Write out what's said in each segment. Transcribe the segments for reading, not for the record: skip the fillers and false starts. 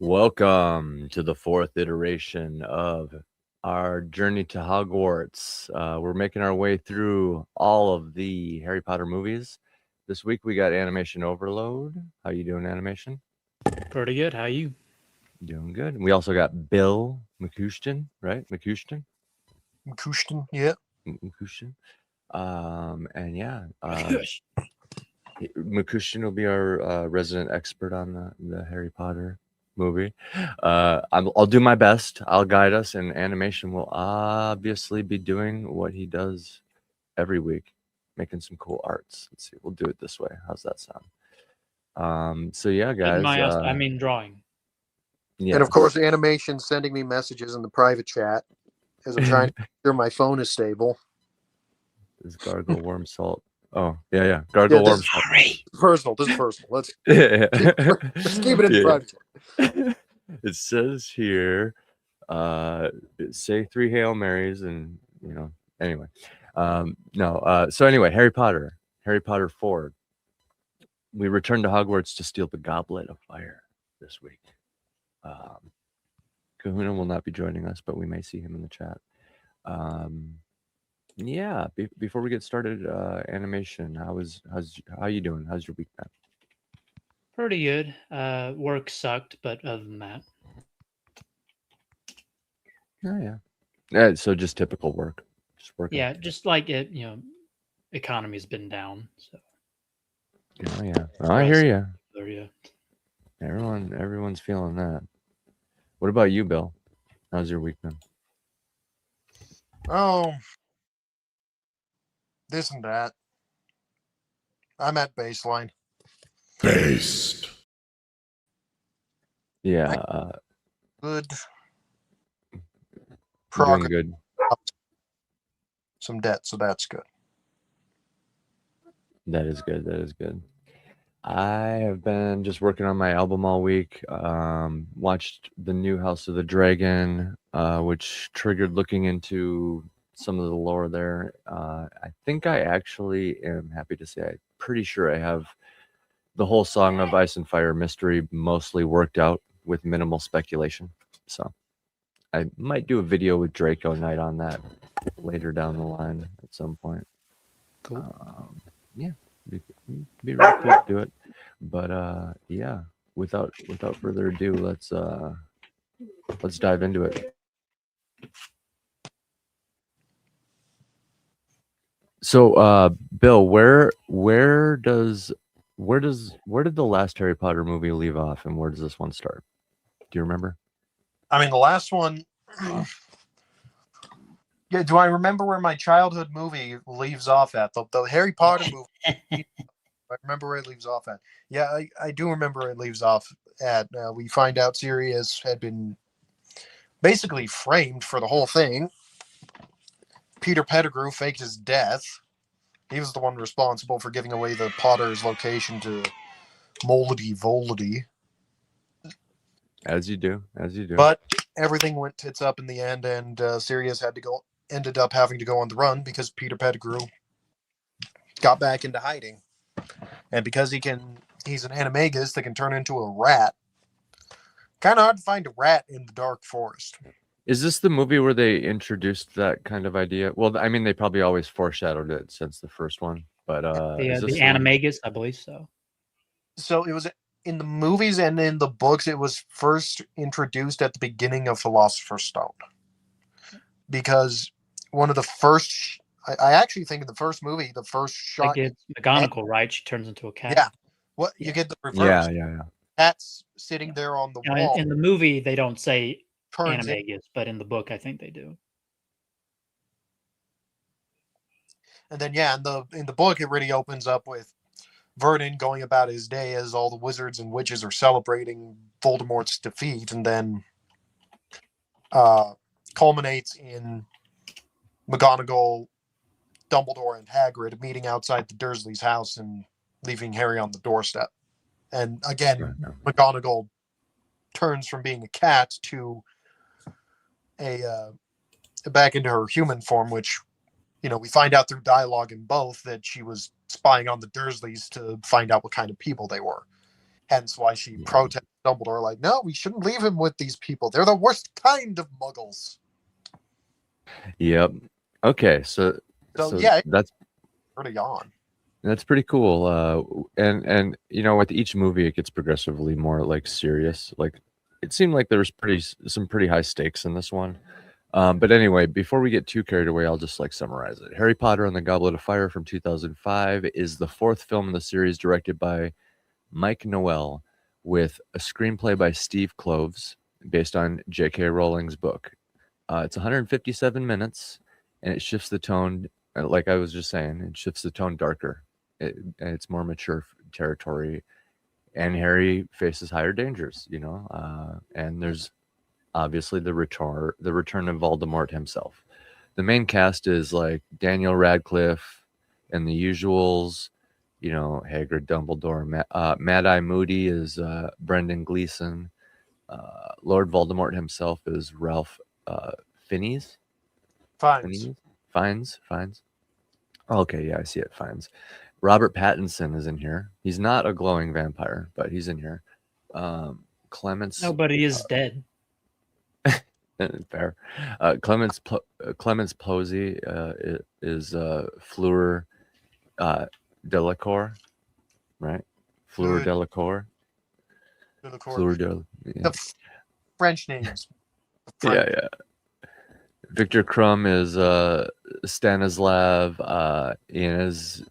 Welcome to the fourth iteration of our journey to Hogwarts. We're making our way through all of the Harry Potter movies. This week we got Animation Overload. How you doing, Animation? Pretty good. How you? Doing good. We also got Bill McCushton, right? McCushton? Yeah. McCushton. And yeah, McCushton will be our resident expert on the Harry Potter movie. I'll do my best. I'll guide us, and Animation will obviously be doing what he does every week, making some cool arts. Let's see, we'll do it this way. How's that sound? So yeah, guys. Drawing. Yeah. And of course, Animation sending me messages in the private chat as I'm trying to make sure my phone is stable. This gargle worm salt. Oh, yeah. Gargle worm salt. This is personal. Let's keep it in the private chat. It says here, say 3 Hail Marys, and anyway. So anyway, Harry Potter 4. We return to Hogwarts to steal the Goblet of Fire this week. Kahuna will not be joining us, but we may see him in the chat. Yeah, before we get started, Animation, how you doing? How's your week been? Pretty good. Work sucked, but other than that. Oh yeah. So just typical work. Just working. Yeah, just like it, economy's been down. So. Oh yeah. I hear you. Yeah. Everyone's feeling that. What about you, Bill? How's your week been? Oh, this and that. I'm at baseline. Based. Yeah. Good. Progress. Good. Some debt, so that's good. That is good. I have been just working on my album all week. Watched the new House of the Dragon, which triggered looking into some of the lore there. I think I actually am happy to say I'm pretty sure I have the whole Song of Ice and Fire mystery mostly worked out with minimal speculation. So I might do a video with Draco Knight on that later down the line at some point. Cool. Yeah. Be really cool to do it, but yeah. Without further ado, let's dive into it. So, Bill, where did the last Harry Potter movie leave off, and where does this one start? Do you remember? I mean, the last one. Yeah, do I remember where my childhood movie leaves off at? The Harry Potter movie. I remember where it leaves off at. Yeah, I do remember where it leaves off at. We find out Sirius had been basically framed for the whole thing. Peter Pettigrew faked his death. He was the one responsible for giving away the Potter's location to Moldy Voldy. As you do. But everything went tits up in the end, and Sirius ended up having to go on the run because Peter Pettigrew got back into hiding. And because he's an animagus that can turn into a rat. Kind of hard to find a rat in the dark forest. Is this the movie where they introduced that kind of idea? Well, I mean, they probably always foreshadowed it since the first one, but the animagus, I believe so. So it was in the movies and in the books. It was first introduced at the beginning of Philosopher's Stone, because one of the first. I actually think in the first movie, the first shot. Like it's McGonagall, right? She turns into a cat. Yeah. You get the reverse. Yeah. Cat's sitting there on the wall. In the movie, they don't say animagus, but in the book, I think they do. And then, in the book, it really opens up with Vernon going about his day as all the wizards and witches are celebrating Voldemort's defeat, and then culminates in McGonagall, Dumbledore, and Hagrid meeting outside the Dursleys' house and leaving Harry on the doorstep. And again, McGonagall turns from being a cat to back into her human form, which, we find out through dialogue in both that she was spying on the Dursleys to find out what kind of people they were. Hence why she protested Dumbledore like, no, we shouldn't leave him with these people. They're the worst kind of muggles. Yep. Okay, so Yeah, that's pretty on. That's pretty cool. And with each movie, it gets progressively more like serious. Like it seemed like there was some pretty high stakes in this one. But anyway, before we get too carried away, I'll just like summarize it. Harry Potter and the Goblet of Fire from 2005 is the fourth film in the series, directed by Mike Noel, with a screenplay by Steve Kloves, based on J.K. Rowling's book. It's 157 minutes, and it shifts the tone. Like I was just saying, it shifts the tone darker. And it's more mature territory, and Harry faces higher dangers, and there's obviously the return of Voldemort himself. The main cast is like Daniel Radcliffe and the usuals, Hagrid, Dumbledore. Mad-Eye Moody is Brendan Gleeson. Lord Voldemort himself is Ralph Fiennes. Fiennes. Okay, yeah, I see it. Fiennes. Robert Pattinson is in here. He's not a glowing vampire, but he's in here. Clements. Nobody is dead. Fair. Clements Posey is Fleur Delacour, right? Fleur Delacour. The French names. Yeah. Victor Crumb is Stanislav Ianevsky.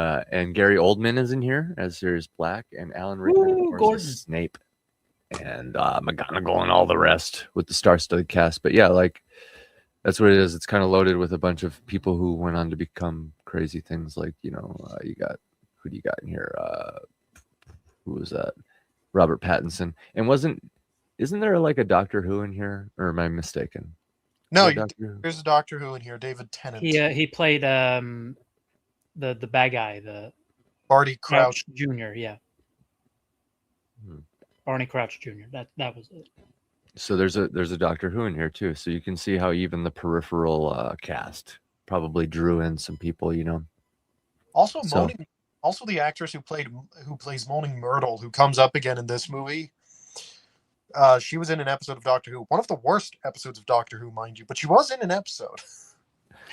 And Gary Oldman is in here as Sirius Black, and Alan Rickman, of course, is Snape, and McGonagall and all the rest with the star-studded cast. But yeah, like that's what it is. It's kind of loaded with a bunch of people who went on to become crazy things. Like you got, who do you got in here? Who was that? Robert Pattinson. And isn't there like a Doctor Who in here, or am I mistaken? No, there's a Doctor Who in here. David Tennant. He played the bad guy, the Barty Crouch Jr. Yeah, Barney Crouch Jr. That was it. So there's a Doctor Who in here too. So you can see how even the peripheral cast probably drew in some people, Also, also the actress who plays Moaning Myrtle, who comes up again in this movie. She was in an episode of Doctor Who, one of the worst episodes of Doctor Who, mind you, but she was in an episode.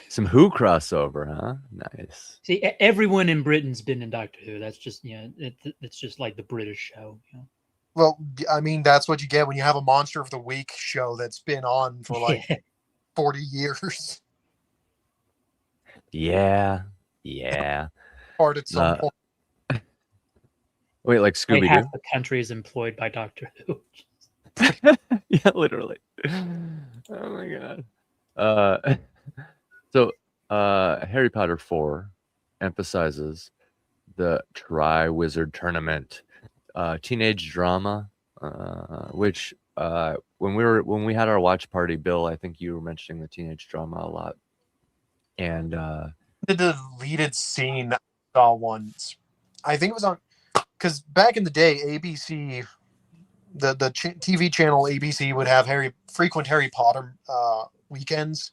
Some Who crossover, huh? Nice. See, everyone in Britain's been in Doctor Who. That's just it's just like the British show. Well, I mean, that's what you get when you have a Monster of the Week show that's been on for like 40 years. Yeah. Part at some point. Wait, like Scooby-Doo? Half the country is employed by Doctor Who. Yeah, literally. Oh my god. So Harry Potter 4 emphasizes the Tri-Wizard Tournament, teenage drama, which when we had our watch party, Bill, I think you were mentioning the teenage drama a lot. And the deleted scene I saw once, I think it was on, because back in the day, ABC, the TV channel ABC would have frequent Harry Potter weekends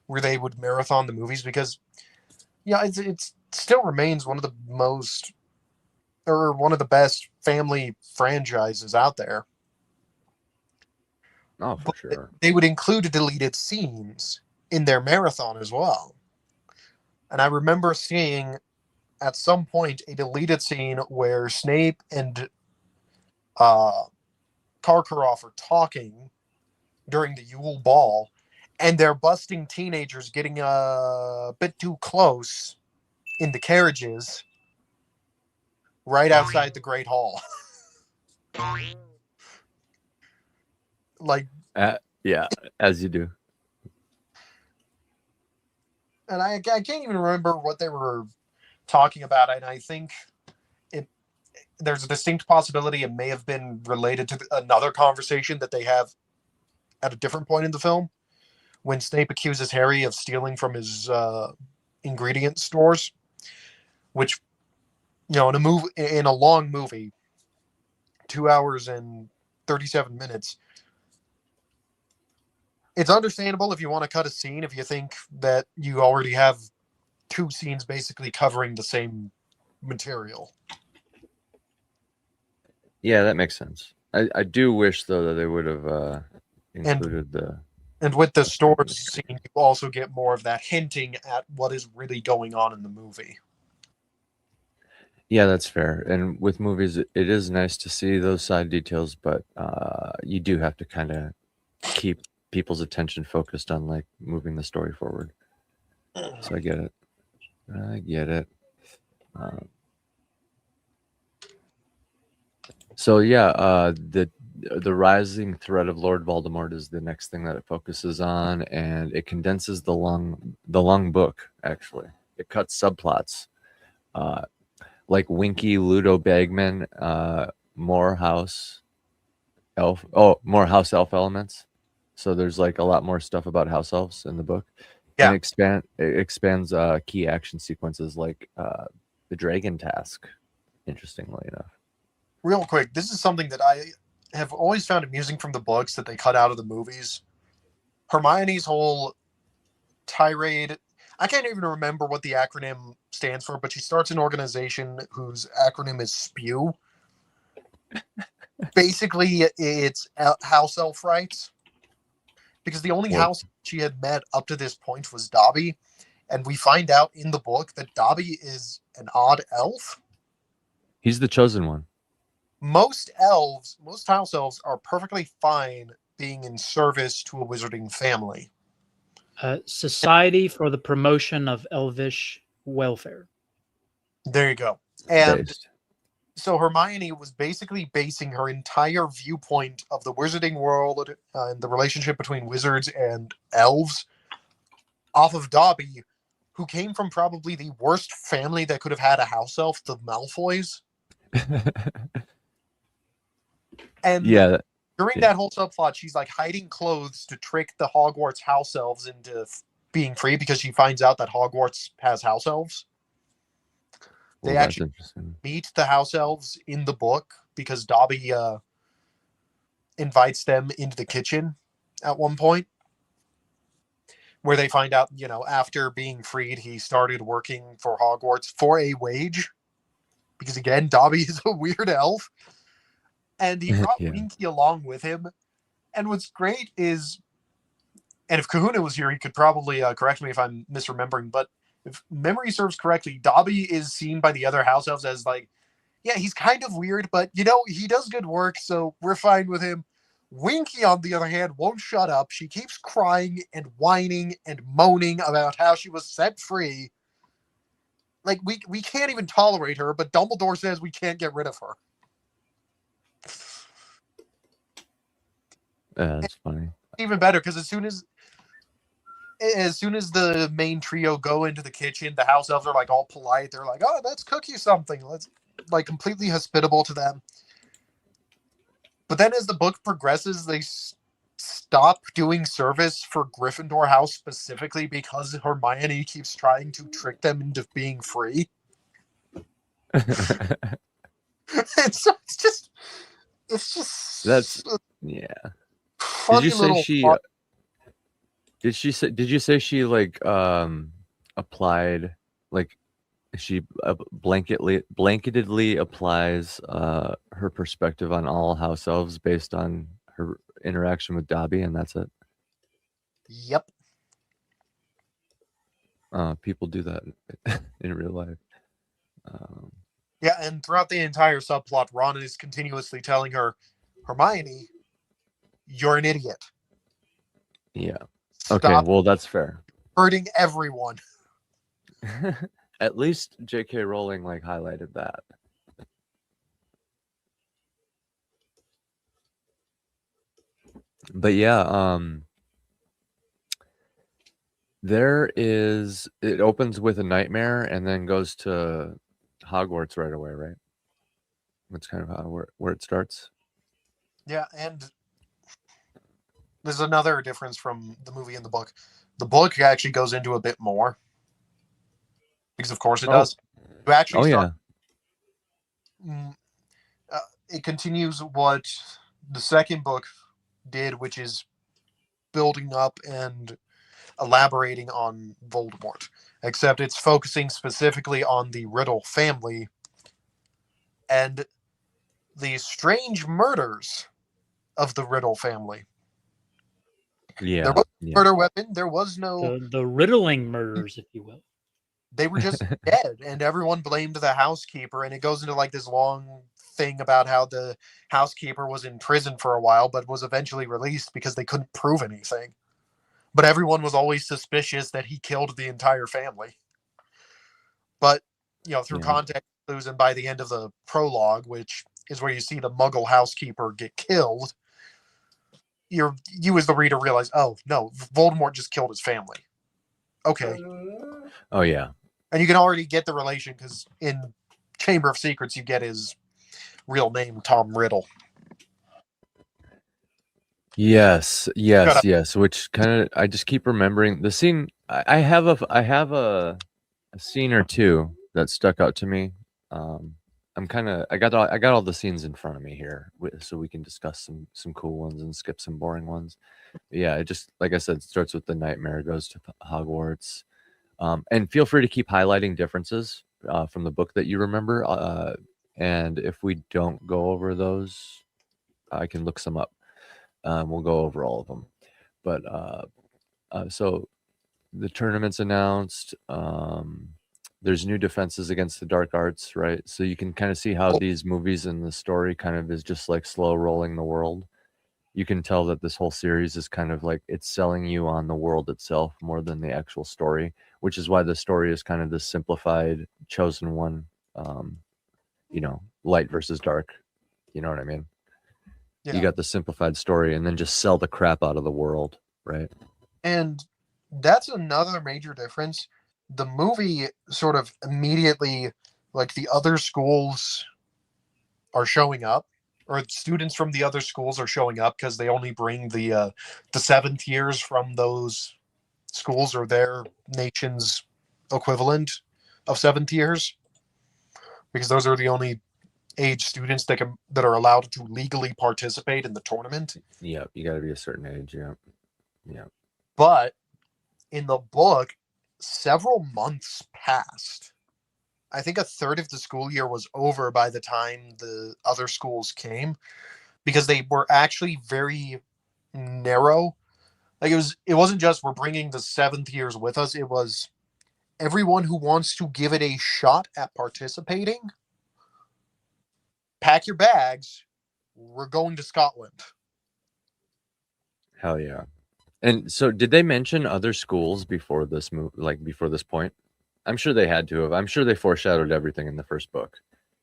where they would marathon the movies, because it still remains one of the best family franchises out there. Oh, for sure. They would include deleted scenes in their marathon as well. And I remember seeing at some point a deleted scene where Snape and Karkaroff are talking during the Yule Ball, and they're busting teenagers getting a bit too close in the carriages right outside the Great Hall. Like, yeah, as you do. And I can't even remember what they were talking about, and I think there's a distinct possibility it may have been related to another conversation that they have at a different point in the film, when Snape accuses Harry of stealing from his ingredient stores, which, in a long movie, 2 hours and 37 minutes, it's understandable if you want to cut a scene, if you think that you already have two scenes basically covering the same material. Yeah, that makes sense. I do wish though that they would have And included the. and with the That's pretty stores good. scene, you also get more of that hinting at what is really going on in the movie. Yeah, that's fair. And with movies, it is nice to see those side details, but you do have to kind of keep people's attention focused on like moving the story forward. So I get it. I get it. Um, so yeah, the rising threat of Lord Voldemort is the next thing that it focuses on, and it condenses the long book. Actually, it cuts subplots. Uh, like Winky, Ludo Bagman, more house elf. Oh, more house elf elements. So there's like a lot more stuff about house elves in the book, and Yeah. it expands key action sequences like the dragon task. Interestingly enough, Real quick, this is something that I have always found amusing from the books that they cut out of the movies. Hermione's whole tirade. I can't even remember what the acronym stands for, but she starts an organization whose acronym is SPEW. Basically, it's house elf rights, because the only Well, house she had met up to this point was Dobby, and we find out in the book that Dobby is an odd elf. he's the chosen one. Most house elves, are perfectly fine being in service to a wizarding family. Society for the Promotion of Elvish Welfare. There you go. And Based. so Hermione was basically basing her entire viewpoint of the wizarding world and the relationship between wizards and elves off of Dobby, who came from probably the worst family that could have had a house elf, the Malfoys. And Yeah, during yeah. that whole subplot, she's like hiding clothes to trick the Hogwarts house elves into being free, because she finds out that Hogwarts has house elves. They Well, that's actually interesting. meet the house elves in the book because Dobby invites them into the kitchen at one point, where they find out, after being freed, he started working for Hogwarts for a wage. Because again, Dobby is a weird elf. And he brought Yeah. Winky along with him. And what's great is, and if Kahuna was here, he could probably correct me if I'm misremembering, but if memory serves correctly, Dobby is seen by the other house elves as like, yeah, he's kind of weird, but he does good work, so we're fine with him. Winky, on the other hand, won't shut up. She keeps crying and whining and moaning about how she was set free. Like, we can't even tolerate her, but Dumbledore says we can't get rid of her. That's funny. Even better, because as soon as the main trio go into the kitchen, the house elves are like all polite. They're like, "Oh, let's cook you something." Let's like completely hospitable to them. But then as the book progresses, they stop doing service for Gryffindor House specifically because Hermione keeps trying to trick them into being free. And so it's just That's yeah. funny Did you say little she? plot. Did you say she like applied like she blanketedly applies her perspective on all house elves based on her interaction with Dobby, and that's it? Yep. People do that in real life. Yeah, and throughout the entire subplot, Ron is continuously telling her, Hermione, you're an idiot. Yeah. Stop Okay. Well, that's fair. hurting everyone. At least J.K. Rowling like highlighted that. But yeah, it opens with a nightmare and then goes to Hogwarts right away, right? That's kind of where it starts. Yeah, and there's another difference from the movie and the book. The book actually goes into a bit more. Because of course it does. You actually start. Mm, it continues what the second book did, which is building up and elaborating on Voldemort. Except it's focusing specifically on the Riddle family. And the strange murders of the Riddle family. Yeah. There was no murder weapon. There was no. The riddling murders, if you will. They were just dead, and everyone blamed the housekeeper. And it goes into like this long thing about how the housekeeper was in prison for a while, but was eventually released because they couldn't prove anything. But everyone was always suspicious that he killed the entire family. But through context clues, and by the end of the prologue, which is where you see the Muggle housekeeper get killed, you as the reader realize, oh no, Voldemort just killed his family. Okay. Oh yeah. And you can already get the relation because in Chamber of Secrets you get his real name, Tom Riddle. Yes. Which kind of I just keep remembering the scene. I have a scene or two that stuck out to me. I got all the scenes in front of me here, so we can discuss some cool ones and skip some boring ones. But yeah, it just, like I said, starts with the nightmare, goes to Hogwarts, and feel free to keep highlighting differences from the book that you remember. And if we don't go over those, I can look some up. We'll go over all of them. But so the tournament's announced. There's new defenses against the dark arts, right? So you can kind of see how these movies and the story kind of is just like slow rolling the world. You can tell that this whole series is kind of like it's selling you on the world itself more than the actual story, which is why the story is kind of this simplified, chosen one, light versus dark. You know what I mean? Yeah. You got the simplified story and then just sell the crap out of the world, right? And that's another major difference. The movie sort of immediately, like, the other schools are showing up, or students from the other schools are showing up because they only bring the seventh years from those schools, or their nation's equivalent of seventh years, because those are the only age students that are allowed to legally participate in the tournament. Yeah, you got to be a certain age. Yeah. But in the book, several months passed. I think a third of the school year was over by the time the other schools came, because they were actually very narrow. Like, it wasn't just we're bringing the seventh years with us. It was everyone who wants to give it a shot at participating, pack your bags. We're going to Scotland. Hell yeah. And so did they mention other schools before this move, like before this point? I'm sure they had to have. I'm sure they foreshadowed everything in the first book.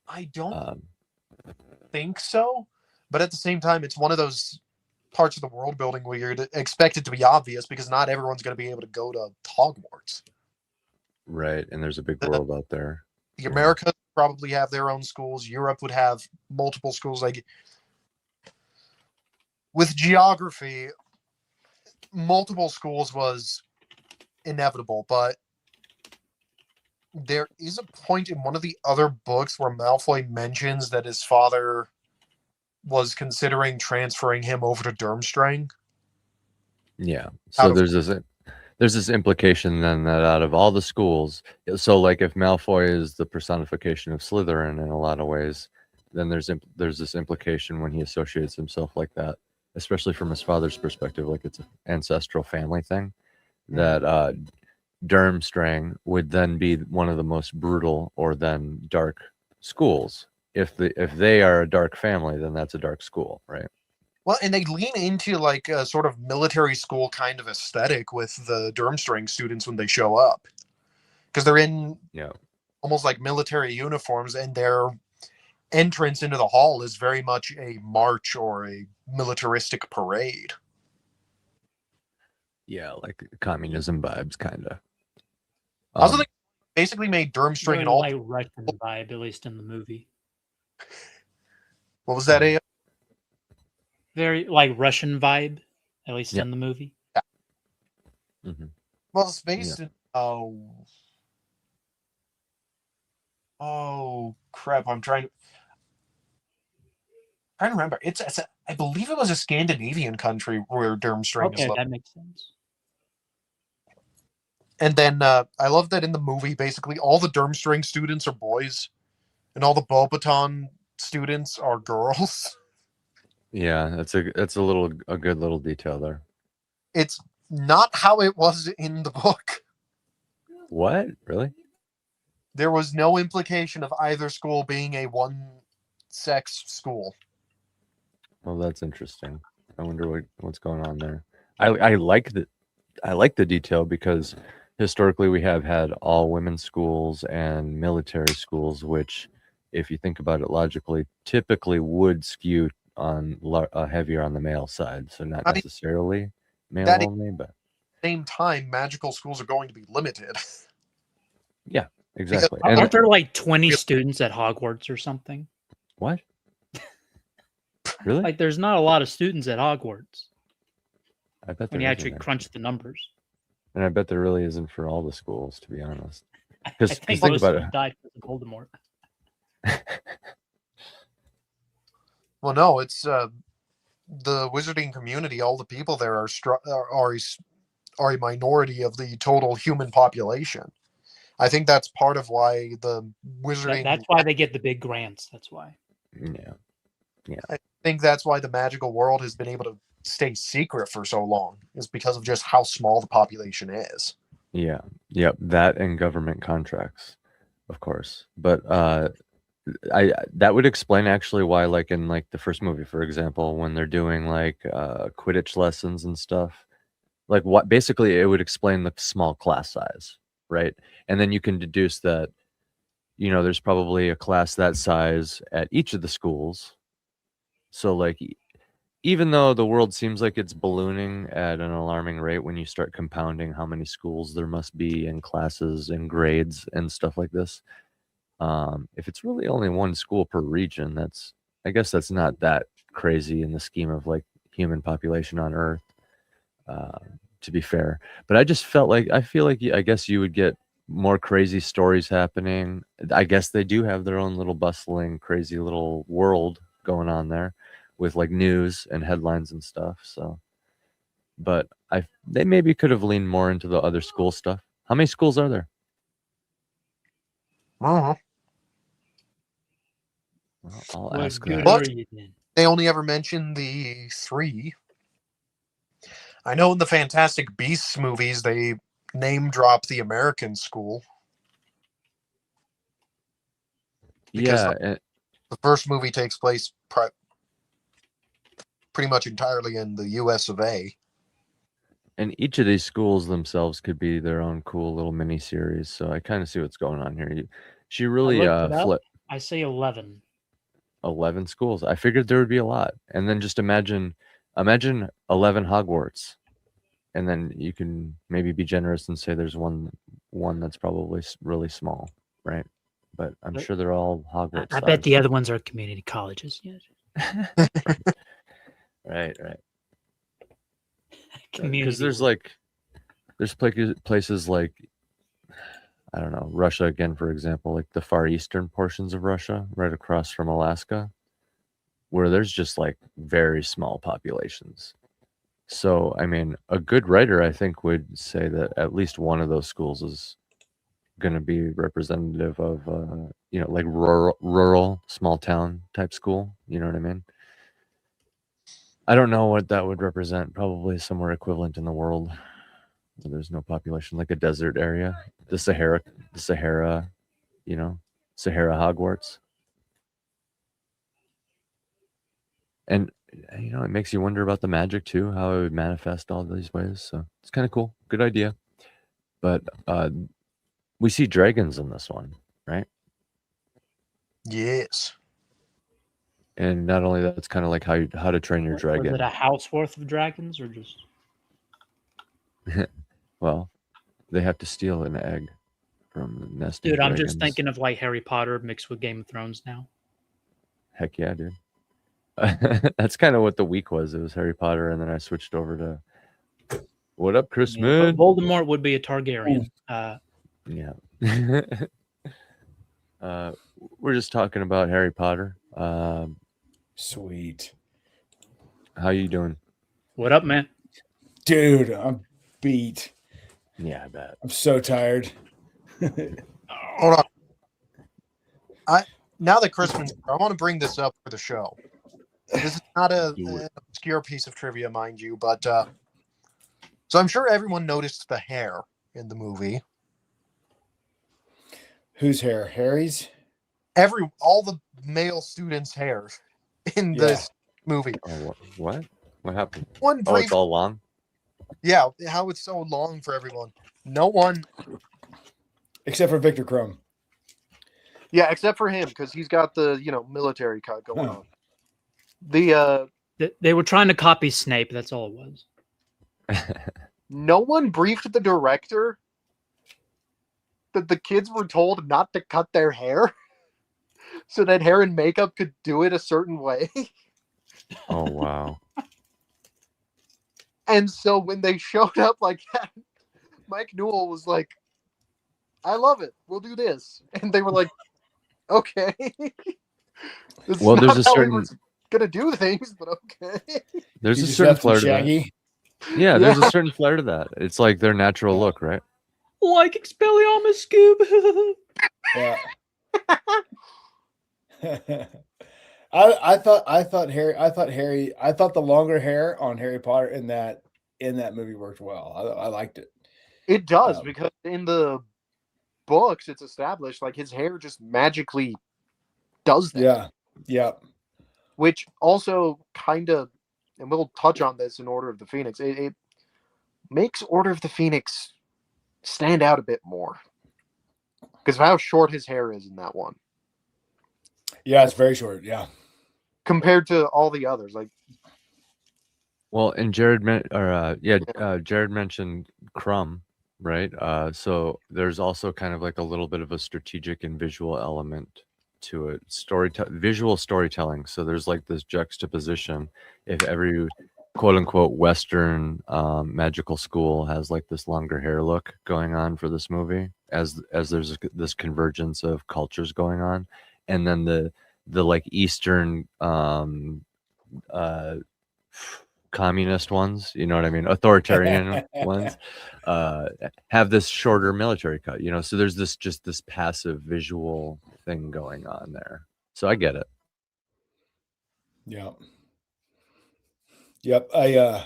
I don't think so. But at the same time, it's one of those parts of the world building where you'd expect it to be obvious, because not everyone's going to be able to go to Hogwarts. Right. And there's a big world out there. The Americas probably have their own schools. Europe would have multiple schools. Like, with geography, multiple schools was inevitable, but there is a point in one of the other books where Malfoy mentions that his father was considering transferring him over to Durmstrang. Yeah. So there's this implication then that out of all the schools, so like if Malfoy is the personification of Slytherin in a lot of ways, then there's this implication when he associates himself like that, especially from his father's perspective, like it's an ancestral family thing, that Durmstrang would then be one of the most brutal or then dark schools. If they are a dark family, then that's a dark school, right? Well, and they lean into like a sort of military school kind of aesthetic with the Durmstrang students when they show up, because they're in almost like military uniforms, and their entrance into the hall is very much a march or a militaristic parade. Yeah, like communism vibes, kind of. I also think basically made Durmstrang an all like Russian vibe, at least in the movie. What was that, A? Very like Russian vibe, at least in the movie. Yeah. Mm-hmm. Well, it's based in oh crap! I'm trying to remember. I believe it was a Scandinavian country where Durmstrang is. Okay, that makes sense. And then I love that in the movie, basically all the Durmstrang students are boys, and all the Beauxbaton students are girls. Yeah, that's a good little detail there. It's not how it was in the book. What? Really? There was no implication of either school being a one-sex school. Well, that's interesting. I wonder what's going on there. I like the detail because historically we have had all women's schools and military schools, which, if you think about it logically, typically would skew on heavier on the male side. So not necessarily male only, but same time, magical schools are going to be limited. Yeah, exactly. Because- Aren't there like 20 students at Hogwarts or something? What? Really? Like, there's not a lot of students at Hogwarts I bet when there you isn't, actually crunch the numbers. And I bet there really isn't for all the schools, to be honest. I Because think think most about of it. them died because of Voldemort. Well, no, it's the wizarding community. All the people there are a minority of the total human population. I think that's part of why the wizarding. That's why they get the big grants. That's why. Yeah. I think that's why the magical world has been able to stay secret for so long, is because of just how small the population is. Yeah. Yep. That and government contracts, of course. But that would explain actually why, like in like the first movie, for example, when they're doing like Quidditch lessons and stuff, like what basically it would explain the small class size, right? And then you can deduce that, there's probably a class that size at each of the schools. So like even though the world seems like it's ballooning at an alarming rate when you start compounding how many schools there must be and classes and grades and stuff like this, if it's really only one school per region, I guess that's not that crazy in the scheme of like human population on Earth, to be fair. But I feel like I guess you would get more crazy stories happening. I guess they do have their own little bustling, crazy little world going on there with like news and headlines and stuff. So, but they maybe could have leaned more into the other school stuff. How many schools are there? Uh-huh. Well, I'll What ask good that. are you then? They only ever mention the 3. I know in the Fantastic Beasts movies, they name drop the American school. Because Yeah, the first movie takes place pretty much entirely in the US of A. and each of these schools themselves could be their own cool little mini series. So I kind of see what's going on here. She really looked it up. flipped I say 11. 11 schools. I figured there would be a lot. And then just imagine 11 Hogwarts. And then you can maybe be generous and say there's one that's probably really small, right? But I'm sure they're all Hogwarts. I bet the other ones are community colleges. Yes. Right. Community. Because there's places like, I don't know, Russia again, for example, like the far eastern portions of Russia, right across from Alaska, where there's just like very small populations. So, I mean, a good writer, I think, would say that at least one of those schools is going to be representative of, like rural, small town type school. You know what I mean? I don't know what that would represent. Probably somewhere equivalent in the world where there's no population, like a desert area, the Sahara, Sahara Hogwarts. And it makes you wonder about the magic too, how it would manifest all these ways. So it's kind of cool. Good idea. But we see dragons in this one, right? Yes. And not only that, it's kind of like how to train your dragon. Was it a house worth of dragons or just? Well, they have to steal an egg from the nest. Dude, I'm just thinking of like Harry Potter mixed with Game of Thrones now. Heck yeah, dude. That's kind of what the week was. It was Harry Potter, and then I switched over to What Up, Christman? Yeah, Voldemort would be a Targaryen. Yeah. We're just talking about Harry Potter. Sweet. How you doing? What up, man? Dude, I'm beat. Yeah, I bet. I'm so tired. Hold on. now that Christman's here, I want to bring this up for the show. This is not an obscure piece of trivia, mind you, but so I'm sure everyone noticed the hair in the movie. Whose hair? Harry's? All the male students' hair in this movie. Oh, what? What happened? One Oh, brief, it's all long? yeah, how it's so long for everyone. No one, Except for Victor Crumb. yeah, except for him because he's got the military cut going Huh. on. The They were trying to copy Snape. That's all it was. no one briefed the director that the kids were told not to cut their hair so that hair and makeup could do it a certain way. Oh, wow. And so when they showed up like that, Mike Newell was like, I love it. We'll do this. And they were like, okay. This Well, is there's not a how certain we were gonna do things, but okay. there's You a just certain left him flair to that. shaggy. Yeah, there's a certain flair to that. It's like their natural look, right? Like Expelliarmus Scoob. Yeah. I thought the longer hair on Harry Potter in that movie worked well. I liked it. It does, because in the books it's established like his hair just magically does that. Yeah. Yeah. Which also kind of, and we'll touch on this in Order of the Phoenix, it makes Order of the Phoenix stand out a bit more. Because of how short his hair is in that one. Yeah, it's very short. Yeah. Compared to all the others. Like, Well, and Jared mentioned Crumb, right? So there's also kind of like a little bit of a strategic and visual element to it. Visual storytelling. So there's like this juxtaposition. If every quote unquote Western magical school has like this longer hair look going on for this movie, as there's this convergence of cultures going on, and then the like Eastern communist ones, you know what I mean, authoritarian ones, have this shorter military cut, so there's this passive visual thing going on there. So I get it. Yeah. Yep. I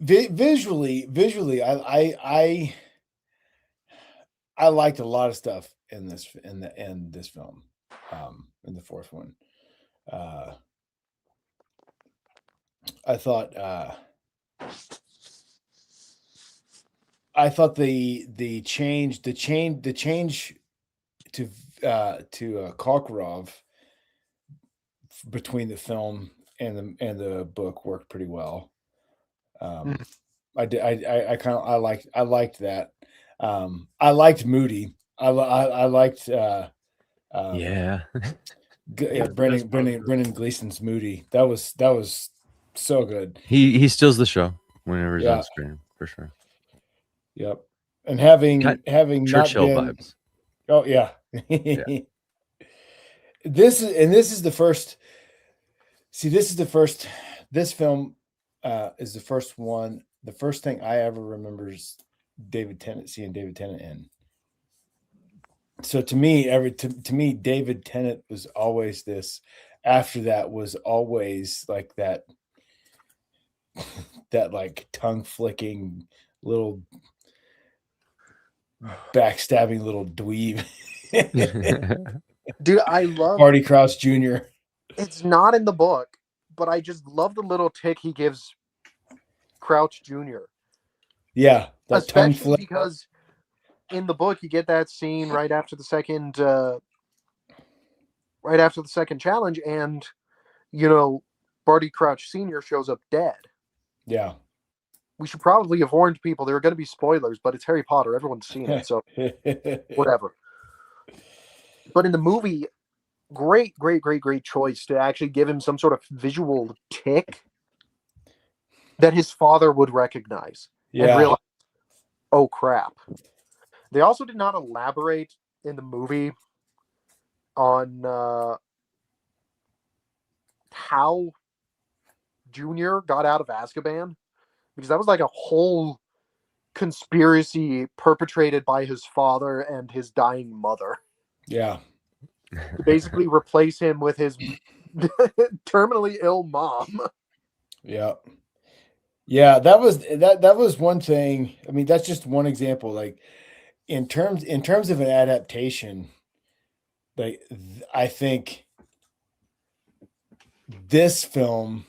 visually I liked a lot of stuff in this film, in the fourth one. I thought the change to Karkaroff between the film and the book worked pretty well. I liked that. I liked Moody. I liked Brendan Gleeson's Moody. That was so good. He steals the show whenever he's on screen, for sure. Yep. And having Churchill not been, vibes. Oh yeah. Yeah. This is the first. See, this film is the first one. The first thing I ever remember is seeing David Tennant in. So to me, David Tennant was always this. After that was always like that like tongue flicking little backstabbing little dweeb. dude, I love Barty Crouch Jr. It's not in the book, but I just love the little tick he gives Crouch Jr. Yeah, that tongue especially flick. Because in the book you get that scene right after the second challenge, and Barty Crouch Sr. shows up dead. Yeah. We should probably have warned people there are going to be spoilers, but it's Harry Potter. Everyone's seen it, so whatever. But in the movie, great choice to actually give him some sort of visual tick that his father would recognize and realize, oh crap. They also did not elaborate in the movie on how Junior got out of Azkaban, because that was like a whole conspiracy perpetrated by his father and his dying mother. Yeah. To basically replace him with his terminally ill mom. Yeah. Yeah, that was one thing. I mean, that's just one example. Like in terms of an adaptation, like I think this film,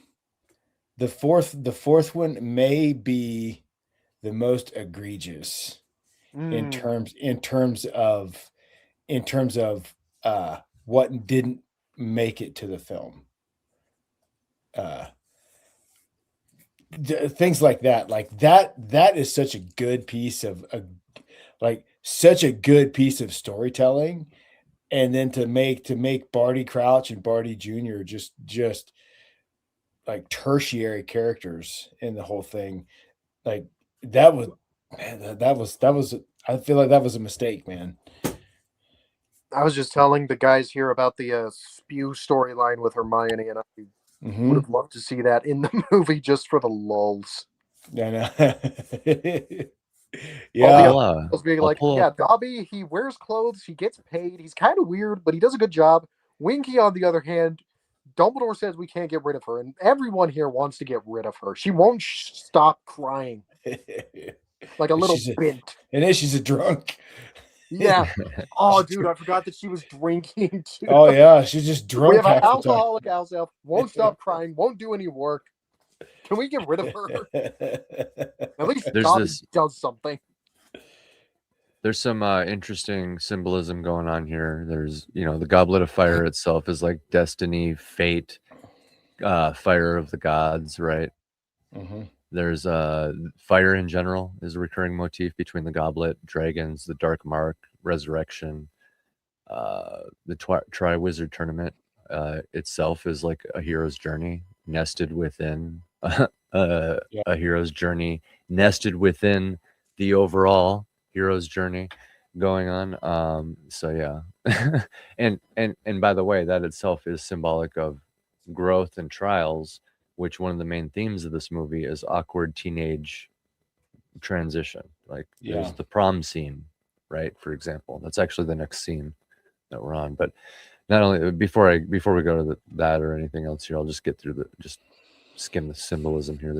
the fourth one may be the most egregious in terms of what didn't make it to the film. Things like that is such a good piece of storytelling, and then to make Barty Crouch and Barty Jr. just like tertiary characters in the whole thing. Like that was I feel like that was a mistake, man. I was just telling the guys here about the Spew storyline with Hermione, and I would have loved to see that in the movie just for the lulls. Yeah, Being like, yeah, Dobby, he wears clothes, he gets paid, he's kind of weird, but he does a good job. Winky, on the other hand, Dumbledore says we can't get rid of her, and everyone here wants to get rid of her. She won't stop crying like a little bint. And then she's a drunk. Yeah. Oh, dude, I forgot that she was drinking too. Oh yeah, she's just drunk. We have an alcoholic house elf, won't stop crying, won't do any work. Can we get rid of her? At least Dobby does something. There's some interesting symbolism going on here. There's, the Goblet of Fire itself is like destiny, fate, fire of the gods, right? Mm-hmm. There's fire in general is a recurring motif between the goblet, dragons, the dark mark, resurrection. The Triwizard Tournament itself is like a hero's journey nested within a hero's journey, nested within the overall hero's journey going on. So yeah. and by the way, that itself is symbolic of growth and trials, which one of the main themes of this movie is awkward teenage transition. Like there's the prom scene, right? For example, that's actually the next scene that we're on. But not only before we go to that or anything else here, I'll just get through just skim the symbolism here.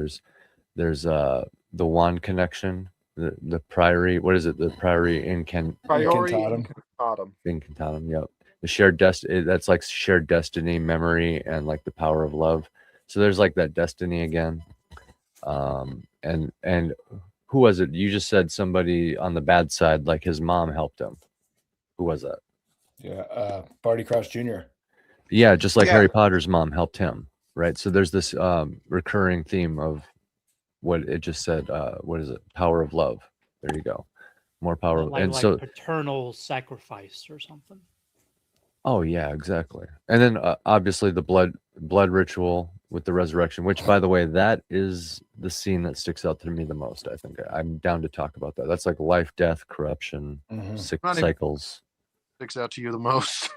There's the wand connection, the priory. What is it? The priory incantatum. Incantatum. Yep. The shared destiny. That's like shared destiny, memory, and like the power of love. So there's like that destiny again. And who was it? You just said somebody on the bad side, like his mom helped him. Who was that? Yeah, Barty Crouch Jr. Yeah, just like Harry Potter's mom helped him, right? So there's this recurring theme of what it just said. What is it? Power of love. There you go. More power. Like paternal sacrifice or something. Oh yeah, exactly. And then obviously the blood ritual with the resurrection, which by the way, that is the scene that sticks out to me the most. I think I'm down to talk about that. That's like life, death, corruption, cycles. Sticks out to you the most.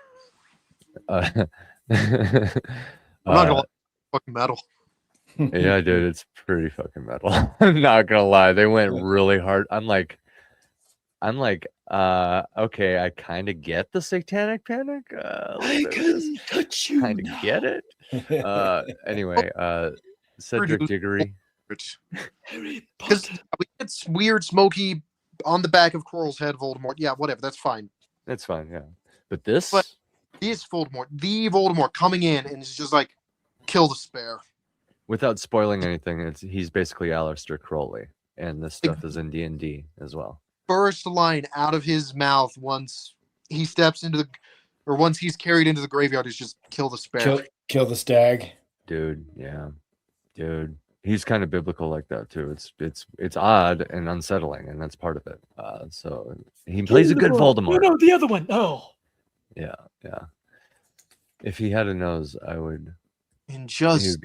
I'm not gonna lie, fucking metal. Yeah, dude, it's pretty fucking metal. I'm not gonna lie, they went really hard. I'm like, okay, I kind of get the satanic panic. I can touch you. Kind of get it. Anyway, Cedric Diggory. Because it's weird, smoky on the back of Quirrell's head, Voldemort. Yeah, whatever. That's fine. That's fine. Yeah, but this Voldemort, the Voldemort coming in and it's just like kill the spare. Without spoiling anything, he's basically Aleister Crowley, and this stuff is in D&D as well. First line out of his mouth once he steps into once he's carried into the graveyard is just kill the spare. Kill the stag. Dude, yeah. Dude. He's kind of biblical like that too. It's odd and unsettling, and that's part of it. So he plays a good Voldemort. No, the other one. Oh. Yeah. If he had a nose, I would. And just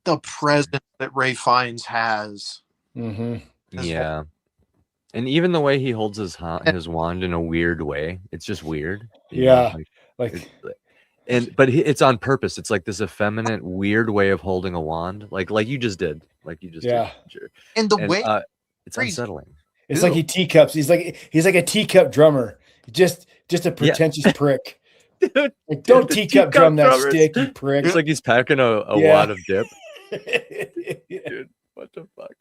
the presence that Ray Fiennes has. Mm-hmm. Yeah. And even the way he holds his wand in a weird way, it's just weird. Yeah, it's on purpose. It's like this effeminate, weird way of holding a wand, like you just did, And the way It's Crazy. unsettling. It's like he teacups. He's like a teacup drummer. Just a pretentious prick. Dude, Like, don't the teacup drum that drummers. stick, you prick. It's like he's packing a Yeah. wad of dip. Dude, what the fuck?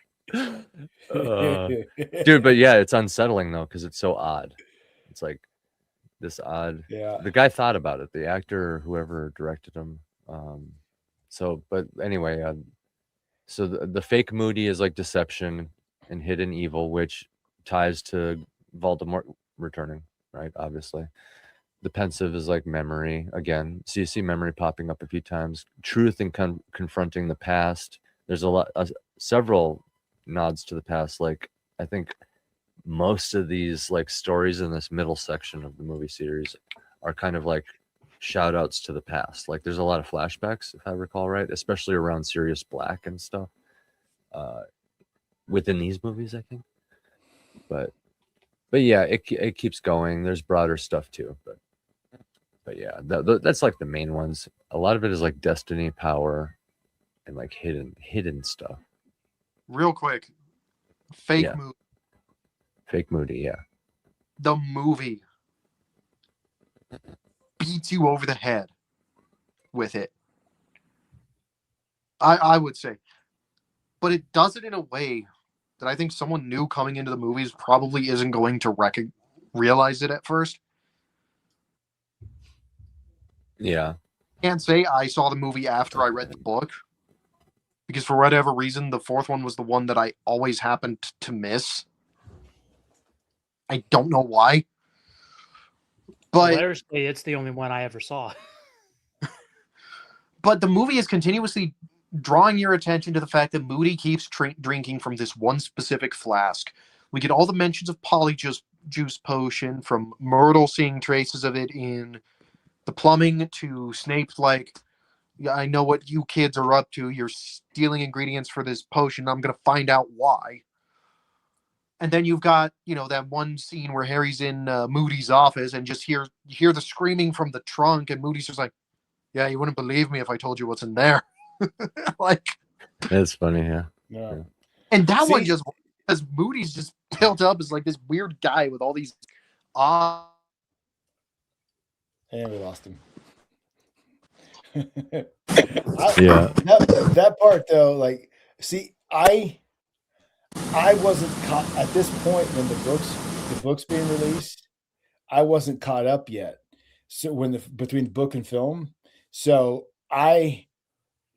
Dude, but yeah, it's unsettling though, because it's so odd. It's like this odd. Yeah. The guy thought about it, the actor or whoever directed him. But anyway, so the fake Moody is like deception and hidden evil, which ties to Voldemort returning, right? Obviously. The pensive is like memory again. So you see memory popping up a few times. Truth and confronting the past. There's several nods to the past. Like I think most of these like stories in this middle section of the movie series are kind of like shout outs to the past. Like there's a lot of flashbacks, if I recall right, especially around Sirius Black and stuff within these movies, I think. But yeah, it keeps going. There's broader stuff too, but yeah, that's like the main ones. A lot of it is like destiny, power, and like hidden stuff. Real quick, fake movie. Fake Moody, yeah. The movie beats you over the head with it. I would say, but it does it in a way that I think someone new coming into the movies probably isn't going to realize it at first. Yeah. Can't say I saw the movie after I read the book, because for whatever reason, the fourth one was the one that I always happened to miss. I don't know why. But hilariously, it's the only one I ever saw. But the movie is continuously drawing your attention to the fact that Moody keeps drinking from this one specific flask. We get all the mentions of polyjuice potion, from Myrtle seeing traces of it in the plumbing, to Snape's like, yeah, I know what you kids are up to. You're stealing ingredients for this potion. I'm going to find out why. And then you've got, that one scene where Harry's in Moody's office and just hear the screaming from the trunk, and Moody's just like, yeah, you wouldn't believe me if I told you what's in there. Like, that's funny, yeah. And that one just, as Moody's just built up as like this weird guy with all these and we lost him. Yeah. That part though, like, see, I wasn't caught at this point when the books being released. I wasn't caught up yet. So between book and film, so I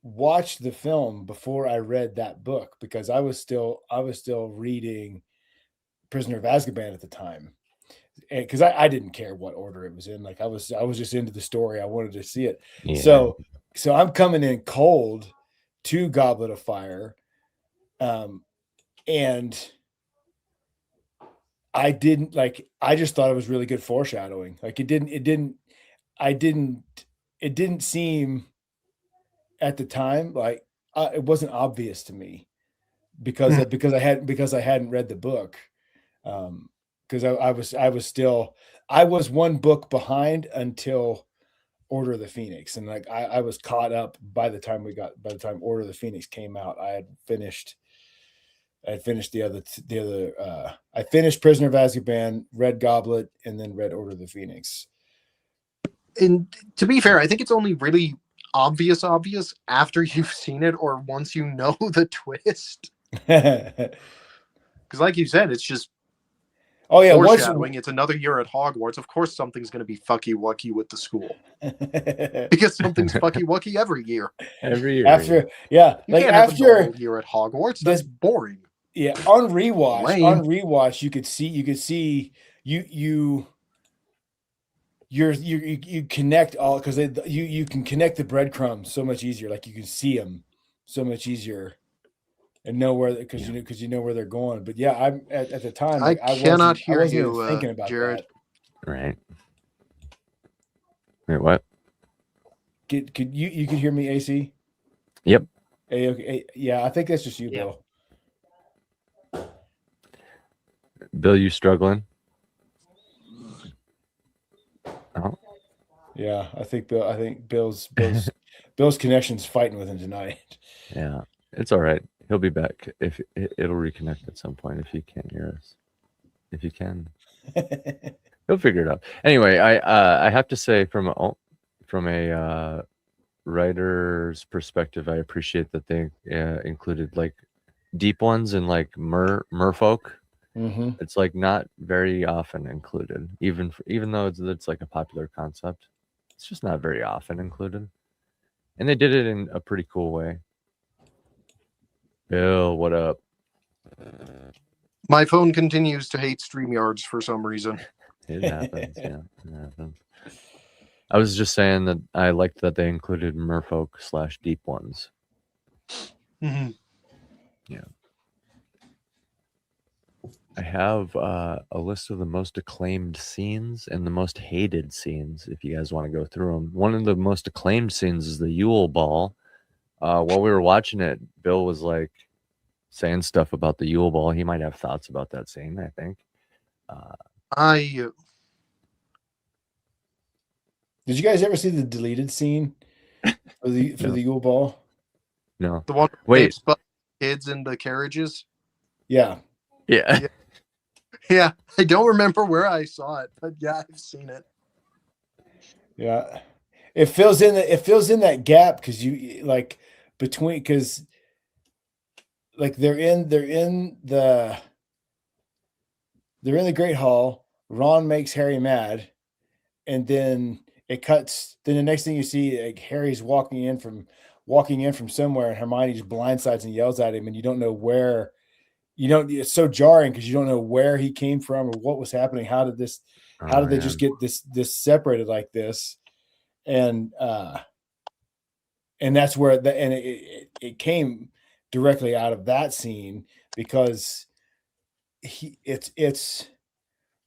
watched the film before I read that book, because I was still reading Prisoner of Azkaban at the time, because I didn't care what order it was in. Like I was just into the story. I wanted to see it. Yeah. So I'm coming in cold to Goblet of Fire. And I just thought it was really good foreshadowing. Like it didn't seem at the time like it wasn't obvious to me because I hadn't read the book. Because I was one book behind until Order of the Phoenix, and like I was caught up by the time Order of the Phoenix came out. I had finished the other. I finished Prisoner of Azkaban, read Goblet, and then read Order of the Phoenix. And to be fair, I think it's only really obvious after you've seen it, or once you know the twist. Because, like you said, it's just foreshadowing. It's another year at Hogwarts. Of course, something's going to be fucky wucky with the school, because something's fucky wucky every year. Every year. After you can't have a normal year at Hogwarts. That's boring. Yeah, on rewatch, you could see you connect all, because you can connect the breadcrumbs so much easier. Like you can see them so much easier and know where, because you know where they're going. But yeah, I'm at the time. Like, I cannot hear you, thinking about Jarrod. That. Right. Wait, what? Could you could hear me, AC? Yep. Okay. Yeah, I think that's just you, Bill. Bill, you struggling? Oh. Yeah, I think Bill's connection's fighting with him tonight. Yeah, it's all right. He'll be back if it'll reconnect at some point if you can't hear us. If you can, he'll figure it out. Anyway, I have to say from a writer's perspective, I appreciate that they included like deep ones and like merfolk. Mm-hmm. It's like not very often included, even though it's like a popular concept. It's just not very often included, and they did it in a pretty cool way. Bill, what up? My phone continues to hate StreamYards for some reason. It happens. Yeah, it happens. I was just saying that I liked that they included merfolk / deep ones. Mhm. Yeah. I have a list of the most acclaimed scenes and the most hated scenes, if you guys want to go through them. One of the most acclaimed scenes is the Yule Ball. While we were watching it, Bill was like saying stuff about the Yule Ball. He might have thoughts about that scene, I think. Did you guys ever see the deleted scene for the No. Yule Ball? No. The one Wait. they kids in the carriages. Yeah. Yeah. Yeah, I don't remember where I saw it, but yeah, I've seen it. Yeah. It fills in that gap because you like between because like they're in the Great Hall. Ron makes Harry mad, and then it cuts. Then the next thing you see, like Harry's walking in from somewhere, and Hermione's blindsides and yells at him, and you don't know where. It's so jarring because you don't know where he came from or what was happening. How did they just get this separated like this? And that's where it came directly out of that scene because it's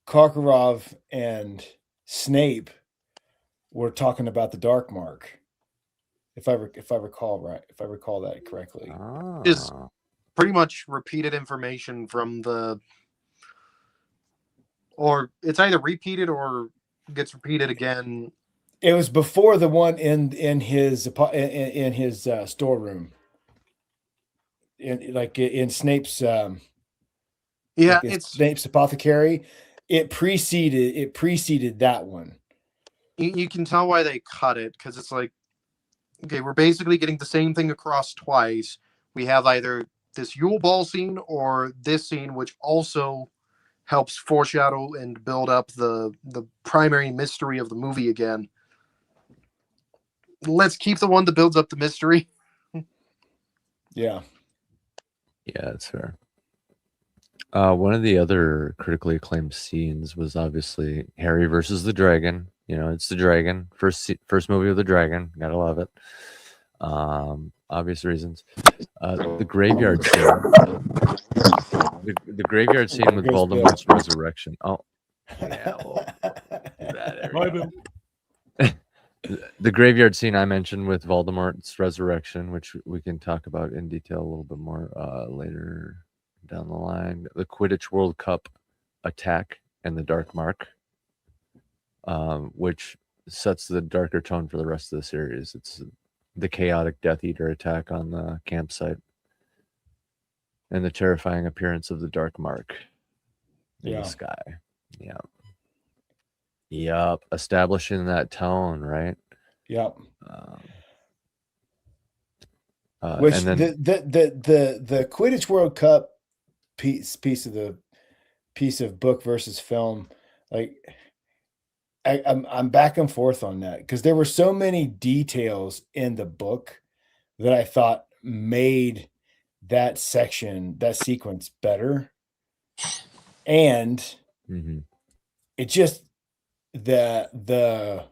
Karkaroff and Snape were talking about the Dark Mark. If I recall that correctly. Is pretty much repeated information from or it's either repeated or gets repeated again. It was before the one in his storeroom, in Snape's It's Snape's apothecary. It preceded that one. You can tell why they cut it because it's like, okay, we're basically getting the same thing across twice. We have either this Yule Ball scene or this scene, which also helps foreshadow and build up the primary mystery of the movie again. Let's keep the one that builds up the mystery. Yeah. Yeah, that's fair. One of the other critically acclaimed scenes was obviously Harry versus the Dragon. You know, it's the Dragon. First movie of the Dragon. Gotta love it. Obvious reasons. The graveyard scene. The graveyard scene with Voldemort's resurrection. Oh, yeah. Well, the graveyard scene I mentioned with Voldemort's resurrection, which we can talk about in detail a little bit more later down the line. The Quidditch World Cup attack and the Dark Mark, which sets the darker tone for the rest of the series. It's the chaotic Death Eater attack on the campsite and the terrifying appearance of the Dark Mark in the sky. Yeah. Yep. Establishing that tone, right? Yep. And then the Quidditch World Cup piece of book versus film, like I'm back and forth on that because there were so many details in the book that I thought made that sequence better, and it just the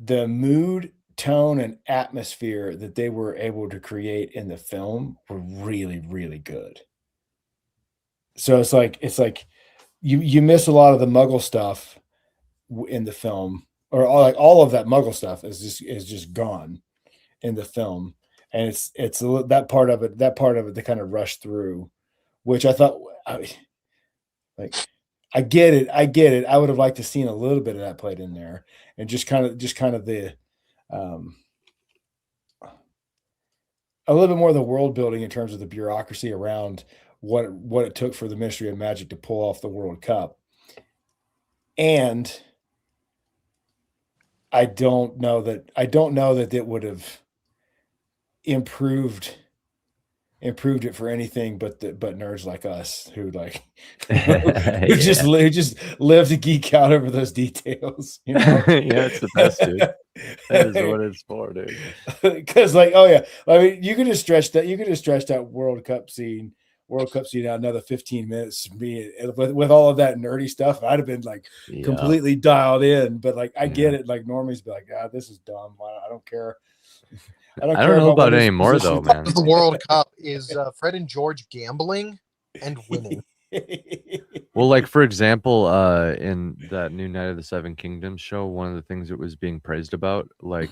mood, tone, and atmosphere that they were able to create in the film were really, really good. So it's like you miss a lot of the Muggle stuff in the film, or all of that Muggle stuff is just gone in the film, and it's that part of it they kind of rushed through, which I thought, I get it. I would have liked to seen a little bit of that played in there, and just kind of the a little bit more of the world building in terms of the bureaucracy around what it took for the Ministry of Magic to pull off the World Cup. And I don't know that it would have improved it for anything but nerds like us who like who just live to geek out over those details, you know. Yeah, it's the best, dude. That is what it's for, dude. Because like, oh yeah, I mean, you could just stretch that World Cup scene out another 15 minutes with all of that nerdy stuff. I'd have been like completely dialed in, but like I get it. Like normies be like, this is dumb. I don't care. I don't know about it anymore though, man. The World Cup is Fred and George gambling and winning. Well, like for example, in that new Night of the Seven Kingdoms show, one of the things that was being praised about, like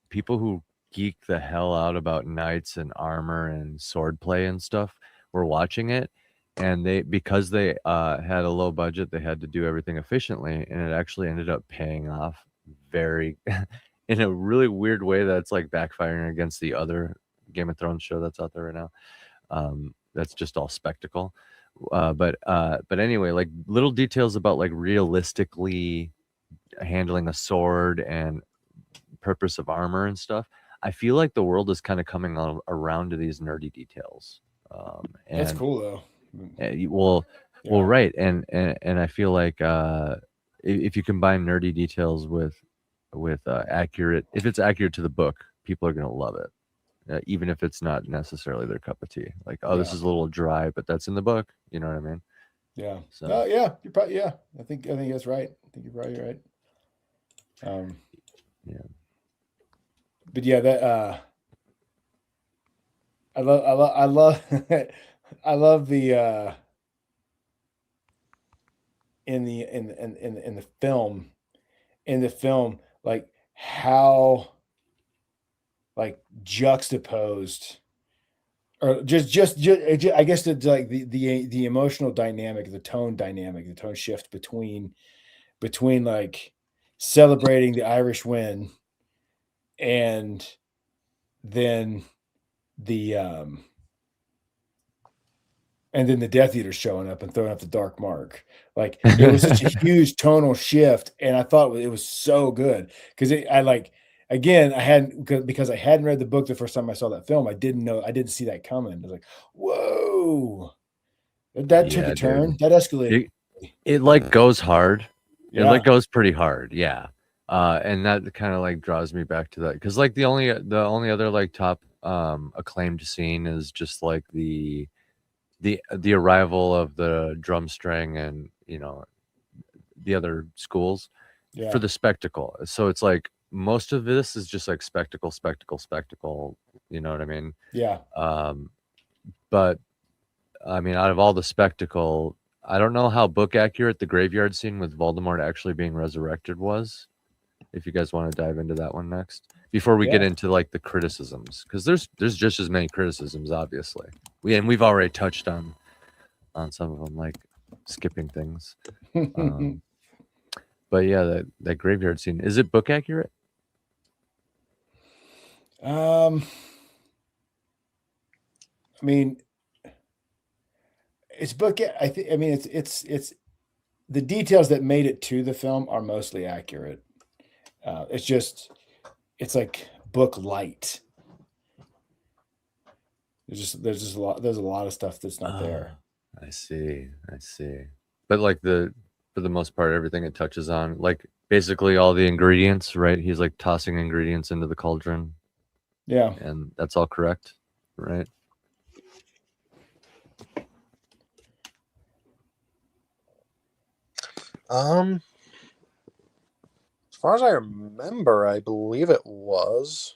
people who geek the hell out about knights and armor and swordplay and stuff were watching it, and because they had a low budget, they had to do everything efficiently, and it actually ended up paying off very in a really weird way that's like backfiring against the other Game of Thrones show that's out there right now. That's just all spectacle. But anyway, like little details about like realistically handling a sword and purpose of armor and stuff. I feel like the world is kind of coming around to these nerdy details. And that's cool though. Well, right. And I feel like if you combine nerdy details with accurate, if it's accurate to the book, people are going to love it. Even if it's not necessarily their cup of tea. Like, this is a little dry, but that's in the book. You know what I mean? Yeah. So yeah, you're probably I think that's right. I think you're probably right. Yeah. But yeah, that I love I love the in the film like how like juxtaposed or just I guess it's like the emotional dynamic, the tone shift between like celebrating the Irish win and then the Death Eaters showing up and throwing up the dark mark. Like it was such a huge tonal shift, and I thought it was so good because because I hadn't read the book the first time I saw that film. I didn't see that coming. I was like, whoa, that took a turn. That escalated. It like goes hard. It like goes pretty hard. Yeah. And that kind of like draws me back to that because like the only other like top acclaimed scene is just like the arrival of the drum string and the other schools for the spectacle. So it's like most of this is just like spectacle. You know what I mean? Yeah. But I mean, out of all the spectacle, I don't know how book accurate the graveyard scene with Voldemort actually being resurrected was. If you guys want to dive into that one next before we get into like the criticisms, because there's just as many criticisms, obviously. We've already touched on some of them, like skipping things. But yeah, that graveyard scene, is it book accurate? I mean, it's book. I mean, it's the details that made it to the film are mostly accurate. It's like book light. There's a lot of stuff that's not there. I see. But like for the most part, everything it touches on, like basically all the ingredients, right? He's like tossing ingredients into the cauldron. Yeah. And that's all correct, right? As far as I remember, I believe it was.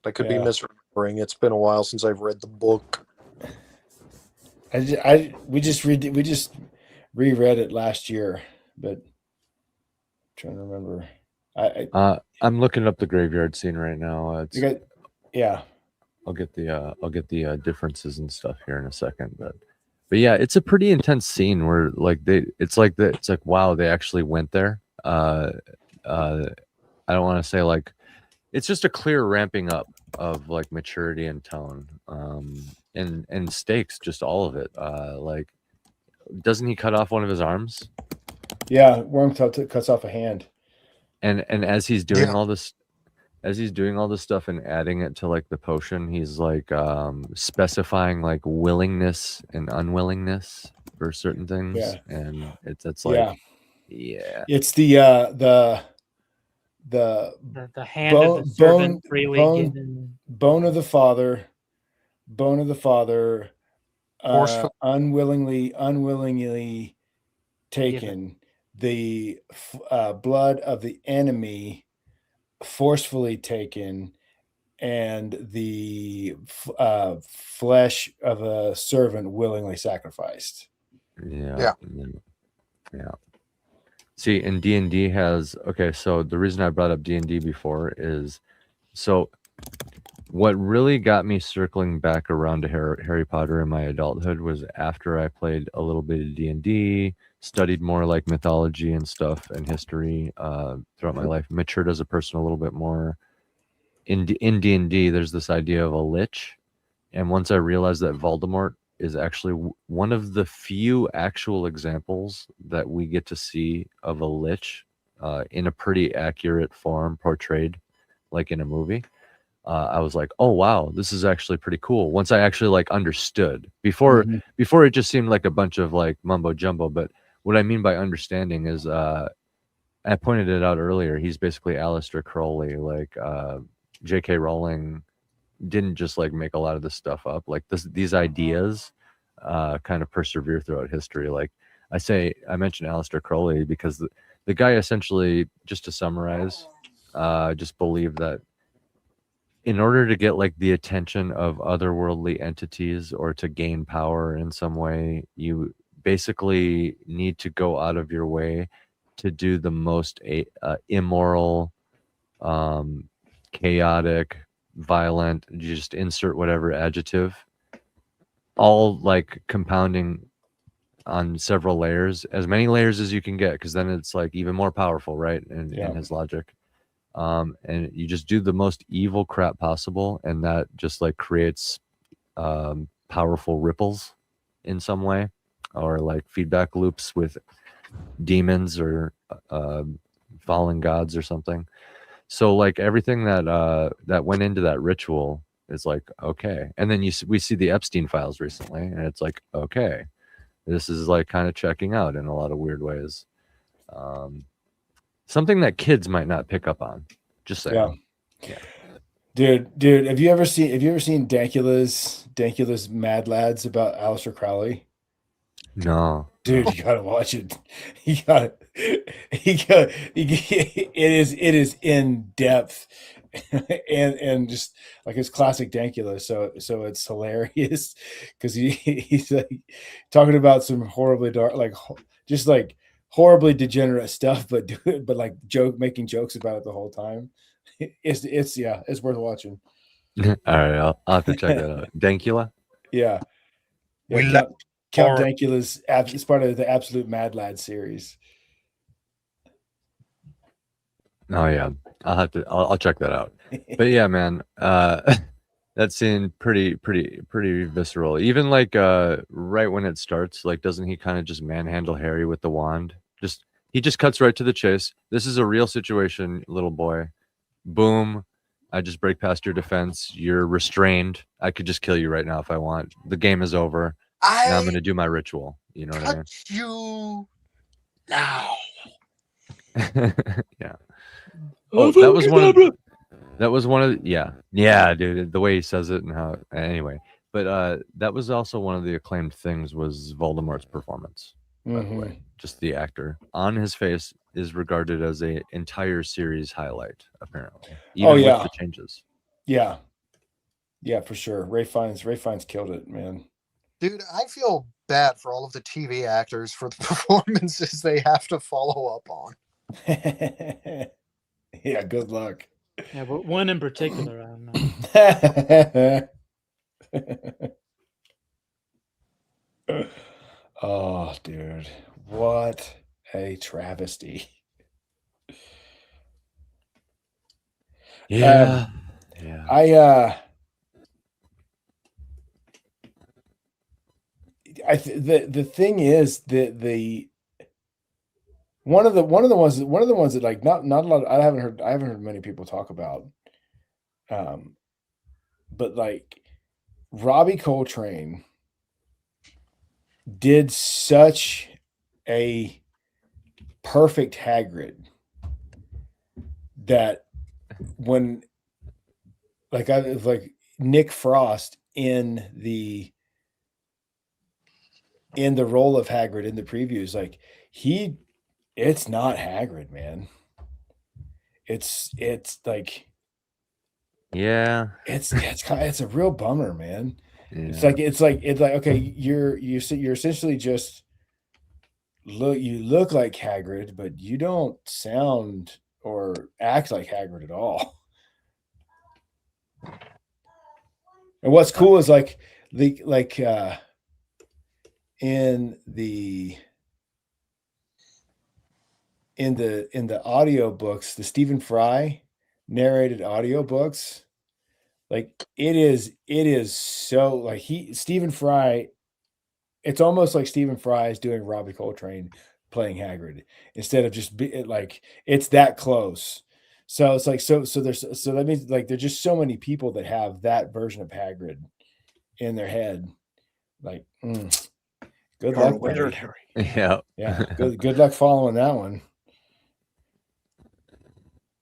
I could be misremembering. It's been a while since I've read the book. We just reread it last year, but I'm trying to remember. I'm looking up the graveyard scene right now. I'll get the differences and stuff here in a second, but yeah, it's a pretty intense scene where like it's like wow, they actually went there. I don't want to say like it's just a clear ramping up of like maturity and tone, and stakes, just all of it. Like, doesn't he cut off one of his arms? Yeah, Worm cuts off a hand. And as he's doing Yeah. all this, stuff and adding it to like the potion, he's like specifying like willingness and unwillingness for certain things. Yeah. And it's like, Yeah. It's the The hand of the servant freely given. bone of the father, Forceful- unwillingly taken, the blood of the enemy forcefully taken, and the flesh of a servant willingly sacrificed. Yeah. See, and D&D has, okay, so the reason I brought up D&D before is, so what really got me circling back around to Harry Potter in my adulthood was after I played a little bit of D&D, studied more like mythology and stuff and history throughout my life, matured as a person a little bit more. In D&D, there's this idea of a lich, and once I realized that Voldemort is actually one of the few actual examples that we get to see of a lich in a pretty accurate form portrayed, like in a movie. I was like, oh wow, this is actually pretty cool. Once I actually like understood, before it just seemed like a bunch of like mumbo jumbo. But what I mean by understanding is, I pointed it out earlier. He's basically Aleister Crowley. Like J.K. Rowling didn't just like make a lot of this stuff up. Like these ideas kind of persevere throughout history. Like I mentioned Aleister Crowley because the guy essentially, just to summarize, just believed that in order to get like the attention of otherworldly entities or to gain power in some way, you basically need to go out of your way to do the most immoral, chaotic, violent, you just insert whatever adjective, all like compounding on several layers, as many layers as you can get, because then it's like even more powerful, right? In his logic. And you just do the most evil crap possible, and that just like creates powerful ripples in some way, or like feedback loops with demons or fallen gods or something. So like everything that went into that ritual is like, okay. And then we see the Epstein files recently, and it's like, okay, this is like kind of checking out in a lot of weird ways. Something that kids might not pick up on. Just saying. Yeah. Dude, have you ever seen Dankula's Mad Lads about Aleister Crowley? No. Dude, you gotta watch it. It is in depth and just like his classic Dankula. So it's hilarious because he's like talking about some horribly dark, like just like horribly degenerate stuff, but like making jokes about it the whole time. It's worth watching. All right, I'll have to check that out. Dankula? Yeah. Count Dankula's it's part of the Absolute Mad Lad series. Oh yeah, I'll check that out. But yeah, man, that scene pretty visceral. Even like right when it starts, like doesn't he kind of just manhandle Harry with the wand? He just cuts right to the chase. This is a real situation, little boy. Boom. I just break past your defense. You're restrained. I could just kill you right now if I want. The game is over. Now I'm going to do my ritual. You know what I mean? You now. Yeah. Oh, that was one of yeah, dude. The way he says it and how. Anyway, but that was also one of the acclaimed things was Voldemort's performance. By the way, just the actor on his face is regarded as a entire series highlight. Apparently, even with the changes. Yeah, for sure. Ray Fiennes killed it, man. Dude, I feel bad for all of the TV actors for the performances they have to follow up on. Yeah, good luck. Yeah, but one in particular, I don't know. Oh, dude, what a travesty. Yeah. Yeah. The thing is the one of the ones that like not a lot I haven't heard many people talk about, but like Robbie Coltrane did such a perfect Hagrid that when like Nick Frost in the role of Hagrid in the previews, like it's not Hagrid, man. It's like it's a real bummer, man. Yeah. It's like okay, you're essentially just look like Hagrid, but you don't sound or act like Hagrid at all. And what's cool is like in the audio books, the Stephen Fry narrated audio books, like it is so like Stephen Fry, it's almost like Stephen Fry is doing Robbie Coltrane playing Hagrid instead of just like it's that close. So it's like so that means like there's just so many people that have that version of Hagrid in their head. Like, good luck, buddy. Yeah. Yeah. Good luck following that one.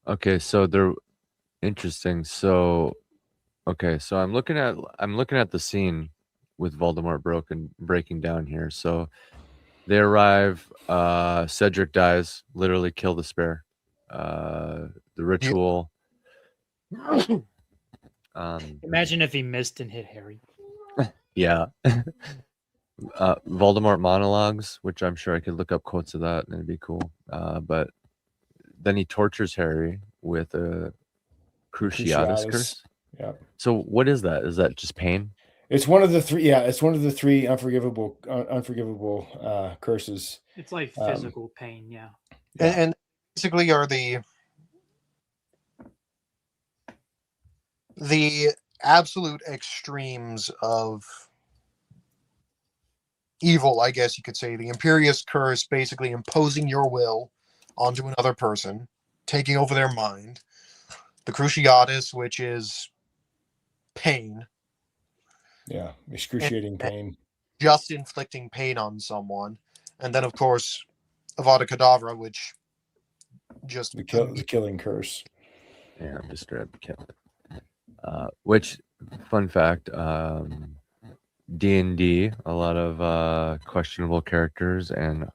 Okay, so they're interesting. So I'm looking at the scene with Voldemort breaking down here. So they arrive, Cedric dies, literally kill the spare. The ritual. Imagine if he missed and hit Harry. Yeah. Voldemort monologues, which I'm sure I could look up quotes of that and it'd be cool. But then he tortures Harry with a Cruciatus curse. Yeah. So what is that? Is that just pain? It's one of the three. Yeah, it's one of the three unforgivable curses. It's like physical pain. Yeah. And basically are the absolute extremes of evil, I guess you could say. The Imperious Curse, basically imposing your will onto another person, taking over their mind. The Cruciatus, which is pain. Yeah, excruciating pain. Just inflicting pain on someone. And then, of course, Avada Kedavra, which just... The killing curse. Yeah, just straight up kill it. Which, fun fact, D&D, a lot of questionable characters and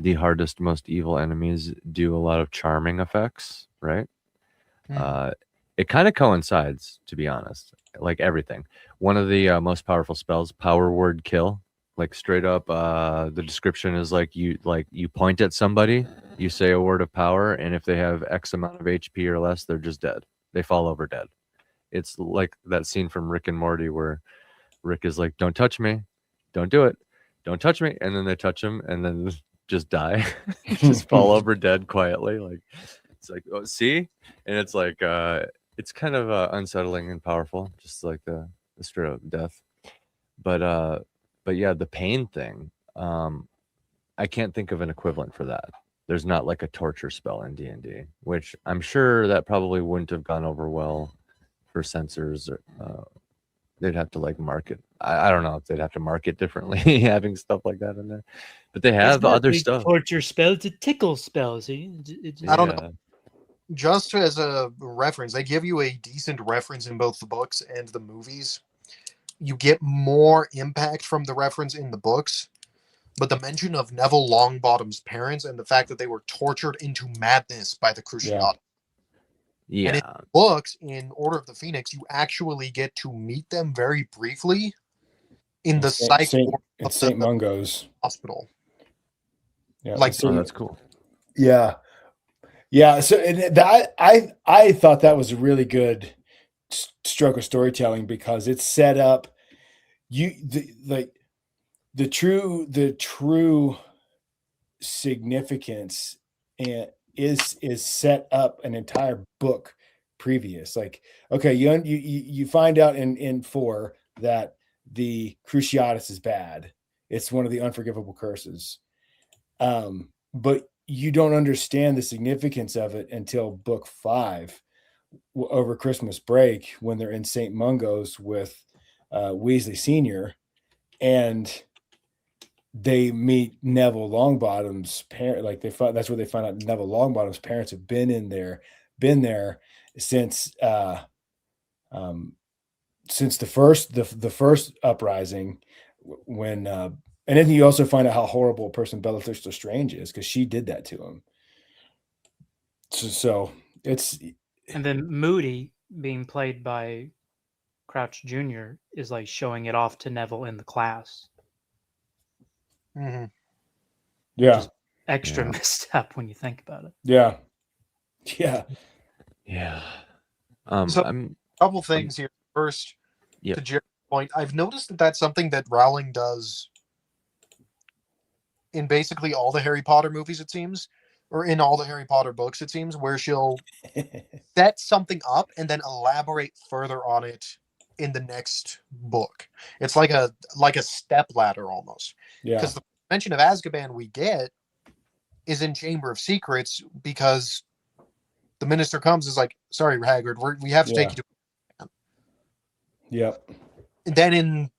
the hardest, most evil enemies do a lot of charming effects, right? It kind of coincides, to be honest, like everything. One of the most powerful spells, power word kill, like straight up, the description is like you point at somebody, you say a word of power, and if they have X amount of HP or less, they're just dead. They fall over dead. It's like that scene from Rick and Morty where Rick is like, "Don't touch me, don't do it, don't touch me," and then they touch him, and then just die, just fall over dead quietly. Like it's like, oh, see, and it's like it's kind of unsettling and powerful, just like the straight up death. But yeah, the pain thing, I can't think of an equivalent for that. There's not like a torture spell in D&D, which I'm sure that probably wouldn't have gone over well for censors. They'd have to like market. I don't know if they'd have to market differently having stuff like that in there, but they have other stuff. Torture spells, a tickle spell. See, I don't know. Just as a reference, they give you a decent reference in both the books and the movies. You get more impact from the reference in the books, but the mention of Neville Longbottom's parents and the fact that they were tortured into madness by the Cruciatus. Yeah. And in the books, in Order of the Phoenix, you actually get to meet them very briefly in the psych ward of St. Mungo's hospital. Yeah, like, that's cool. Yeah. Yeah, so that I thought that was a really good stroke of storytelling because it set up the true significance and is set up an entire book previous. Like, okay, you find out in 4 that the Cruciatus is bad. It's one of the unforgivable curses. But you don't understand the significance of it until book 5 over Christmas break, when they're in St. Mungo's with Weasley Sr. and they meet Neville Longbottom's parent. Like that's where they find out Neville Longbottom's parents have been there since the first uprising, when and then you also find out how horrible a person Bellatrix Lestrange is, because she did that to him. So it's, and then Moody being played by Crouch Jr. is like showing it off to Neville in the class. Mm-hmm. Yeah. Just extra messed up when you think about it. Yeah. So a couple things here. First, to Jared's point, I've noticed that that's something that Rowling does in basically all the Harry Potter movies, it seems, or in all the Harry Potter books, it seems, where she'll set something up and then elaborate further on it in the next book. It's like a step ladder almost. Yeah. Because the mention of Azkaban we get is in Chamber of Secrets, because the minister comes and is like, sorry, Hagrid, we have to take you to. Yep. And then in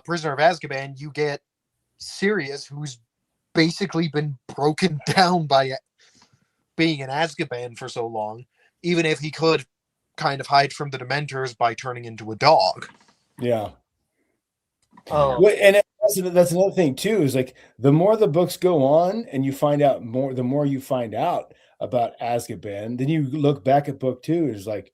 Prisoner of Azkaban, you get Sirius, who's basically been broken down by being in Azkaban for so long, even if he could kind of hide from the Dementors by turning into a dog. Yeah. And that's another thing too, is like the more the books go on and you find out more, the more you find out about Azkaban, then you look back at book 2, it's like,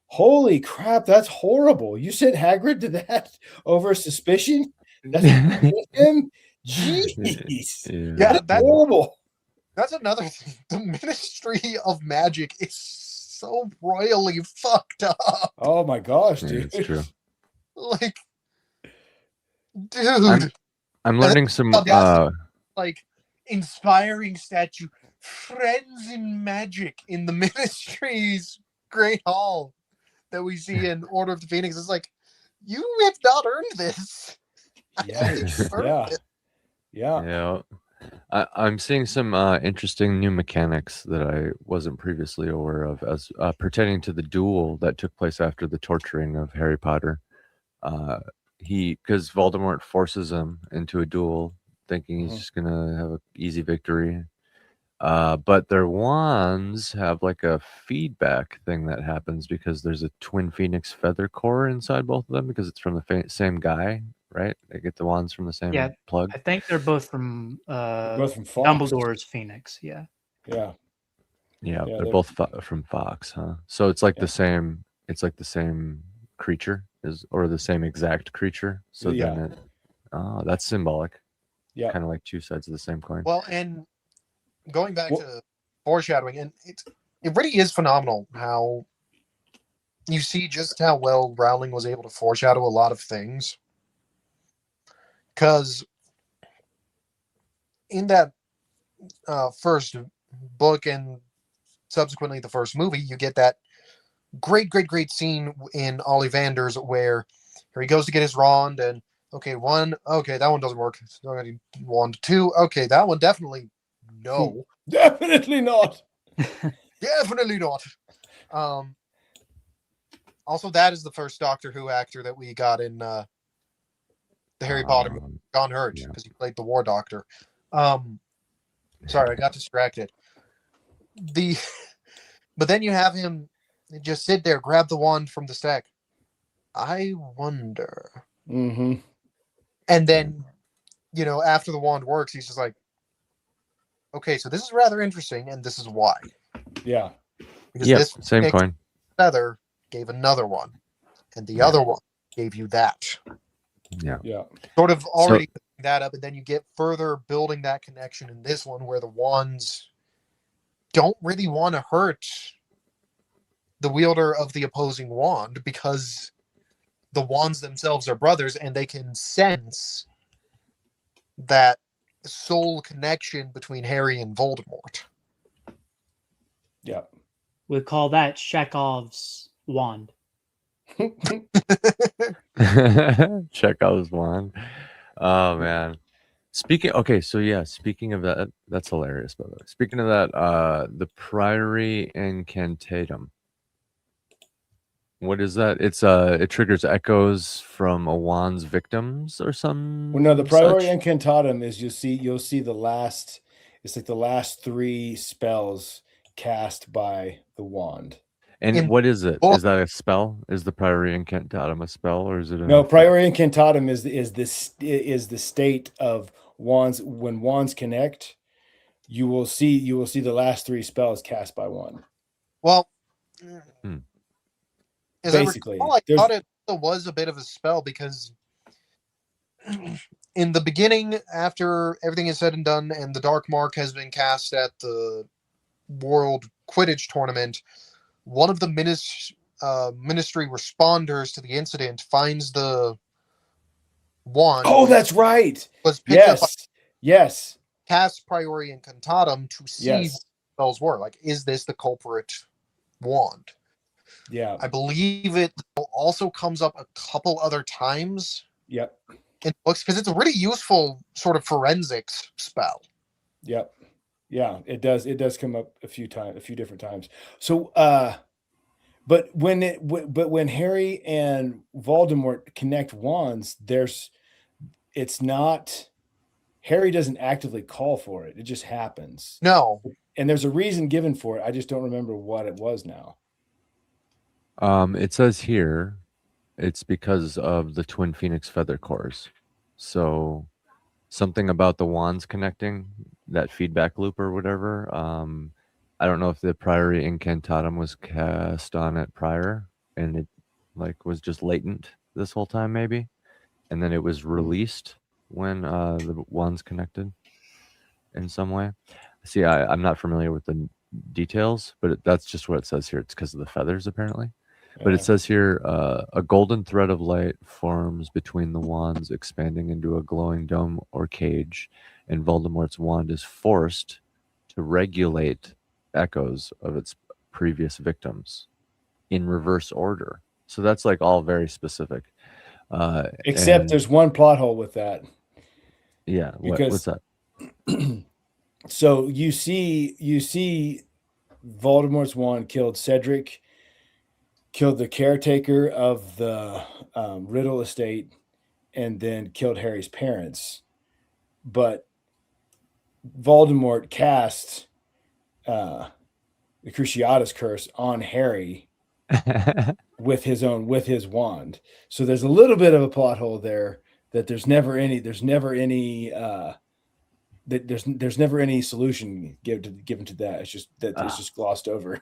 holy crap, that's horrible. You sent Hagrid to that over suspicion? That's him? Jeez. Yeah, that's horrible. That's another thing. The Ministry of Magic is so royally fucked up. Oh my gosh, dude. It's true. Like, dude. I'm learning some like inspiring statue, friends in magic in the Ministry's Great Hall that we see in Order of the Phoenix. It's like, you have not earned this. Yeah. I'm seeing some interesting new mechanics that I wasn't previously aware of, as pertaining to the duel that took place after the torturing of Harry Potter. Because Voldemort forces him into a duel, thinking he's just gonna have an easy victory. But their wands have like a feedback thing that happens because there's a twin phoenix feather core inside both of them, because it's from the same guy, right? They get the wands from the same plug. I think they're both from Fox. Dumbledore's Phoenix. Yeah, they're both from Fox, huh? So it's like the same. It's like the same creature, or the same exact creature. So then that's symbolic. Yeah, kind of like two sides of the same coin. Well, and going back to foreshadowing, and it really is phenomenal how you see just how well Rowling was able to foreshadow a lot of things. Because in that first book and subsequently the first movie, you get that great scene in Ollivanders where he goes to get his wand, and that one doesn't work. So I need wand 2. Okay, that one definitely no. Definitely not. Definitely not. Also, that is the first Doctor Who actor that we got in the Harry Potter movie, John Hurt, because he played the War Doctor. Sorry, I got distracted. But then you have him just sit there, grab the wand from the stack. I wonder. Mm-hmm. And then, after the wand works, he's just like, okay, so this is rather interesting, and this is why. Yeah. Because this same coin. Feather gave another one, and the other one gave you that. Yeah. Sort of already putting that up, and then you get further building that connection in this one where the wands don't really want to hurt the wielder of the opposing wand, because the wands themselves are brothers, and they can sense that soul connection between Harry and Voldemort. Yeah. We call that Chekhov's wand. Chekhov's wand. Oh man. Speaking of that, that's hilarious, by the way. Speaking of that, the Priory Incantatum. What is that? It's it triggers echoes from a wand's victims or some. Well, no, the Priori such? Incantatum is you'll see the last. It's like the last 3 spells cast by the wand. And what is it? Is that a spell? Is the Priory Incantatum a spell, or is it No, Priori Incantatum is the state of wands. When wands connect, you will see the last 3 spells cast by one. Well, as basically, I thought it was a bit of a spell because in the beginning, after everything is said and done, and the Dark Mark has been cast at the World Quidditch Tournament, one of the ministry responders to the incident finds the wand. Oh, that's right. Was picked up by yes. Cast Priori Incantatum to see what spells were. Like, is this the culprit wand? Yeah. I believe it also comes up a couple other times. Yep. In books, because it's a really useful sort of forensics spell. Yep. Yeah, it does. It does come up a few different times. So, but when Harry and Voldemort connect wands, it's not. Harry doesn't actively call for it; it just happens. No, and there's a reason given for it. I just don't remember what it was now. It says here, it's because of the Twin Phoenix feather cores. So, something about the wands connecting, that feedback loop or whatever. I don't know if the Priory Incantatum was cast on it prior and it was just latent this whole time, maybe, and then it was released when the wands connected in some way. See, I'm not familiar with the details, but that's just what it says here. It's because of the feathers, apparently. But it says here, a golden thread of light forms between the wands, expanding into a glowing dome or cage, and Voldemort's wand is forced to regulate echoes of its previous victims in reverse order. So that's all very specific. Except there's one plot hole with that. Yeah, what's that? So you see Voldemort's wand killed Cedric, killed the caretaker of the Riddle estate, and then killed Harry's parents. But Voldemort cast the Cruciatus curse on Harry with his wand. So there's a little bit of a plot hole there that there's never any solution given to that. It's just that it's just glossed over.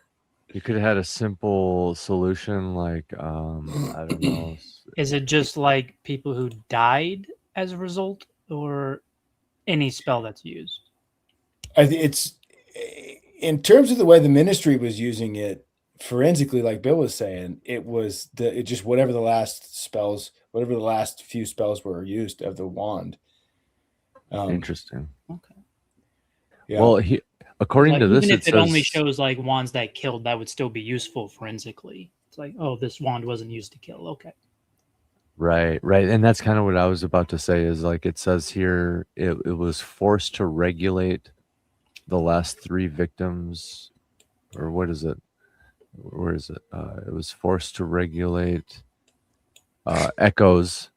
You could have had a simple solution I don't know. Is it just like people who died as a result, or any spell that's used? I think it's in terms of the way the ministry was using it forensically, like Bill was saying, it was just whatever the last few spells were used of the wand. Interesting. Okay. Yeah. Well, according to this, even if it only shows wands that killed, that would still be useful forensically. It's oh, this wand wasn't used to kill. Okay. Right. And that's kind of what I was about to say is it says here, it was forced to regulate the last 3 victims, or what is it? Where is it? It was forced to regulate echoes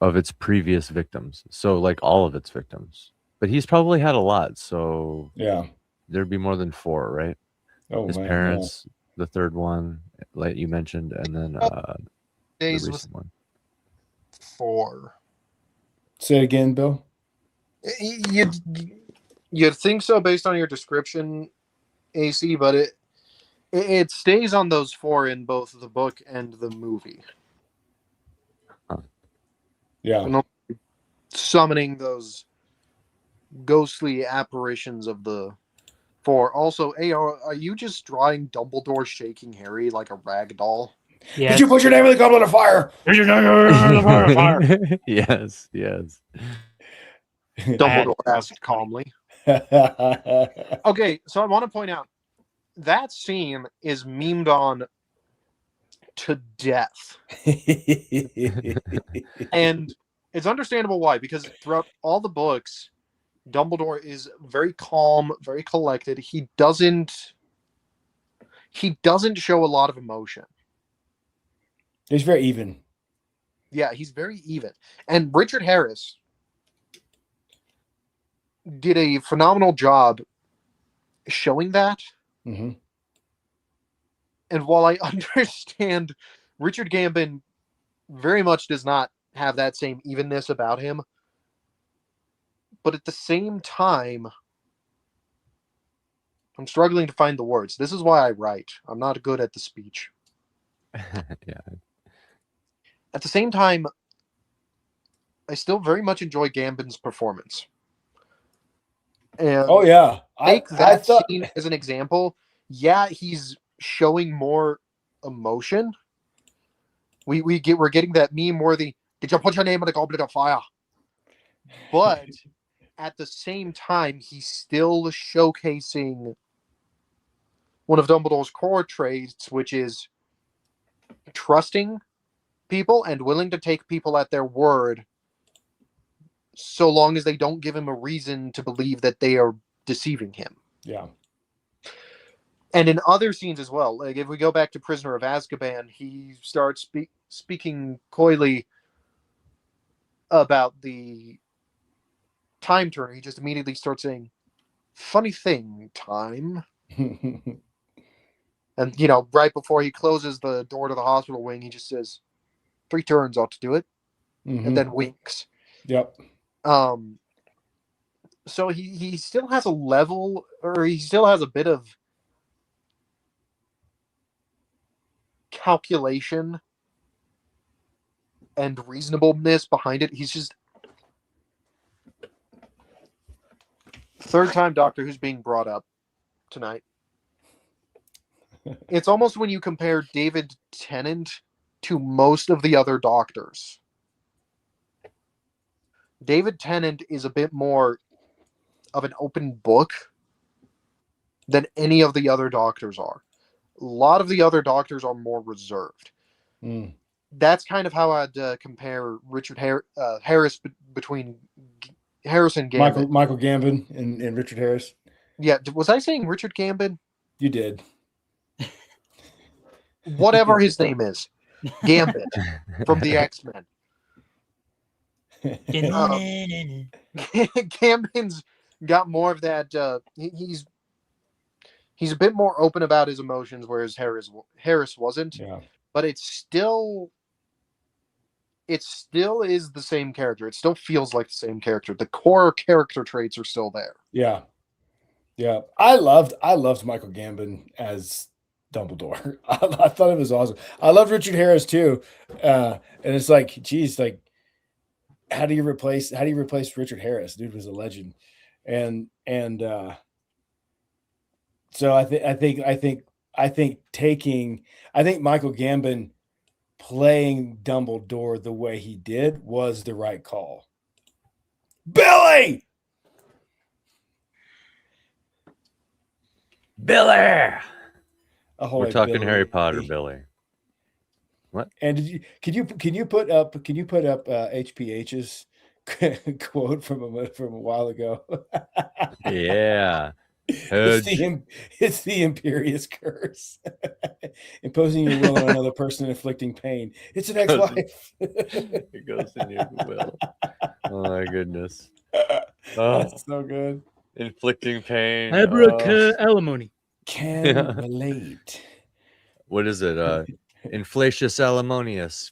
of its previous victims. So all of its victims. But he's probably had a lot, so yeah, there'd be more than 4, right? His parents, the third one, like you mentioned, and then the recent one. 4. Say it again, Bill. You'd think so based on your description, AC, but it stays on those 4 in both the book and the movie. Huh. Yeah, summoning those ghostly apparitions of the 4. Also, are you just drawing Dumbledore shaking Harry like a rag doll? Yes. Did you put your name in the Goblet of Fire? Did you know the Goblet of Fire? Yes. Dumbledore asked calmly. Okay, so I want to point out, that scene is memed on to death. And it's understandable why, because throughout all the books, Dumbledore is very calm, very collected. He doesn't show a lot of emotion. He's very even. Yeah, he's very even. And Richard Harris did a phenomenal job showing that. Mm-hmm. And while I understand Richard Gambon very much does not have that same evenness about him, but at the same time, I'm struggling to find the words. This is why I write. I'm not good at the speech. Yeah. At the same time, I still very much enjoy Gambon's performance. And Oh yeah, take I that thought scene as an example. Yeah, he's showing more emotion. We're getting that meme worthy. Did you put your name in a goblet of fire? But at the same time, he's still showcasing one of Dumbledore's core traits, which is trusting people and willing to take people at their word, so long as they don't give him a reason to believe that they are deceiving him. yeah. And in other scenes as well, like if we go back to Prisoner of Azkaban, he starts speaking coyly about the time turner. He just immediately starts saying, "Funny thing, time." And, you know, right before he closes the door to the hospital wing, he just says, 3 turns ought to do it, Mhm. and then winks. Yep. So he still has a level, or he still has a bit of calculation and reasonableness behind it. He's just third time Doctor Who's being brought up tonight. It's almost when you compare David Tennant to most of the other Doctors. David Tennant is a bit more of an open book than any of the other Doctors are. A lot of the other Doctors are more reserved. Mm. That's kind of how I'd compare Richard Harris between Harris and Gambon. Michael Gambon and Richard Harris. Yeah, was I saying Richard Gambon? You did. Whatever his name is. Gambit from the X-Men. Gambon's got more of that. He's a bit more open about his emotions, whereas Harris wasn't. Yeah. But it still is the same character. It still feels like the same character. The core character traits are still there. Yeah. Yeah. I loved Michael Gambon as Dumbledore. I thought it was awesome. I loved Richard Harris too. And it's like, geez, like how do you replace Richard Harris? Dude was a legend. And so I think Michael Gambon playing Dumbledore the way he did was the right call. Billy! We're talking Billy. Harry Potter, Billy. What? And can you put up HPH's quote from a while ago? Yeah. It's the imperious curse. Imposing your will on another person, inflicting pain. It's an ex-wife. It goes in your will. Oh my goodness. Oh, That's so good. inflicting pain. Alimony. Can relate. What is it? Inflatius alimonius.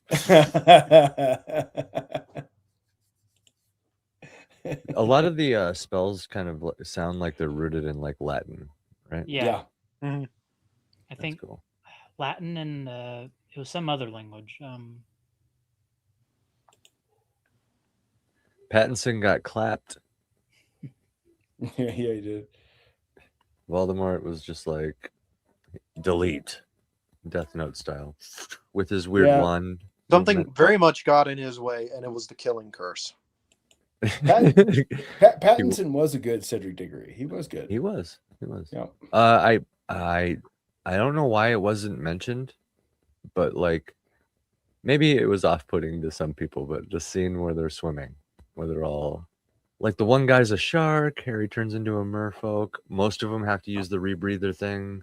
A lot of the spells kind of sound like they're rooted in like Latin, right? Yeah. Mm-hmm. I think That's cool. Latin and it was some other language. Pattinson got clapped. Yeah, he did. Voldemort was just like delete, Death Note style, with his weird Yeah. wand. Something movement. very much got in his way, and it was the killing curse. Pattinson was a good Cedric Diggory. He was good. He was. Yeah. I don't know why it wasn't mentioned, but like maybe it was off-putting to some people, but the scene where they're swimming, where they're all like the one guy's a shark, Harry turns into a merfolk. Most of them have to use the rebreather thing.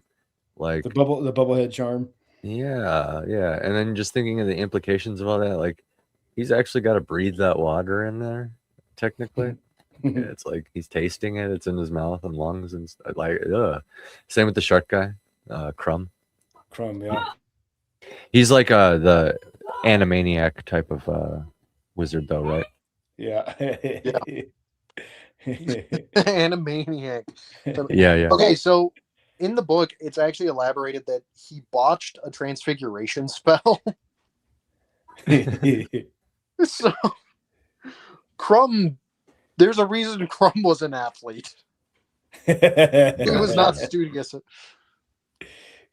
Like The bubblehead charm. yeah, yeah. And then just thinking of the implications of all that, like he's actually got to breathe that water in there, technically. Yeah, it's like he's tasting it, it's in his mouth and lungs and like ugh. Same with the shark guy, Crumb. Crumb, yeah. He's like the Animaniac type of wizard though, right? Yeah. Animaniac. Yeah, yeah. Okay, so in the book, it's actually elaborated that he botched a transfiguration spell. So Crumb, there's a reason Crumb was an athlete. He was not studious.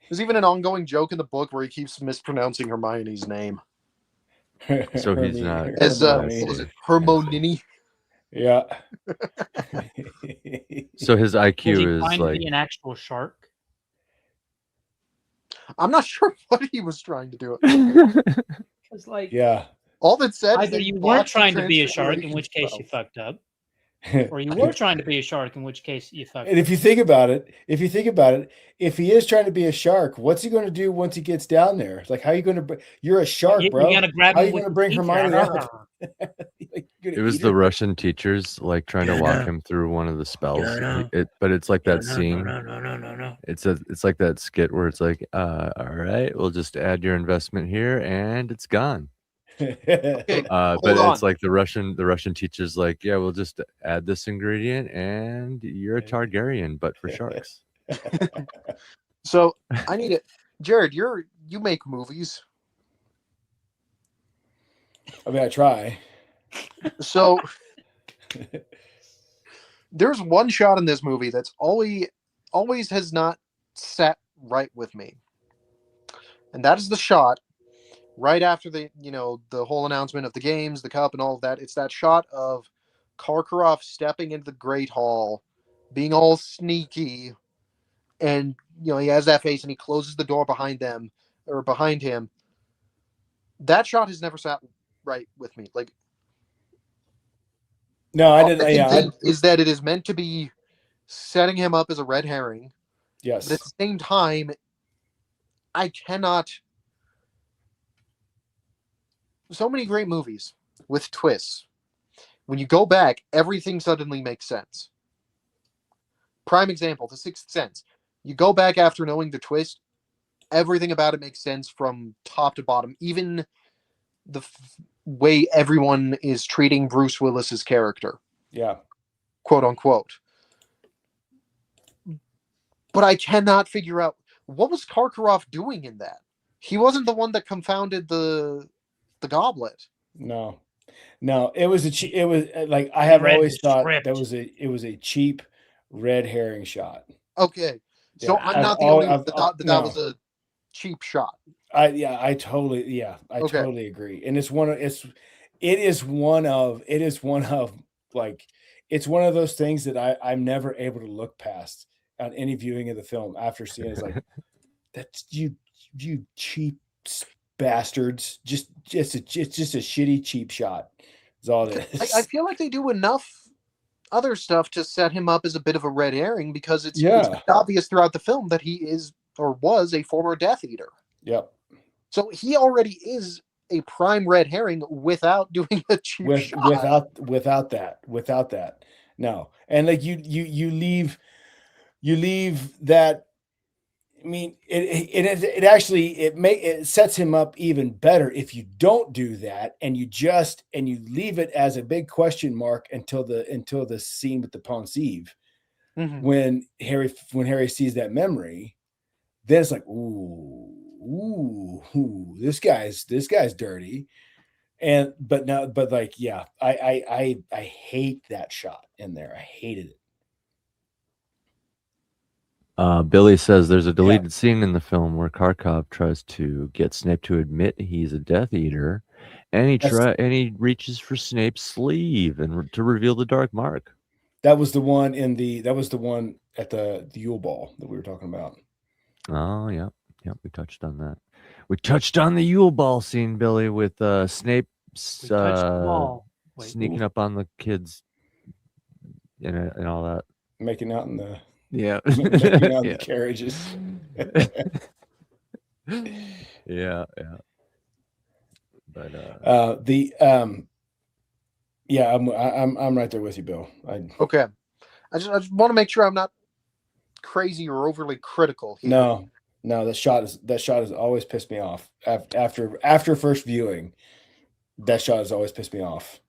There's even an ongoing joke in the book where he keeps mispronouncing Hermione's name. So he's not As what was it? Hermione. Yeah. So his Was he IQ is trying to like be an actual shark? I'm not sure what he was trying to do. Because like Yeah. All that said is either that you he weren't botched the trying to be a shark, in which case transfiguration you spell. fucked up, or you were trying to be a shark, in which case you fucked And up. if you think about it, if he is trying to be a shark, what's he going to do once he gets down there? Like, how are you going to? You're a shark, You bro. gotta grab How are him you with going to the bring teeth. Hermione out? Like, it was the Russian teachers like trying to walk him through one of the spells. But it's like that scene. No. It's like that skit where it's like, all right, we'll just add your investment here and it's gone. Okay, But hold on. it's like the Russian teacher's like, yeah, we'll just add this ingredient and you're a Targaryen, but for sharks. So I need it, Jarrod. You make movies, I mean, I try. so there's one shot in this movie that's always has not sat right with me, and that is the shot right after the whole announcement of the games, the cup, and all of that. It's that shot of Karkaroff stepping into the Great Hall, being all sneaky, and he has that face and he closes the door behind him. That shot has never sat right with me. Like, No, I all I didn't. can Yeah, think is that it is meant to be setting him up as a red herring, yes. but at the same time, I cannot. So many great movies with twists. When you go back, everything suddenly makes sense. Prime example, The Sixth Sense. You go back after knowing the twist, everything about it makes sense from top to bottom. Even the way everyone is treating Bruce Willis's character, Yeah. quote unquote. But I cannot figure out what was Karkaroff doing in that. He wasn't the one that confounded the goblet. No. It was it was like I have read always the thought script. it was a cheap red herring shot. Okay, so Yeah, I'm not the only one that was a cheap shot. I totally agree. And it is one of like it's one of those things that I'm never able to look past on any viewing of the film after seeing it. It's like that's you cheap bastards. It's just a shitty cheap shot. Is all it is. I feel like they do enough other stuff to set him up as a bit of a red herring because it's obvious throughout the film that he is or was a former Death Eater. Yep. So he already is a prime red herring without doing a cheap shot. Without that. No. And like you leave that. I mean, it actually it sets him up even better if you don't do that and you leave it as a big question mark until the scene with the Pensieve. Mm-hmm. When Harry sees that memory, then it's like, ooh, this guy's dirty. But I hate that shot in there. I hated it. Billy says there's a deleted scene in the film where Karkov tries to get Snape to admit he's a Death Eater, and he reaches for Snape's sleeve and to reveal the dark mark. That was the one at the Yule Ball that we were talking about. Oh, yeah. Yeah, we touched on that. We touched on the Yule Ball scene, Billy, with Snape We touched the ball. Wait, sneaking up on the kids and all that. Making out in the Yeah. making out in Yeah. the carriages. Yeah. But yeah, I'm right there with you, Bill. Okay. I just want to make sure I'm not crazy or overly critical here. No, that shot has always pissed me off. After first viewing, that shot has always pissed me off.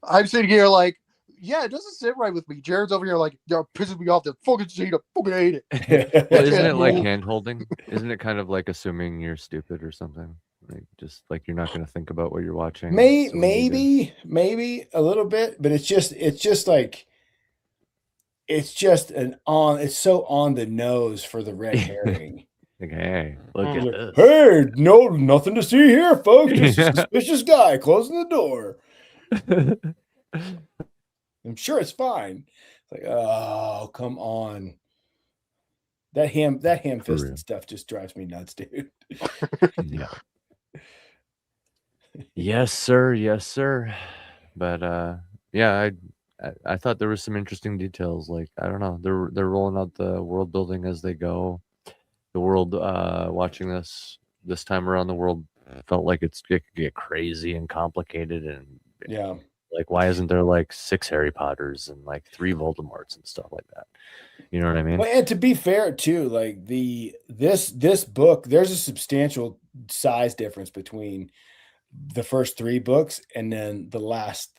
I'm sitting here like, yeah, it doesn't sit right with me. Jared's over here like, you're pissing me off. The fucking scene, I fucking hate it. well, isn't it like move. hand holding? Isn't it kind of like assuming you're stupid or something? Like just like you're not going to think about what you're watching. Maybe a little bit, but it's just like it's so on the nose for the red herring. Like, hey, look at this. Hey, no, nothing to see here, folks. Just a suspicious guy closing the door. I'm sure it's fine. It's like, oh, come on. That ham-fisted stuff just drives me nuts, dude. Yeah. Yes, sir. But yeah, I thought there was some interesting details. Like, I don't know, they're rolling out the world building as they go. The world watching this time around, the world felt like it could get crazy and complicated, and yeah, like why isn't there like 6 Harry Potters and like 3 Voldemorts and stuff like that? You know what I mean? Well, and to be fair too, like this book, there's a substantial size difference between the first 3 books and then the last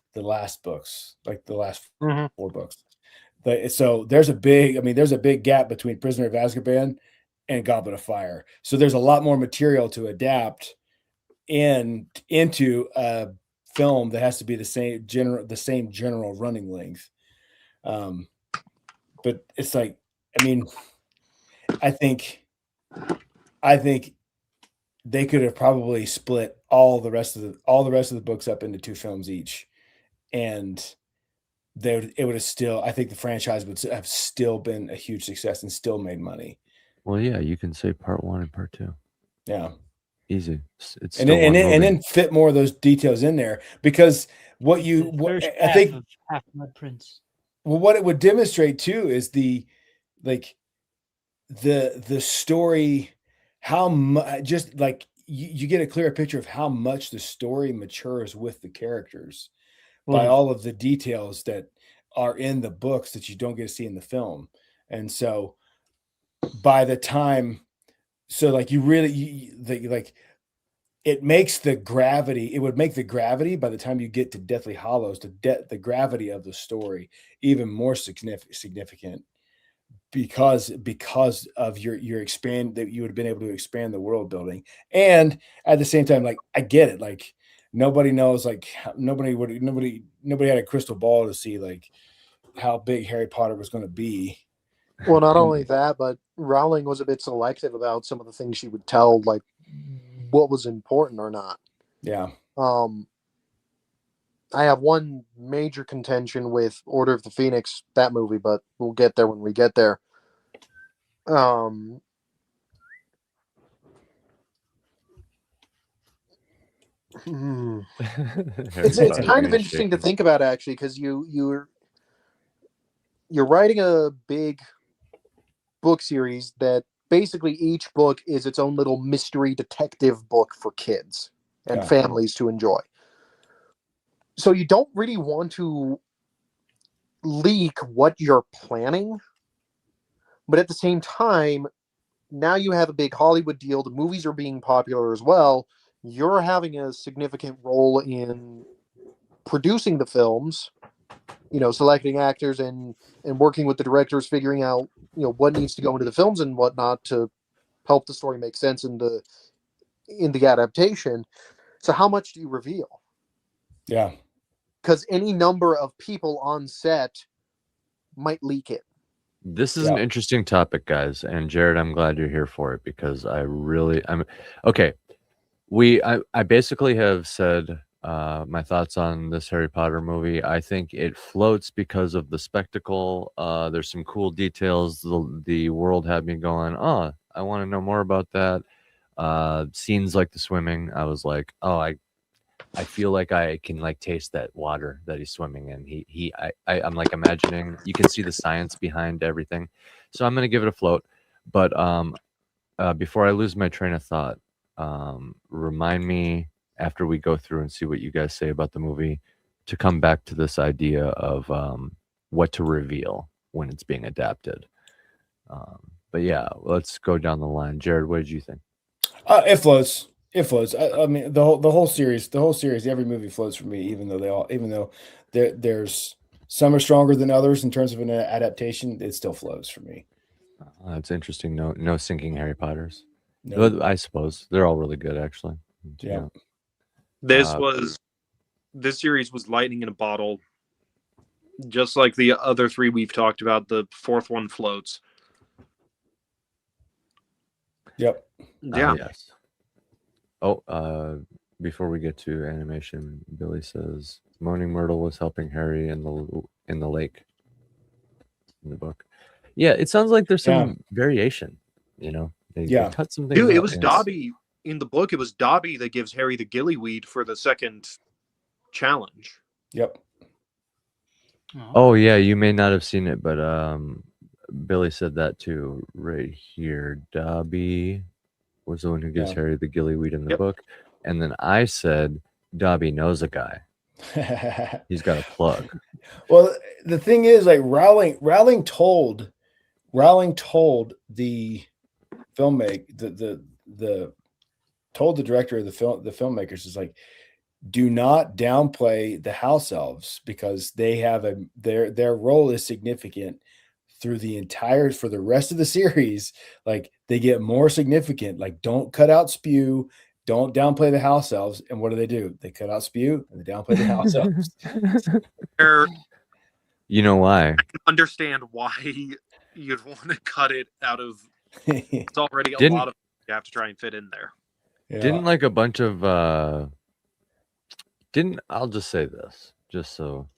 books, like the last 4 books. So there's a big gap between Prisoner of Azkaban and Goblet of Fire. So there's a lot more material to adapt into a film that has to be the same general running length. But it's like, I mean, I think they could have probably split all the rest of the books up into 2 films each, and it would have still, I think the franchise would have still been a huge success and still made money. Well, yeah, you can say part 1 and part 2. Yeah, easy. It's and then fit more of those details in there, because I think Half-Blood Prince. Well, what it would demonstrate too is the story, how much, just like you get a clearer picture of how much the story matures with the characters by all of the details that are in the books that you don't get to see in the film. And so by the time, so like it makes the gravity, it would make the gravity by the time you get to Deathly Hallows, the gravity of the story even more significant because of your expand, that you would have been able to expand the world building. And at the same time, like, I get it. Like, nobody knows, like, nobody had a crystal ball to see like how big Harry Potter was going to be. Well, not only that, but Rowling was a bit selective about some of the things she would tell, like what was important or not. Yeah. I have one major contention with Order of the Phoenix, that movie, but we'll get there when we get there. It's kind of interesting to think about, actually, because you're writing a big book series that basically each book is its own little mystery detective book for kids and families to enjoy. So you don't really want to leak what you're planning, but at the same time, now you have a big Hollywood deal. The movies are being popular as well. You're having a significant role in producing the films, selecting actors and working with the directors, figuring out, what needs to go into the films and whatnot to help the story make sense in the adaptation. So how much do you reveal? Yeah. Because any number of people on set might leak it. This is an interesting topic, guys. And Jared, I'm glad you're here for it, because I'm okay. I basically have said my thoughts on this Harry Potter movie. I think it floats because of the spectacle. There's some cool details. The world had me going, oh, I want to know more about that. Scenes like the swimming, I was like, oh, I feel like I can like taste that water that he's swimming in. I'm like imagining you can see the science behind everything. So I'm gonna give it a float. But before I lose my train of thought, remind me after we go through and see what you guys say about the movie to come back to this idea of what to reveal when it's being adapted. But yeah, let's go down the line. Jarrod, what did you think? It floats. It floats. I mean, the whole series, every movie floats for me. Even though there's some are stronger than others in terms of an adaptation, it still flows for me. That's interesting. No sinking Harry Potters. No. I suppose they're all really good, actually. Yeah. This series was lightning in a bottle. Just like the other three we've talked about, the fourth one floats. Yep. Yeah. Yes. Oh, before we get to animation, Billy says Moaning Myrtle was helping Harry in the lake in the book. Yeah, it sounds like there's some variation. You know, they cut some things. Dude, it out, was Dobby in the book. It was Dobby that gives Harry the gillyweed for the second challenge. Yep. Oh yeah, you may not have seen it, but Billy said that too right here. Dobby was the one who gives Harry the gillyweed in the book, and then I said Dobby knows a guy. He's got a plug. Well, the thing is, like Rowling told the told the director of the filmmakers is like, do not downplay the house elves because they have their role is significant for the rest of the series. Like they get more significant. Like don't cut out spew, don't downplay the house elves. And what do? They cut out spew and they downplay the house elves. You know why? I can understand why you'd want to cut it out of. It's already a lot of you have to try and fit in there. Yeah. Didn't like a bunch of I'll just say this just so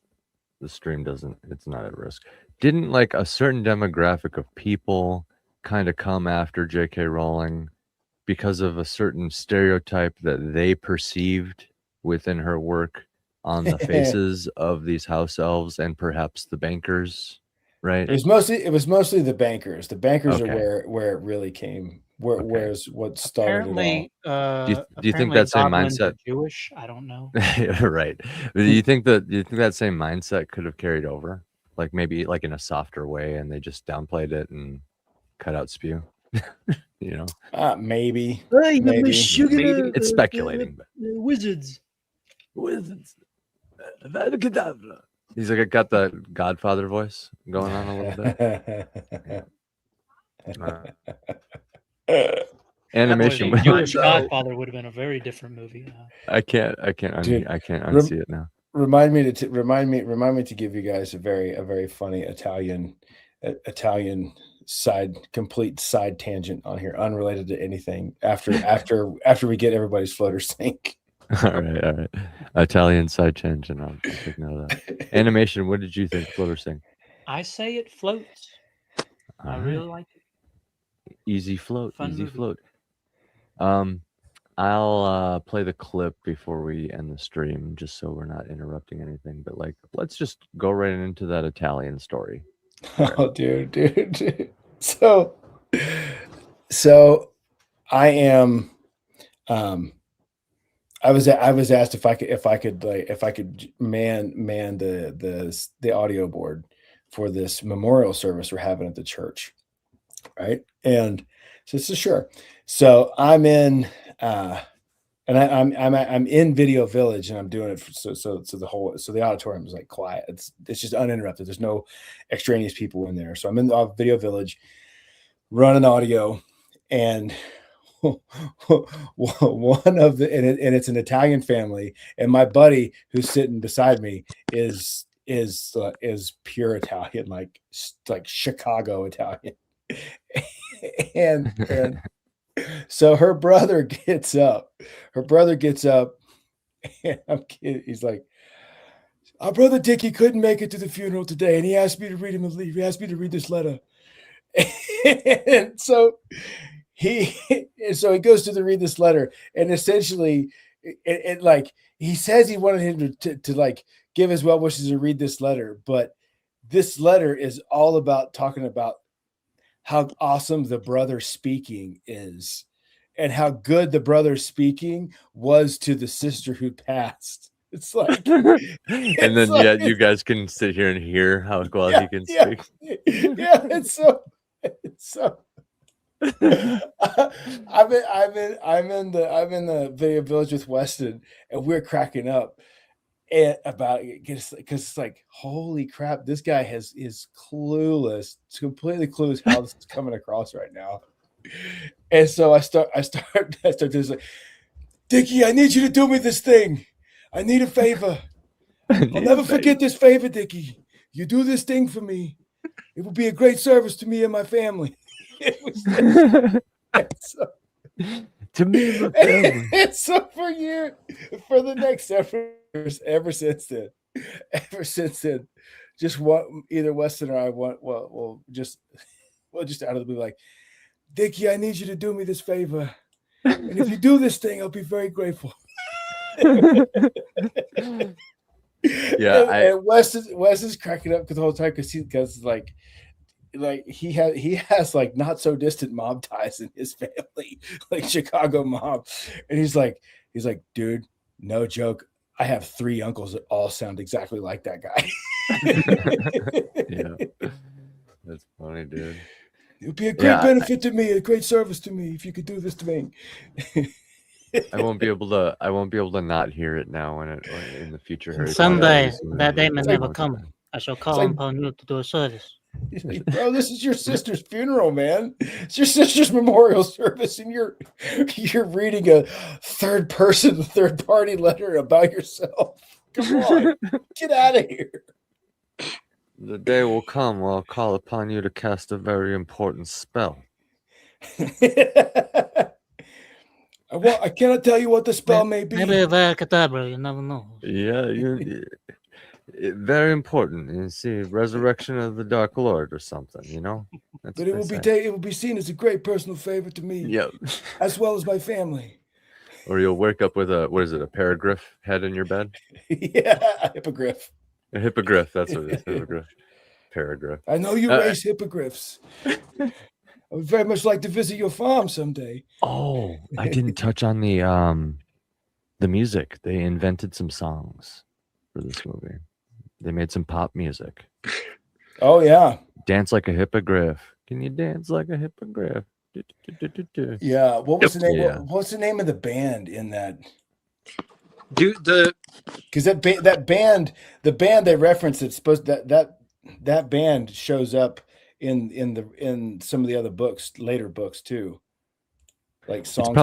the stream it's not at risk. Didn't like a certain demographic of people kind of come after J.K. Rowling because of a certain stereotype that they perceived within her work on the faces of these house elves and perhaps the bankers, right? It was mostly the bankers. The bankers are where it really came. Where's what started it all. Do you think that same mindset? Jewish? I don't know. Right. Do you think that same mindset could have carried over? Like maybe like in a softer way, and they just downplayed it and cut out spew. You know, maybe. Maybe. It's speculating. But. Wizards. He's like got the Godfather voice going on a little bit. Animation. Jewish Godfather would have been a very different movie. I can't unsee it now. Remind me to give you guys a very funny Italian complete side tangent on here, unrelated to anything. After we get everybody's floater sync. All right. Italian side tangent. I'll take note of that. Animation. What did you think, floater sync? I say it floats. I really like it. Easy float. Fun easy movie. float. I'll play the clip before we end the stream, just so we're not interrupting anything. But like, let's just go right into that Italian story. Oh, dude. So I am. I was asked if I could man the audio board for this memorial service we're having at the church, right? And so sure. So I'm in. And I'm in Video Village, and I'm doing it so the auditorium is like quiet. It's just uninterrupted. There's no extraneous people in there. So I'm in the Video Village, running audio, and one of the and it's an Italian family, and my buddy who's sitting beside me is pure Italian, like Chicago Italian, and. So her brother gets up, and he's like, our brother Dickie couldn't make it to the funeral today, and he asked me to read this letter. And so and so he goes to read this letter, and essentially, it like he says he wanted him to like give his well wishes and read this letter, but this letter is all about talking about how awesome the brother speaking is, and how good the brother speaking was to the sister who passed. It's like, and then like, you guys can sit here and hear how well he can speak. Yeah, it's so. I'm in the video village with Weston, and we're cracking up about it because it's like, holy crap, this guy is clueless. It's completely clueless how this is coming across right now. And so I start just like, Dickie, I need you to do me this thing. I need a favor. I'll never forget this favor, Dickie. You do this thing for me. It will be a great service to me and my family. It was to me and my family. And so for the next several years, ever since then, just either Weston or I want, we'll just out of the blue, like, Dickie, I need you to do me this favor. And if you do this thing, I'll be very grateful. Yeah, and Wes is cracking up the whole time because like he has like not so distant mob ties in his family, like Chicago mob, and he's like, dude, no joke, I have 3 uncles that all sound exactly like that guy. Yeah, that's funny, dude. It would be a great benefit to me, a great service to me if you could do this to me. I won't be able to not hear it now in the future. Harry Someday, Potter that day may never like, come. I shall call upon you to do a service. He's like, bro, this is your sister's funeral, man. It's your sister's memorial service, and you're reading a third party letter about yourself. Come on, get out of here. The day will come where I'll call upon you to cast a very important spell. I cannot tell you what the spell may be. Maybe a Cadabra, you never know. Yeah, very important. You see, resurrection of the Dark Lord or something, you know? But it will be seen as a great personal favor to me. Yep. As well as my family. Or you'll wake up with a paragraph head in your bed? Yeah, a hippogriff. A hippogriff, that's what it is. Hippogriff. Paragraph. I know you raise hippogriffs. I would very much like to visit your farm someday. Oh, I didn't touch on the music. They invented some songs for this movie. They made some pop music. Oh yeah. Dance like a hippogriff. Can you dance like a hippogriff? Yeah. What was the name? Yeah. What's the name of the band in that? Dude, because that band, the band they referenced, it's supposed that band shows up in some of the other books, later books too. Like songs. It's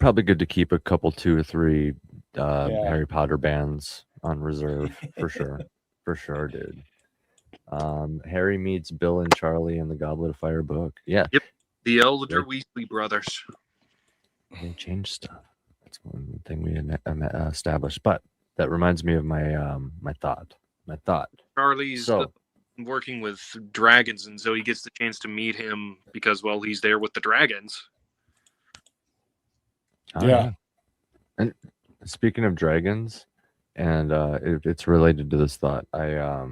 probably good to keep a couple 2 or 3 Harry Potter bands on reserve for sure. For sure, dude. Harry meets Bill and Charlie in the Goblet of Fire book. Yeah. Yep. The elder Weasley brothers. They changed stuff. That's one thing we established. But that reminds me of my my thought. Charlie's working with dragons, and so he gets the chance to meet him because, well, he's there with the dragons. Yeah. And speaking of dragons, and it's related to this thought, I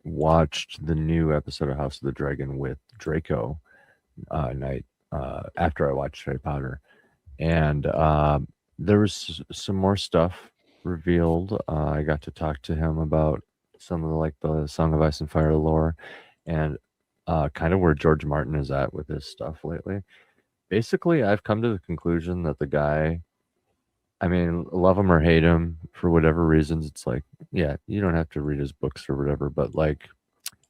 watched the new episode of House of the Dragon with Draco night after I watched Harry Potter, and there was some more stuff revealed. I got to talk to him about some of the Song of Ice and Fire lore, and kind of where George Martin is at with his stuff lately. Basically, I've come to the conclusion that the guy, I mean, love him or hate him for whatever reasons, it's like, yeah, you don't have to read his books or whatever, but like,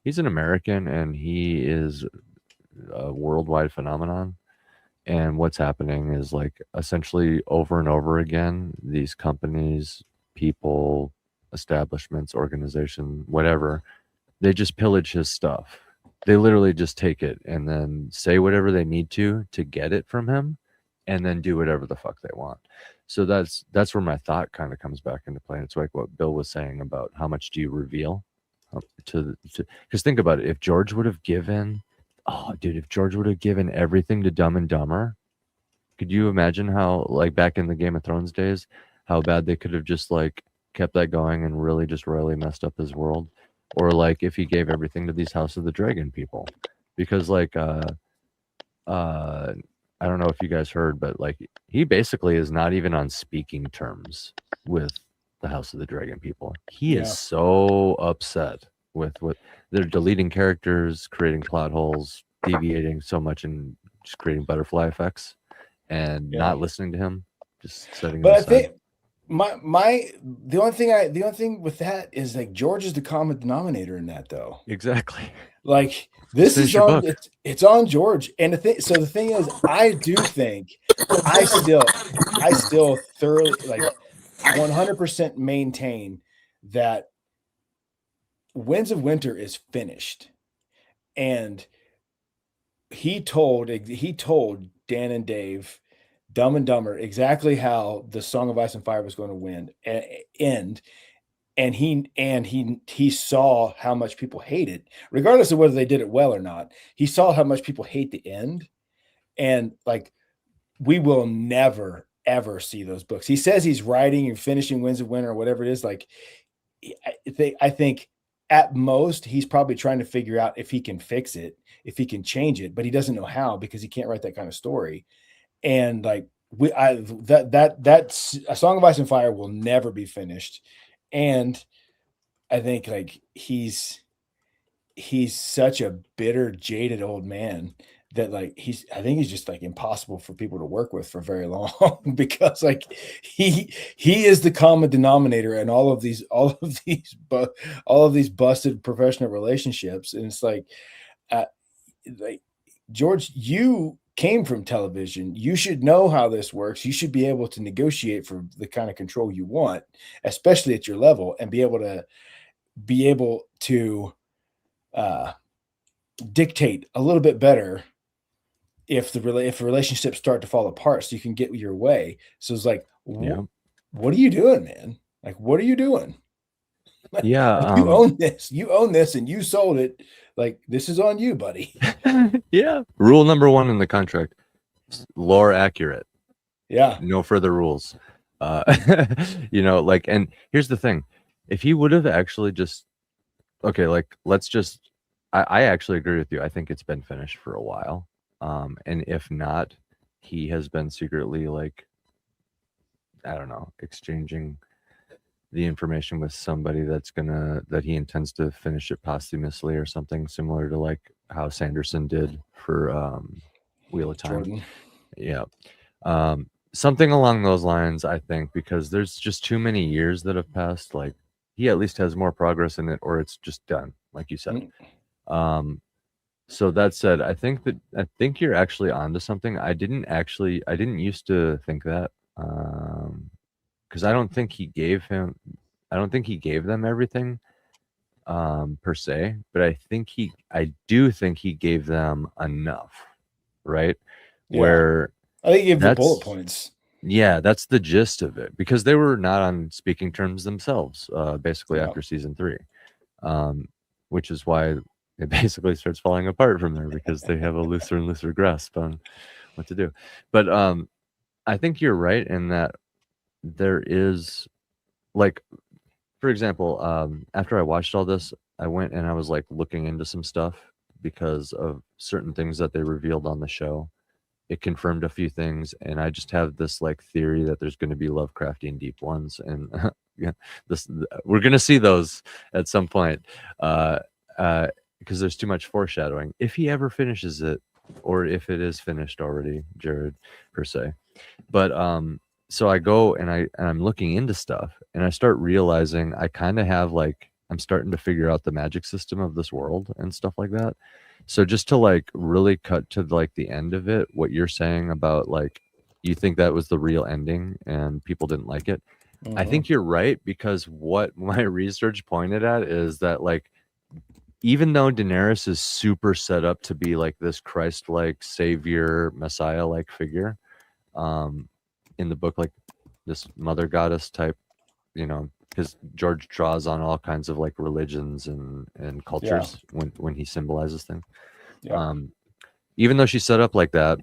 he's an American and he is a worldwide phenomenon. And what's happening is like essentially over and over again, these companies, people, establishments, organization, whatever, they just pillage his stuff. They literally just take it and then say whatever they need to get it from him, and then do whatever the fuck they want. So that's where my thought kind of comes back into play. It's like what Bill was saying about how much do you reveal because think about it. If George would have given Oh, dude, if George would have given everything to Dumb and Dumber, could you imagine how, like, back in the Game of Thrones days, how bad they could have just, like, kept that going and really just royally messed up his world? Or, like, if he gave everything to these House of the Dragon people. Because, like, I don't know if you guys heard, but, like, he basically is not even on speaking terms with the House of the Dragon people. He Yeah. is so upset with what they're deleting characters, creating plot holes, deviating so much, and just creating butterfly effects, and Yeah. not listening to him, just setting But him I aside. think the only thing with that is like George is the common denominator in that though. Exactly. Like this Finish is your on book. it's on George. And the thing is, I do think I still thoroughly like 100% maintain that Winds of Winter is finished. And he told Dan and Dave, Dumb and Dumber, exactly how the Song of Ice and Fire was going to end. And he saw how much people hate it, regardless of whether they did it well or not. He saw how much people hate the end. And like, we will never, ever see those books. He says he's writing and finishing Winds of Winter or whatever it is. Like, I think at most he's probably trying to figure out if he can fix it, if he can change it, but he doesn't know how because he can't write that kind of story. And like that's A Song of Ice and Fire will never be finished. And I think like he's such a bitter, jaded old man that like I think he's just like impossible for people to work with for very long because like he is the common denominator in all of these busted professional relationships. And it's like George, you came from television. You should know how this works. You should be able to negotiate for the kind of control you want, especially at your level, and be able to dictate a little bit better if relationships start to fall apart, so you can get your way. So it's like, what are you doing, man? Like, what are you doing? Yeah, like, you own this, and you sold it. Like, this is on you, buddy. Yeah. Rule number 1 in the contract: lore accurate. Yeah. No further rules. Like, and here's the thing: if he would have actually just, okay, like, let's just, I actually agree with you. I think it's been finished for a while. And if not, he has been secretly, like, I don't know, exchanging the information with somebody that he intends to finish it posthumously or something similar to like how Sanderson did for Wheel of Time. Jordan. Yeah. Something along those lines, I think, because there's just too many years that have passed. Like, he at least has more progress in it, or it's just done, like you said. So that said, I think you're actually onto something. I didn't used to think that, because I don't think he gave them everything, per se, but I do think he gave them enough, right? Yeah. Where I think he gave the bullet points. Yeah, that's the gist of it, because they were not on speaking terms themselves, basically after season 3, which is why it basically starts falling apart from there, because they have a looser and looser grasp on what to do. But I think you're right in that there is, like, for example, after I watched all this, I went and I was like looking into some stuff because of certain things that they revealed on the show. It confirmed a few things, and I just have this like theory that there's going to be Lovecraftian deep ones, and we're going to see those at some point, because there's too much foreshadowing if he ever finishes it, or if it is finished already, Jarrod, per se. But so I go and I'm looking into stuff, and I start realizing I kind of have, like, I'm starting to figure out the magic system of this world and stuff like that. So just to like really cut to like the end of it, what you're saying about like, you think that was the real ending and people didn't like it. I think you're right, because what my research pointed at is that, like, even though Daenerys is super set up to be like this Christ-like savior, Messiah-like figure, in the book, like this mother goddess type, because George draws on all kinds of like religions and cultures when he symbolizes things. even though she's set up like that,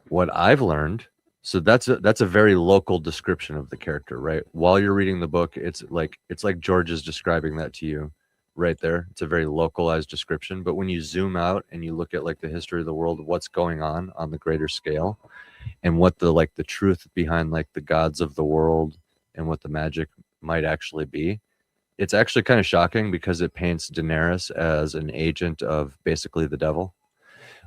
what I've learned, so that's a very local description of the character, right? While you're reading the book, it's like George is describing that to you right there. It's a very localized description. But when you zoom out and you look at like the history of the world, what's going on the greater scale, and what the truth behind like the gods of the world and what the magic might actually be, it's actually kind of shocking because it paints Daenerys as an agent of basically the devil.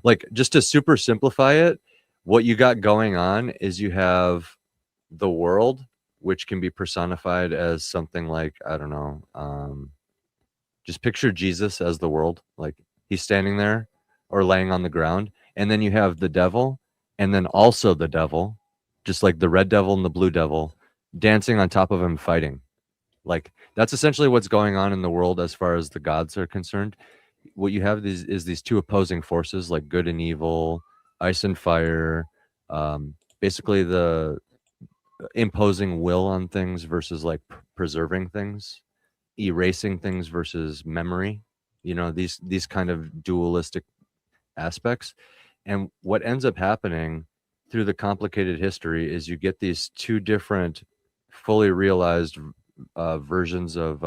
Like, just to super simplify it, what you got going on is you have the world, which can be personified as something like, I don't know, just picture Jesus as the world, like he's standing there or laying on the ground. And then you have the devil, and then also the devil, just like the red devil and the blue devil, dancing on top of him, fighting. Like, that's essentially what's going on in the world as far as the gods are concerned. What you have is these two opposing forces, like good and evil, ice and fire, basically the imposing will on things versus like preserving things, erasing things versus memory, these kind of dualistic aspects. And what ends up happening through the complicated history is you get these two different fully realized versions of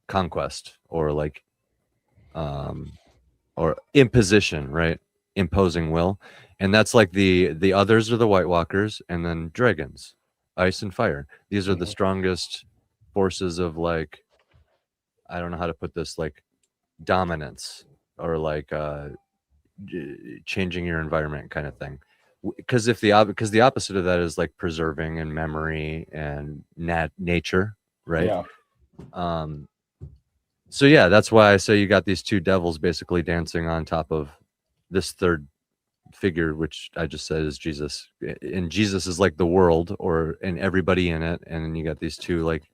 conquest, or like or imposition, right? Imposing will. And that's like the others are the White Walkers, and then dragons, ice and fire. These are the strongest forces of, like, I don't know how to put this, like dominance, or like changing your environment kind of thing. Because because the opposite of that is like preserving and memory and nature, right? Yeah. So yeah, that's why I say you got these two devils basically dancing on top of this third figure, which I just said is Jesus. And Jesus is like the world, and everybody in it. And then you got these two like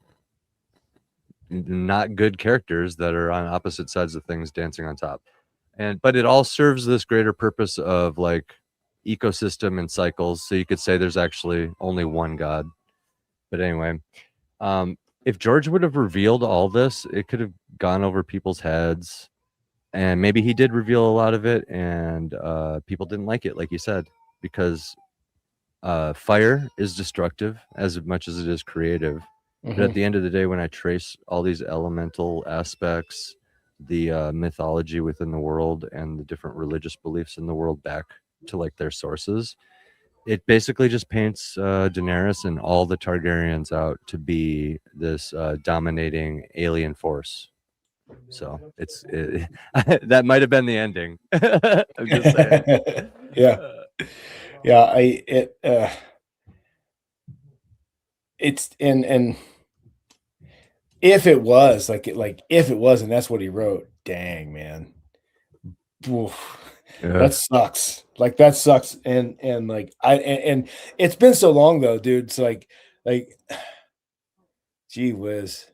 not good characters that are on opposite sides of things dancing on top. But it all serves this greater purpose of like ecosystem and cycles. So you could say there's actually only one God. But anyway, if George would have revealed all this, it could have gone over people's heads, and maybe he did reveal a lot of it, and people didn't like it, like you said, because fire is destructive as much as it is creative. But at the end of the day, when I trace all these elemental aspects, the mythology within the world, and the different religious beliefs in the world back to like their sources, it basically just paints Daenerys and all the Targaryens out to be this dominating alien force. So that might have been the ending. I'm just saying. Yeah. It's and if it was if it was, and that's what he wrote, dang, man. Oof. Yeah. That sucks. Like, that sucks. And like and it's been so long though, dude. It's like gee whiz.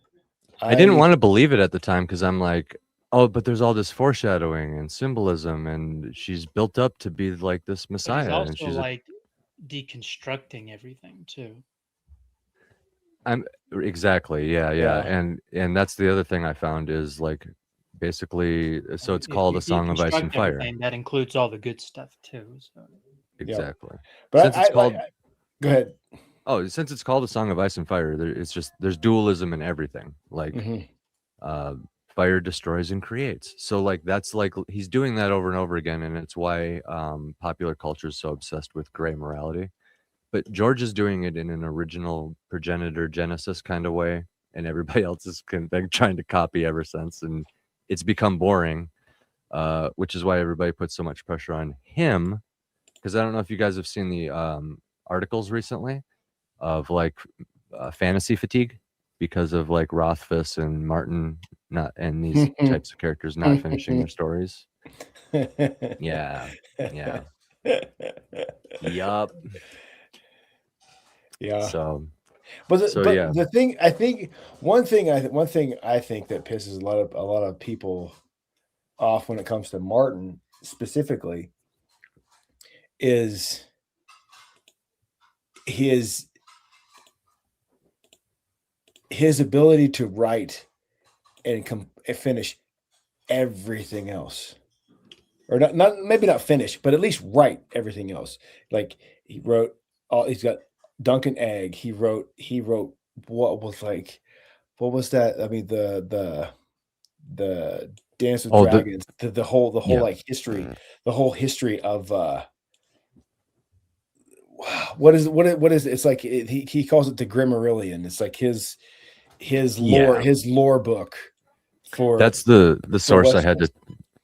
I didn't want to believe it at the time, because I'm like, oh, but there's all this foreshadowing and symbolism, and she's built up to be like this But Messiah. he's also and she's like deconstructing everything too. exactly, yeah. And that's the other thing I found is like basically, so it's If called you A Song of Ice and deconstruct Fire. everything, that includes all the good stuff too. So. Exactly. But since it's called, go ahead. Oh, since it's called A Song of Ice and Fire, there's dualism in everything. Like, fire destroys and creates. So like that's like he's doing that over and over again, and it's why popular culture is so obsessed with gray morality. But George is doing it in an original progenitor genesis kind of way, and everybody else has been trying to copy ever since, and it's become boring, which is why everybody puts so much pressure on him. Because I don't know if you guys have seen the articles recently of like fantasy fatigue because of like Rothfuss and Martin and these types of characters not finishing their stories. Yeah. Yup. Yeah. So yeah. The thing I think one thing I think that pisses a lot of people off when it comes to Martin specifically is his ability to write and finish everything else. or not maybe not finish, but at least write everything else. Like he wrote all. He's got Duncan Egg. He wrote what was that? I mean the Dance with Dragons. The whole like history. The whole history of what is it? It's like he calls it the Grimmarillion. It's like his lore book. That's the source I had to.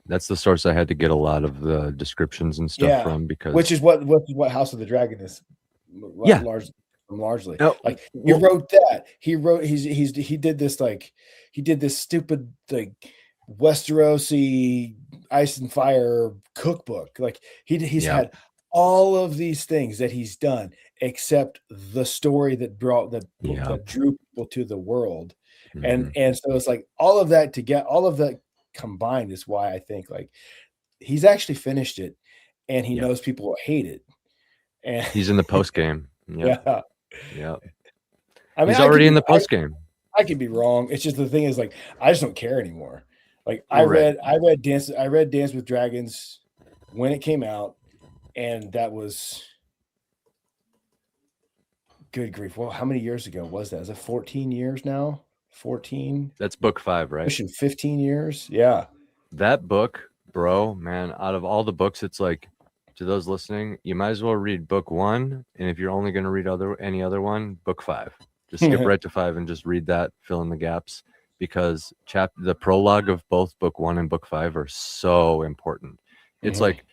That's the source I had to get a lot of the descriptions and stuff from, because which is what House of the Dragon is. Largely. Like he wrote that. He did this stupid like Westerosi Ice and Fire cookbook. Like he's had all of these things that he's done, except the story that that drew people to the world. And so it's like all of that combined is why I think like he's actually finished it, and he knows people will hate it. And he's in the post game. Yeah. I mean, he's already in the post game. I could be wrong. It's just the thing is like I just don't care anymore. Like I read Dance with Dragons when it came out, and that was good grief. Well, how many years ago was that? Is it 14 years now? 14? That's book 5, right? Pushing 15 years. Yeah. That book, bro, man, out of all the books, it's like, to those listening, you might as well read book 1, and if you're only going to read any other one, book 5. Just skip right to 5 and just read that, fill in the gaps, because the prologue of both book 1 and book 5 are so important. It's like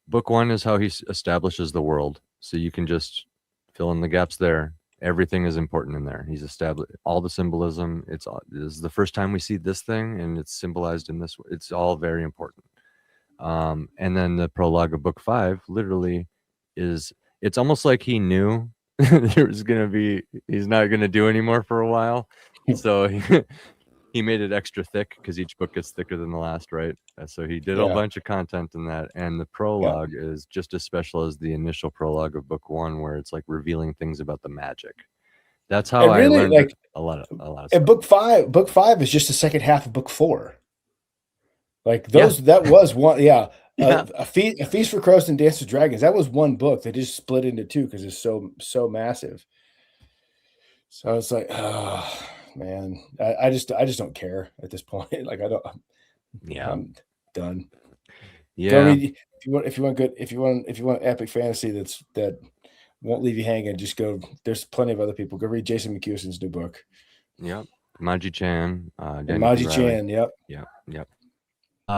book 1 is how he establishes the world, so you can just fill in the gaps there. Everything is important in there. He's established all the symbolism. This is the first time we see this thing, and it's symbolized in this. It's all very important. And then the prologue of book 5 literally it's almost like he knew he's not going to do anymore for a while. So he made it extra thick, because each book gets thicker than the last, right? So he did a bunch of content in that. And the prologue is just as special as the initial prologue of book 1, where it's like revealing things about the magic. That's how I learned like a lot of stuff. And book 5 is just the second half of book 4. Like those, that was one, A Feast for Crows and Dance with Dragons. That was one book. They just split into 2 because it's so massive. So it's like, oh man, I just don't care at this point. Like I'm done. Yeah. If you want epic fantasy that won't leave you hanging, just go. There's plenty of other people. Go read Jason McCuison's new book. Yep. MAJI Chan. MAJI Chan. Yep. Yep. The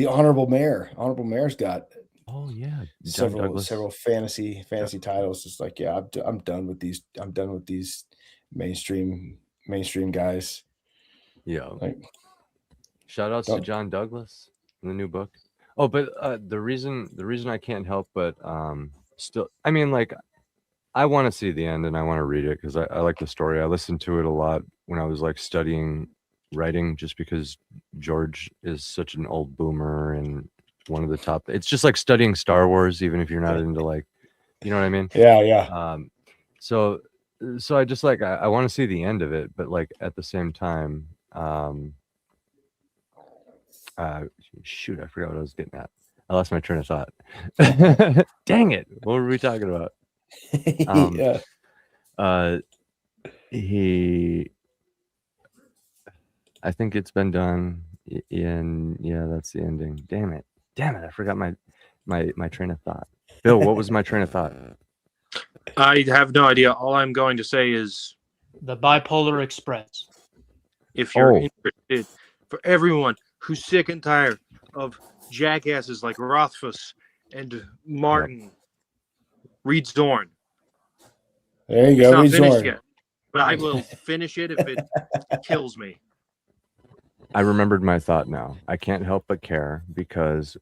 Honorable Mayor. Honorable Mayor's got several fantasy titles. It's like, I'm done with these. I'm done with these mainstream guys. Yeah. Like, shout outs to John Douglas in the new book. Oh, but the reason I can't help but still, I mean, like, I want to see the end and I want to read it because I like the story. I listened to it a lot when I was like studying writing, just because George is such an old boomer and one of the top. It's just like studying Star Wars, even if you're not into, like, you know what I mean? Yeah. So I just like, I want to see the end of it, but like at the same time, shoot, I forgot what I was getting at. I lost my train of thought. Dang it. What were we talking about? I think it's been done in, that's the ending. Damn it. I forgot my train of thought. Bill, what was my train of thought? I have no idea. All I'm going to say is The Bipolar Express. if you're interested, for everyone who's sick and tired of jackasses like Rothfuss and Martin, read Zorn. There you It's go. not Read finished Zorn. yet, but I will finish it if it kills me. I remembered my thought now. I can't help but care because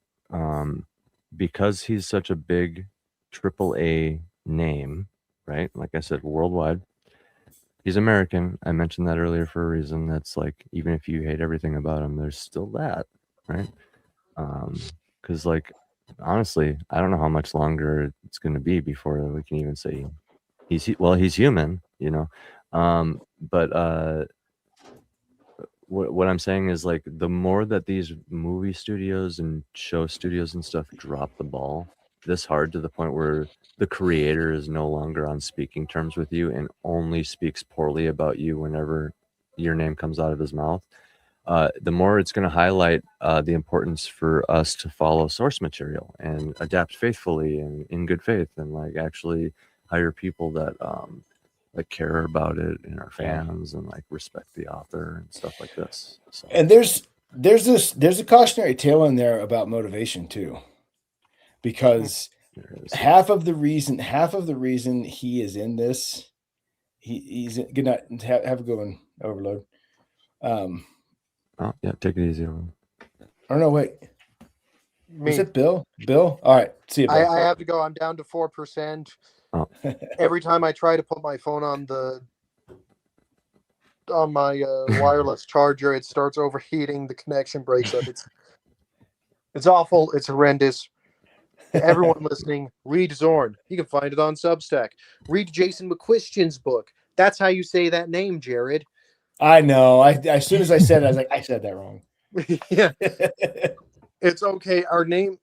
he's such a big AAA name, right? Like I said, worldwide. He's American. I mentioned that earlier for a reason. That's like, even if you hate everything about him, there's still that, right? Because like, honestly, I don't know how much longer it's going to be before we can even say he's human, you know. But what I'm saying is like the more that these movie studios and show studios and stuff drop the ball this hard to the point where the creator is no longer on speaking terms with you and only speaks poorly about you whenever your name comes out of his mouth, the more it's going to highlight the importance for us to follow source material and adapt faithfully and in good faith and like actually hire people that like care about it and are fans and like respect the author and stuff like this. So. And there's a cautionary tale in there about motivation too, because half of the reason he is in this, he's good night. Have a good one, Overload. Oh yeah, take it easy. Oh no, wait. Me. Is it Bill? Bill? All right. See you, Bill. I have to go. I'm down to 4%. Oh. Every time I try to put my phone on my wireless charger, it starts overheating. The connection breaks up. It's awful. It's horrendous. Everyone listening, read Zorn. You can find it on Substack. Read Jason McQuistion's book. That's how you say that name, Jarrod. I know. As soon as I said it, I was like, I said that wrong. Yeah. It's okay. Our name.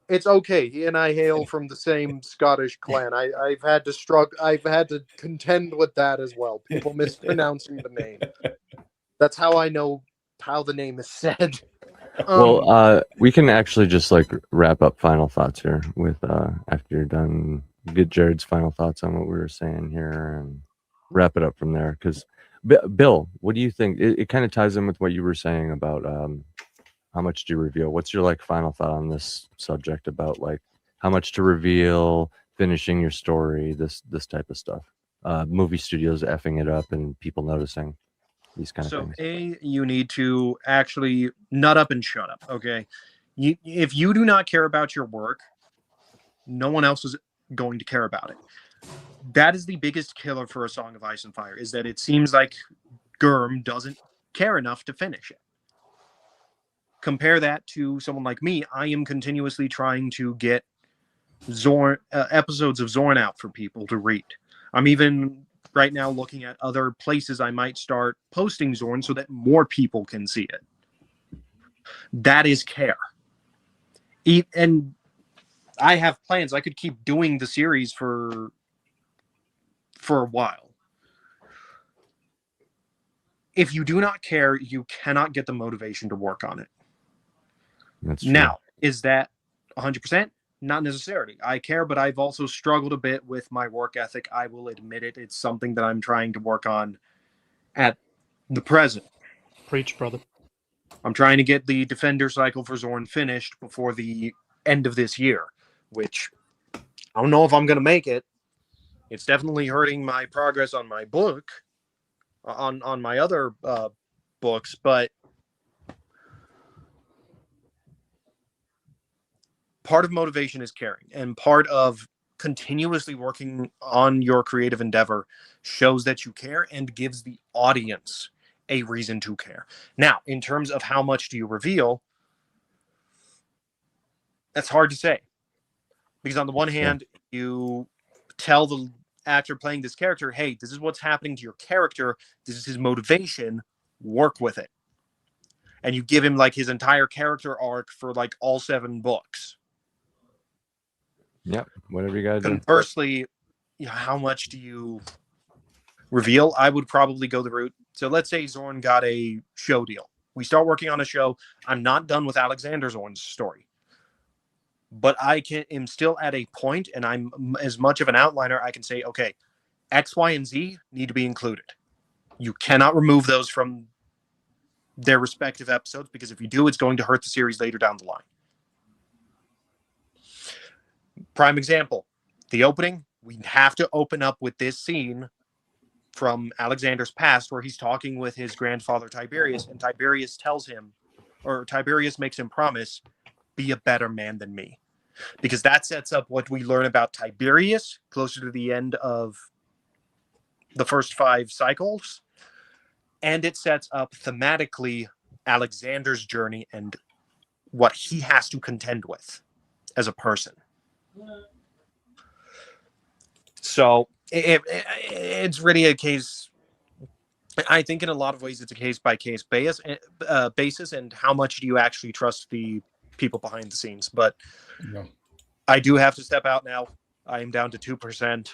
It's okay. He and I hail from the same Scottish clan. I've had to struggle. I've had to contend with that as well. People mispronouncing the name. That's how I know how the name is said. Well, we can actually just like wrap up final thoughts here with after you're done. Get Jared's final thoughts on what we were saying here and wrap it up from there. Because Bill, what do you think? It kind of ties in with what you were saying about how much do you reveal? What's your like final thought on this subject about like how much to reveal, finishing your story, this type of stuff? Movie studios effing it up and people noticing these kind of things. You need to actually nut up and shut up. Okay, if you do not care about your work, no one else is going to care about it. That is the biggest killer for A Song of Ice and Fire, is that it seems like Gurm doesn't care enough to finish it. Compare that to someone like me. I am continuously trying to get Zorn episodes of Zorn out for people to read. I'm even right now looking at other places I might start posting Zorn so that more people can see it. That is care. And I have plans. I could keep doing the series for a while. If you do not care, you cannot get the motivation to work on it. That's true. Now, is that 100%? Not necessarily. I care, but I've also struggled a bit with my work ethic. I will admit it. It's something that I'm trying to work on at the present. Preach, brother. I'm trying to get the Defender cycle for Zorn finished before the end of this year, which I don't know if I'm going to make it. It's definitely hurting my progress on my book, on my other books, but part of motivation is caring, and part of continuously working on your creative endeavor shows that you care and gives the audience a reason to care. Now, in terms of how much do you reveal, that's hard to say. Because on the one hand, you tell the actor playing this character, hey, this is what's happening to your character. This is his motivation. Work with it. And you give him like his entire character arc for like all 7 books. Yep, whatever you gotta do. Conversely, how much do you reveal? I would probably go the route. So let's say Zorn got a show deal. We start working on a show. I'm not done with Alexander Zorn's story. But I am still at a point, and I'm as much of an outliner, I can say, okay, X, Y, and Z need to be included. You cannot remove those from their respective episodes, because if you do, it's going to hurt the series later down the line. Prime example, the opening, we have to open up with this scene from Alexander's past where he's talking with his grandfather Tiberius, and Tiberius makes him promise, be a better man than me. Because that sets up what we learn about Tiberius closer to the end of the first 5 cycles. And it sets up thematically Alexander's journey and what he has to contend with as a person. So it's really a case. I think in a lot of ways it's a case by case basis, and how much do you actually trust the people behind the scenes. But Yeah. I do have to step out now. I am down to 2%.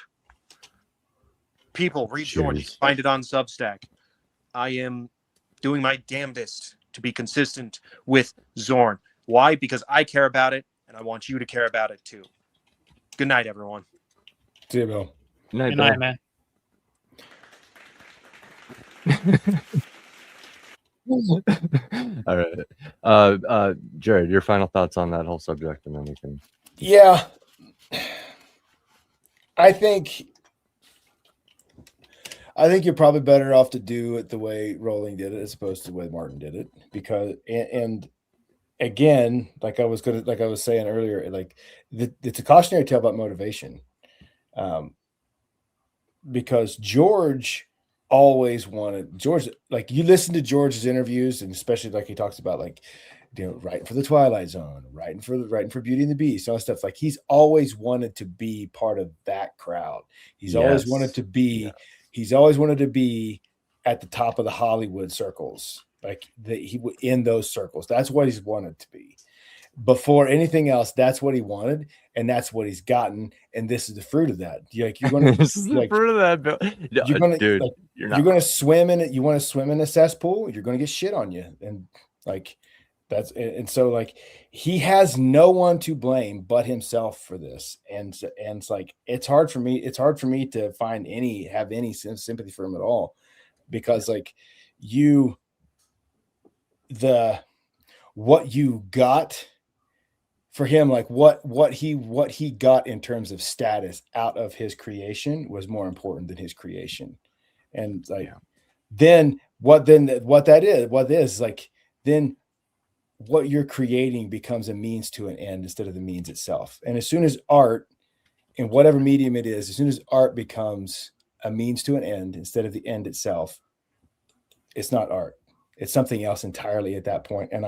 People, read Zorn. Cheers. Find it on Substack. I am doing my damnedest to be consistent with Zorn. Why? Because I care about it, and I want you to care about it too. Good night, everyone. See you, Bill. Night, Good Bill. night, man. All right. Jarrod, your final thoughts on that whole subject, and then we can. Yeah, I think you're probably better off to do it the way Rowling did it as opposed to the way Martin did it, because and again, like I was saying earlier, like it's a cautionary tale about motivation, because George always wanted like you listen to George's interviews, and especially like he talks about like, you know, writing for the Twilight Zone, writing for Beauty and the Beast, all that stuff. Like he's always wanted to be part of that crowd. He's always wanted to be. Yeah. He's always wanted to be at the top of the Hollywood circles, like he would in those circles. That's what he's wanted to be. Before anything else, that's what he wanted, and that's what he's gotten. And this is the fruit of that. You're going to this is the fruit of that, Bill. No, you're going to, dude. like, you're going to swim in it. You want to swim in a cesspool. You're going to get shit on you, and like. So like he has no one to blame but himself for this, and it's like it's hard for me to find have any sympathy for him at all, because like what you got for him, like what he got in terms of status out of his creation was more important than his creation. And like then what you're creating becomes a means to an end instead of the means itself. And as soon as art, in whatever medium it is, as soon as art becomes a means to an end instead of the end itself, it's not art. It's something else entirely at that point. And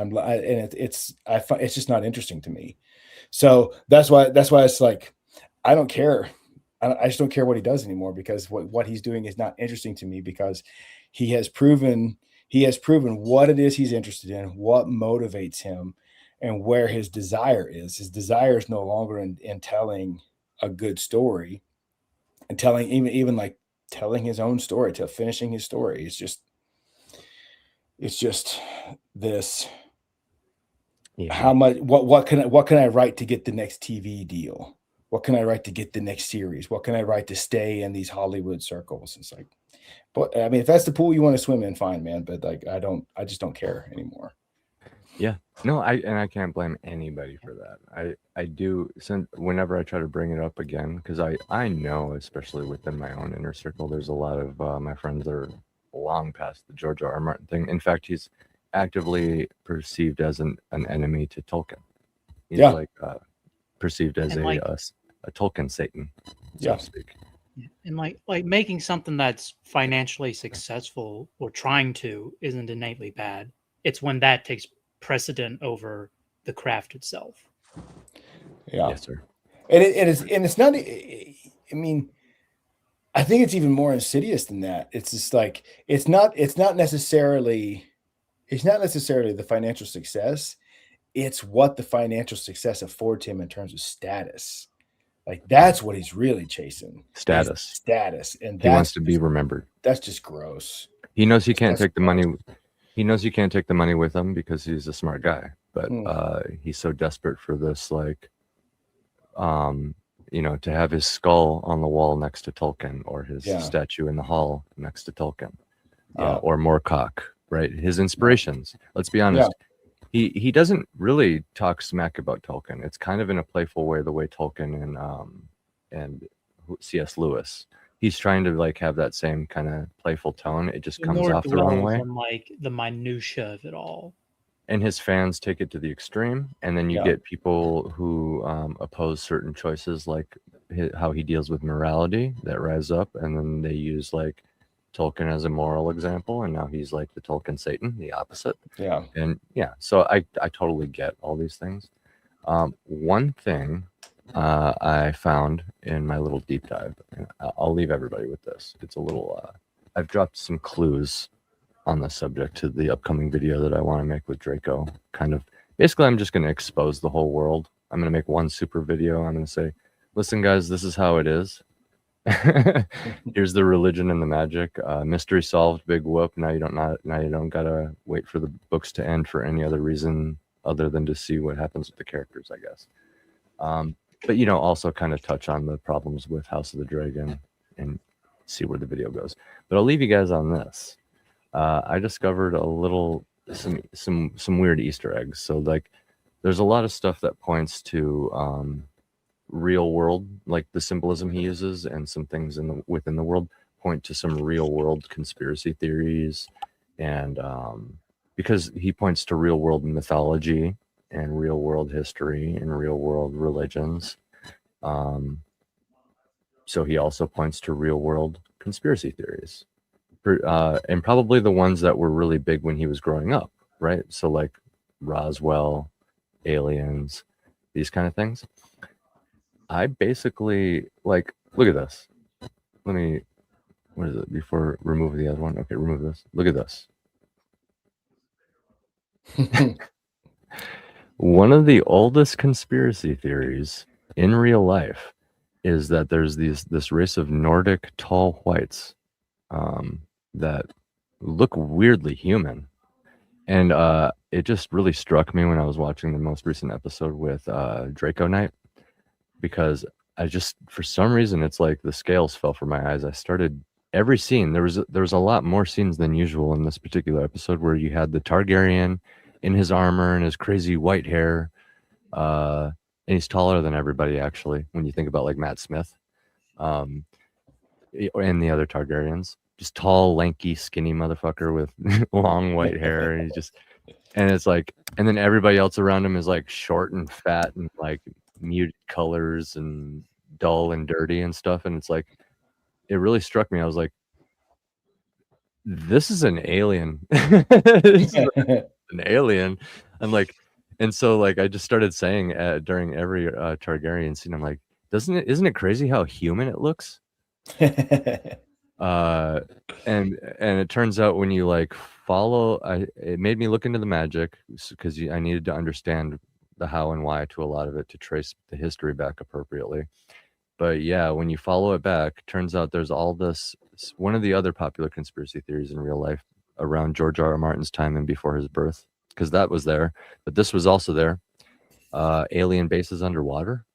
it's just not interesting to me. So that's why it's like, I don't care. I just don't care what he does anymore, because what he's doing is not interesting to me, because he has proven what it is he's interested in, what motivates him, and where his desire is. His desire is no longer in telling a good story and telling his own story, to finishing his story. It's just this. Yeah. How much? What can I write to get the next TV deal? What can I write to get the next series? What can I write to stay in these Hollywood circles? It's like, but I mean, if that's the pool you want to swim in, fine, man. But like, I just don't care anymore. Yeah, no, I can't blame anybody for that. I do, since whenever I try to bring it up again, because I know, especially within my own inner circle, there's a lot of my friends that are long past the George R. R. Martin thing. In fact, he's actively perceived as an enemy to Tolkien. He's like perceived as a Tolkien Satan, so to speak. And like making something that's financially successful or trying to isn't innately bad. It's when that takes precedent over the craft itself. Yeah. Yes, sir. And it's not. I mean, I think it's even more insidious than that. It's just like it's not necessarily the financial success. It's what the financial success affords him in terms of status. Like that's what he's really chasing. Status, and he wants to be remembered. That's just gross. He knows he can't take the money. He knows he can't take the money with him because he's a smart guy. But he's so desperate for this, like, to have his skull on the wall next to Tolkien, or his statue in the hall next to Tolkien, or Moorcock. Right, his inspirations. Let's be honest. Yeah. He doesn't really talk smack about Tolkien. It's kind of in a playful way, the way Tolkien and C.S. Lewis. He's trying to like have that same kind of playful tone. It just comes off the wrong way. On, like the minutia of it all. And his fans take it to the extreme, and then you get people who oppose certain choices, like how he deals with morality, that rise up, and then they use like Tolkien as a moral example, and now he's like the Tolkien Satan, the opposite. Yeah. And so I totally get all these things. One thing I found in my little deep dive, and I'll leave everybody with this. It's a little I've dropped some clues on the subject to the upcoming video that I want to make with Draco. Kind of, basically, I'm just going to expose the whole world. I'm going to make one super video. I'm going to say, listen, guys, this is how it is. Here's the religion and the magic. Mystery solved. Big whoop. Now you don't gotta wait for the books to end for any other reason other than to see what happens with the characters, I guess. But also kind of touch on the problems with House of the Dragon and see where the video goes. But I'll leave you guys on this. I discovered some weird Easter eggs. So like, there's a lot of stuff that points to real world, like the symbolism he uses, and some things within the world point to some real world conspiracy theories, and because he points to real world mythology and real world history and real world religions, so he also points to real world conspiracy theories, and probably the ones that were really big when he was growing up, right? So like Roswell, aliens, these kind of things. I basically, like, look at this. What is it? Before, remove the other one. Okay, remove this. Look at this. One of the oldest conspiracy theories in real life is that there's this race of Nordic tall whites that look weirdly human. And it just really struck me when I was watching the most recent episode with Draco Knight. Because I just, for some reason, it's like the scales fell from my eyes. I started every scene. There was a lot more scenes than usual in this particular episode, where you had the Targaryen in his armor and his crazy white hair, and he's taller than everybody, actually, when you think about like Matt Smith, and the other Targaryens. Just tall, lanky, skinny motherfucker with long white hair, and it's like, and then everybody else around him is like short and fat and like muted colors and dull and dirty and stuff. And it's like, it really struck me. I was like, this is an alien. This is an alien. I'm like, and so like I just started saying during every Targaryen scene, I'm like, isn't it crazy how human it looks? And it turns out when you like follow, it made me look into the magic, because I needed to understand the how and why to a lot of it, to trace the history back appropriately. But yeah, when you follow it back, turns out there's all this. One of the other popular conspiracy theories in real life around George R.R. Martin's time and before his birth, because that was there, but this was also there. Alien bases underwater.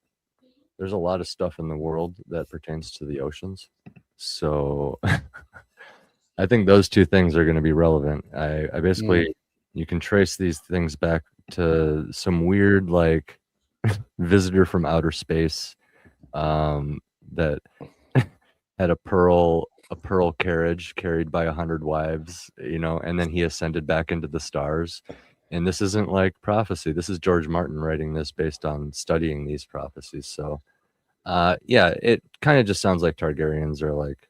There's a lot of stuff in the world that pertains to the oceans. So I think those two things are going to be relevant. I basically, you can trace these things back to some weird like visitor from outer space that had a pearl carriage carried by 100 wives, and then he ascended back into the stars. And this isn't like prophecy. This is George Martin writing this based on studying these prophecies. So yeah, it kind of just sounds like Targaryens are like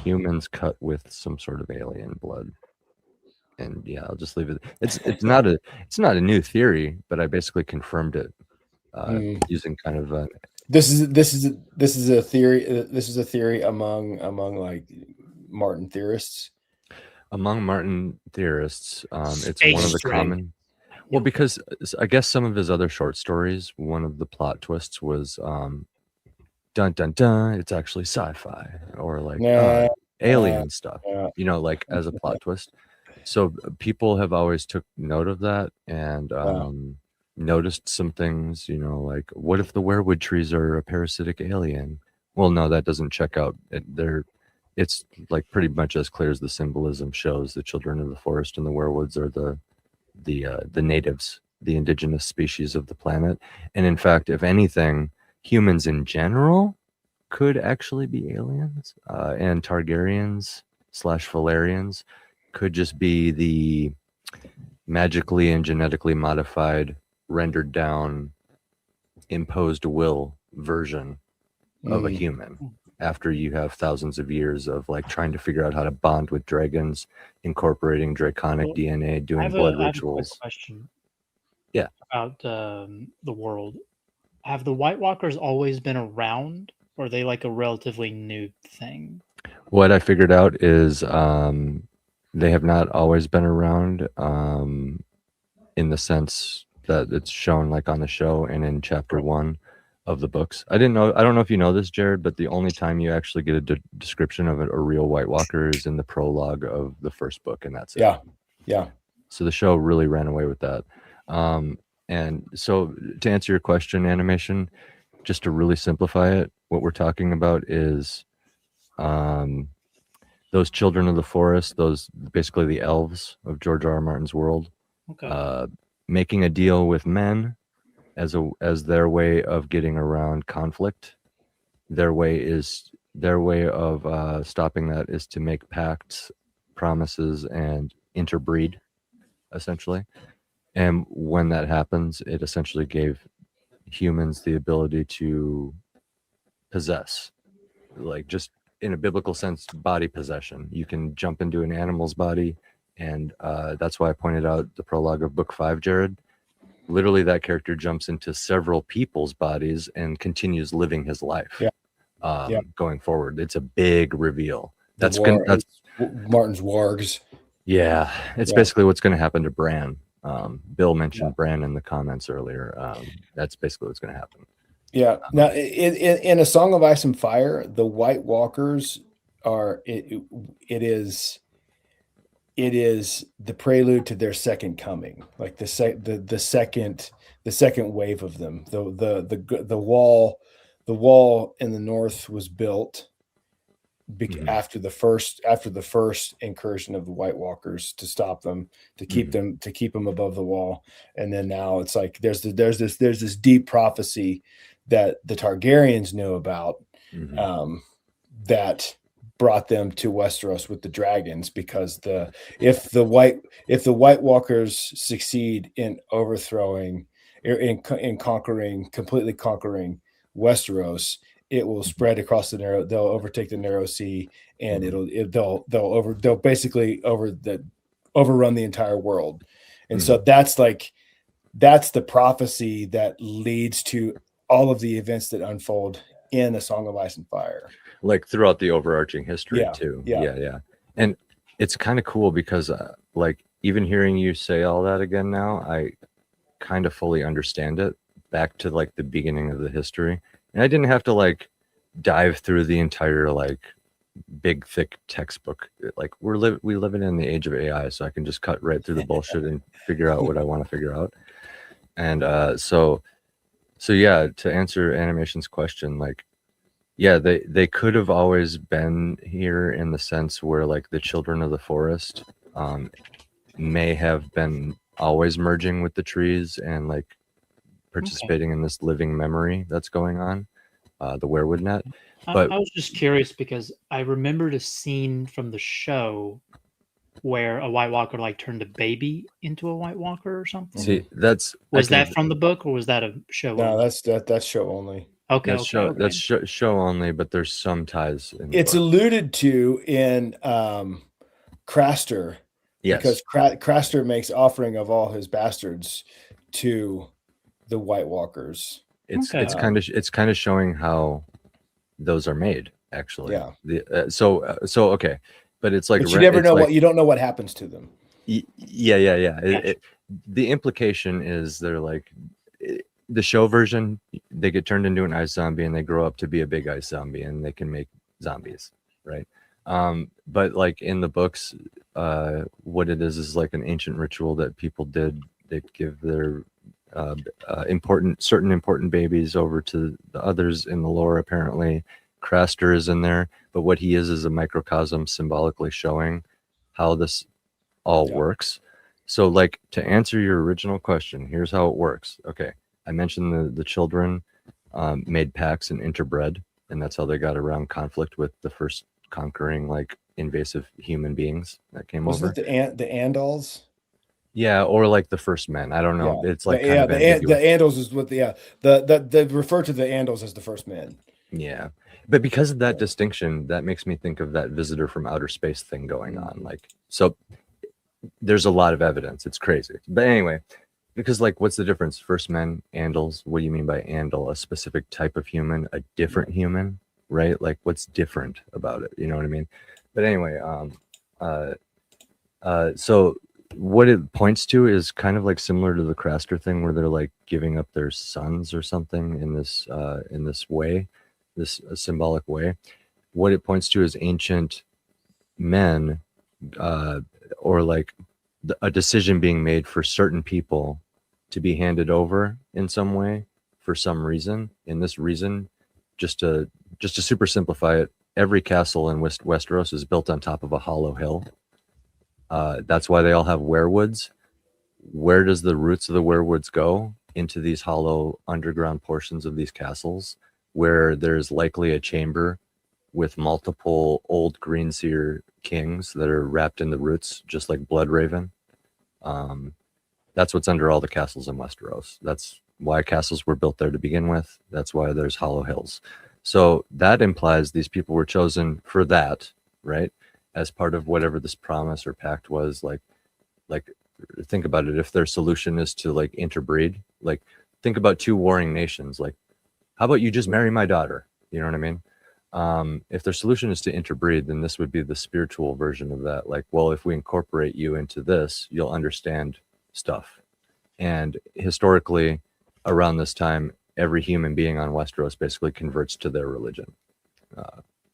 humans cut with some sort of alien blood. And yeah, I'll just leave it. It's not a new theory, but I basically confirmed it using kind of this is a theory. This is a theory among like Martin theorists. Among Martin theorists, it's Space one of the String. common. Well, because I guess some of his other short stories, one of the plot twists was dun dun dun, it's actually sci-fi, or like alien stuff, like as a plot twist. So people have always took note of that and noticed some things, like, what if the werewood trees are a parasitic alien? Well, no, that doesn't check out. It's like pretty much as clear as the symbolism shows. The children of the forest and the werewoods are the natives, the indigenous species of the planet. And in fact, if anything, humans in general could actually be aliens, and Targaryens / Valerians could just be the magically and genetically modified, rendered down, imposed will version of a human, after you have thousands of years of like trying to figure out how to bond with dragons, incorporating draconic DNA, doing blood I have a rituals. quick question. Yeah. About the world. Have the White Walkers always been around, or are they like a relatively new thing? What I figured out is they have not always been around in the sense that it's shown like on the show and in chapter 1 of the books. I don't know if you know this, Jarrod, but the only time you actually get a description of a real White Walker is in the prologue of the first book, and that's it. Yeah. So the show really ran away with that. And so to answer your question, animation, just to really simplify it, what we're talking about is those children of the forest, those basically the elves of George R.R. Martin's world, making a deal with men as their way of getting around conflict. Their way of stopping that is to make pacts, promises, and interbreed, essentially. And when that happens, it essentially gave humans the ability to possess, like just in a biblical sense, body possession. You can jump into an animal's body, and that's why I pointed out the prologue of book 5, Jarrod. Literally, that character jumps into several people's bodies and continues living his life going forward. It's a big reveal. That's Martin's wargs. Yeah, it's basically what's going to happen to Bran. Bill mentioned Bran in the comments earlier. That's basically what's going to happen. Yeah. Now, in A Song of Ice and Fire, the White Walkers are it is the prelude to their second coming, like the second wave of them. The wall in the north was built after the first incursion of the White Walkers to stop them, to keep them above the wall. And then now it's like there's this deep prophecy that the Targaryens knew about that brought them to Westeros with the dragons, because if the White Walkers succeed in overthrowing, completely conquering Westeros, it will spread across the narrow. They'll overtake the narrow sea, and they'll basically overrun the entire world. And so that's the prophecy that leads to all of the events that unfold in A Song of Ice and Fire, like throughout the overarching history too. Yeah. And it's kind of cool because like even hearing you say all that again now, I kind of fully understand it back to like the beginning of the history. And I didn't have to like dive through the entire like big thick textbook. Like we living in the age of AI, so I can just cut right through the bullshit and figure out what I want to figure out. And so yeah, to answer Animation's question, like they could have always been here in the sense where like the children of the forest may have been always merging with the trees and like participating in this living memory that's going on, the werewood net. But I was just curious because I remembered a scene from the show where a White Walker like turned a baby into a White Walker or something. See, was that from the book or was that a show? No, that's show only. Okay, that's show only, but there's some ties. It's alluded to in Craster, because Craster makes offering of all his bastards to the White Walkers. It's kind of showing how those are made, actually. Yeah. So okay, but it's like, but you never know you don't know what happens to them. Yeah. The implication is they're like the show version, they get turned into an ice zombie and they grow up to be a big ice zombie and they can make zombies, right? But like in the books, what it is like an ancient ritual that people did. They give their certain important babies over to the others in the lore. Apparently Craster is in there, but what he is a microcosm symbolically showing how this all works. So like to answer your original question, here's how it works. Okay, I mentioned the children made pacts and interbred, and that's how they got around conflict with the first conquering like invasive human beings that came over. Was it the Andals? Yeah, or like the first men. I don't know. Yeah. It's like the Andals is what they refer to the Andals as the first men. Yeah, but because of that distinction, that makes me think of that visitor from outer space thing going on. Like, so there's a lot of evidence. It's crazy. But anyway, because like, what's the difference? First men, Andals. What do you mean by Andal? A specific type of human, a different human. right? Like what's different about it, you know what I mean? But anyway, so what it points to is kind of like similar to the Craster thing, where they're like giving up their sons or something in this way, this symbolic way. What it points to is ancient men, or like a decision being made for certain people to be handed over in some way for some reason. And this reason, just to super simplify it, every castle in Westeros is built on top of a hollow hill. That's why they all have weirwoods. Where does the roots of the weirwoods go? Into these hollow underground portions of these castles, where there's likely a chamber with multiple old Greenseer kings that are wrapped in the roots, just like Bloodraven. That's what's under all the castles in Westeros. That's why castles were built there to begin with. That's why there's hollow hills. So that implies these people were chosen for that, right? As part of whatever this promise or pact was. Like think about it. If their solution is to like interbreed, like think about two warring nations. Like, how about you just marry my daughter? You know what I mean? If their solution is to interbreed, then this would be the spiritual version of that. Like, well, if we incorporate you into this, you'll understand stuff. And historically, around this time, every human being on Westeros basically converts to their religion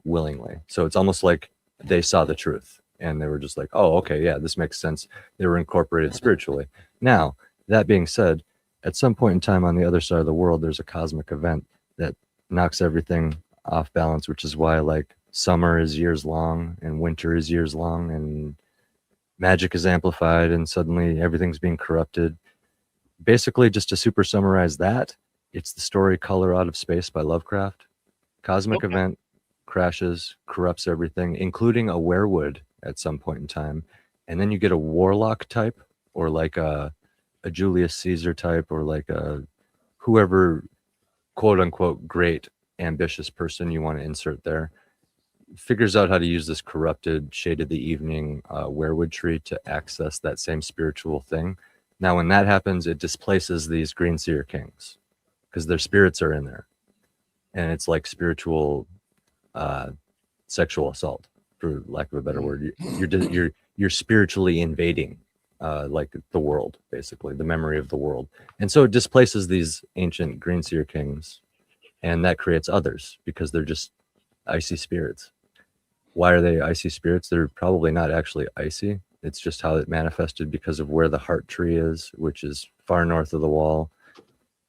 willingly. So it's almost like they saw the truth and they were just like, oh, okay, yeah, this makes sense. They were incorporated spiritually. Now, that being said, at some point in time on the other side of the world, there's a cosmic event that knocks everything off balance, which is why like summer is years long and winter is years long and magic is amplified and suddenly everything's being corrupted. Basically, just to super summarize that, it's the story Color Out of Space by Lovecraft. Cosmic event crashes, corrupts everything, including a weirwood at some point in time. And then you get a warlock type, or like a Julius Caesar type, or like a whoever quote unquote great ambitious person you want to insert there, figures out how to use this corrupted Shade of the Evening weirwood tree to access that same spiritual thing. Now, when that happens, it displaces these Greenseer kings because their spirits are in there. And it's like spiritual sexual assault, for lack of a better word. You're spiritually invading like the world, basically, the memory of the world. And so it displaces these ancient Greenseer kings, and that creates others because they're just icy spirits. Why are they icy spirits? They're probably not actually icy. It's just how it manifested because of where the heart tree is, which is far north of the wall,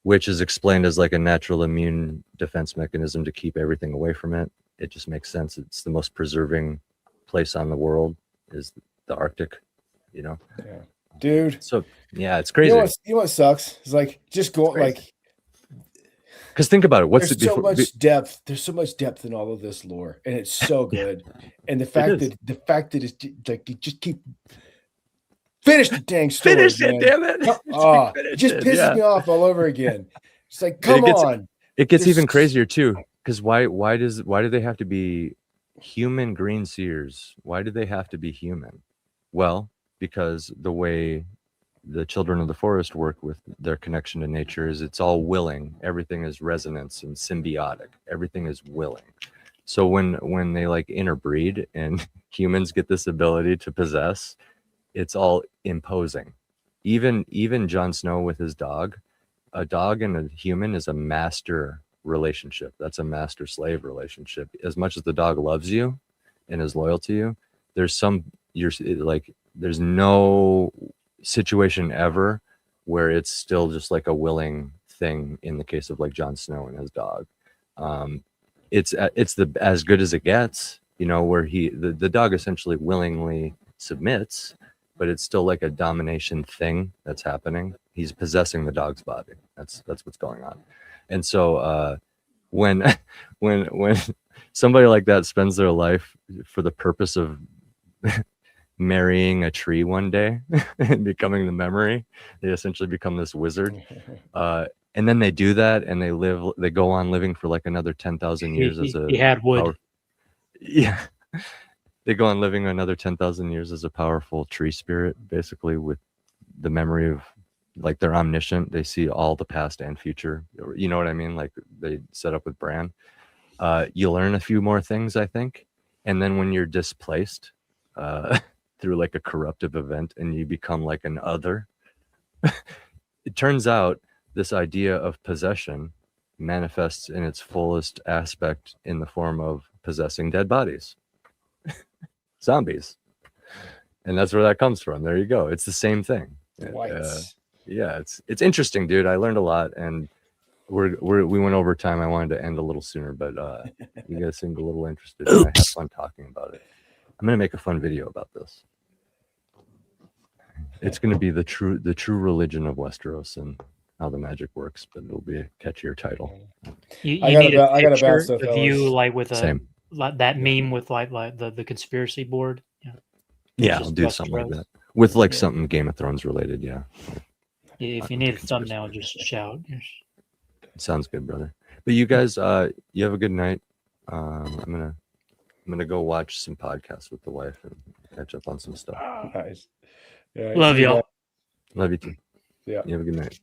which is explained as like a natural immune defense mechanism to keep everything away from it. It just makes sense. It's the most preserving place on the world is the Arctic, you know? Yeah. Dude. So yeah, it's crazy. You know what sucks? It's like just go like, because think about it. What's there's it so much depth. There's so much depth in all of this lore, and it's so good. And the fact that it's like you just keep finish the dang story. Finish man. it, damn it! It just pisses me off all over again. It's like, come on. It gets even crazier too. Because why do they have to be human Greenseers? Why do they have to be human? Well, because the way the children of the forest work with their connection to nature is it's all willing. Everything is resonance and symbiotic. Everything is willing. So when they like interbreed and humans get this ability to possess, it's all imposing. Even Jon Snow with his dog, a dog and a human is a master relationship. That's a master slave relationship. As much as the dog loves you and is loyal to you, there's no situation ever where it's still just like a willing thing in the case of like Jon Snow and his dog. It's as good as it gets, you know, where the dog essentially willingly submits, but it's still like a domination thing that's happening. He's possessing the dog's body. That's what's going on. And so when somebody like that spends their life for the purpose of marrying a tree one day and becoming the memory, they essentially become this wizard. And then they do that and they go on living for like another 10,000 years he had wood. Yeah. They go on living another 10,000 years as a powerful tree spirit, basically, with the memory of, like, they're omniscient. They see all the past and future. You know what I mean? Like they set up with Bran. you learn a few more things, I think. And then when you're displaced through like a corruptive event and you become like an other, it turns out this idea of possession manifests in its fullest aspect in the form of possessing dead bodies, zombies. And that's where that comes from. There you go. It's the same thing. Whites. Yeah, it's interesting, dude. I learned a lot, and we went over time. I wanted to end a little sooner, but you guys seemed a little interested, and I had fun talking about it. I'm gonna make a fun video about this. It's gonna be the true religion of Westeros and how the magic works, but it'll be a catchier title. You I gotta need a I gotta picture bounce though, of you fellas. like with a Same. like that meme with like the conspiracy board. Yeah, Just I'll do something like Westeros. that with like Yeah. something Game of Thrones related. Yeah, If you need a thumbnail, just shout. sounds good, brother. But you guys, you have a good night. I'm gonna go watch some podcasts with the wife and catch up on some stuff. Nice. Yeah, Love see you y'all. guys. Love you too. Yeah. You have a good night.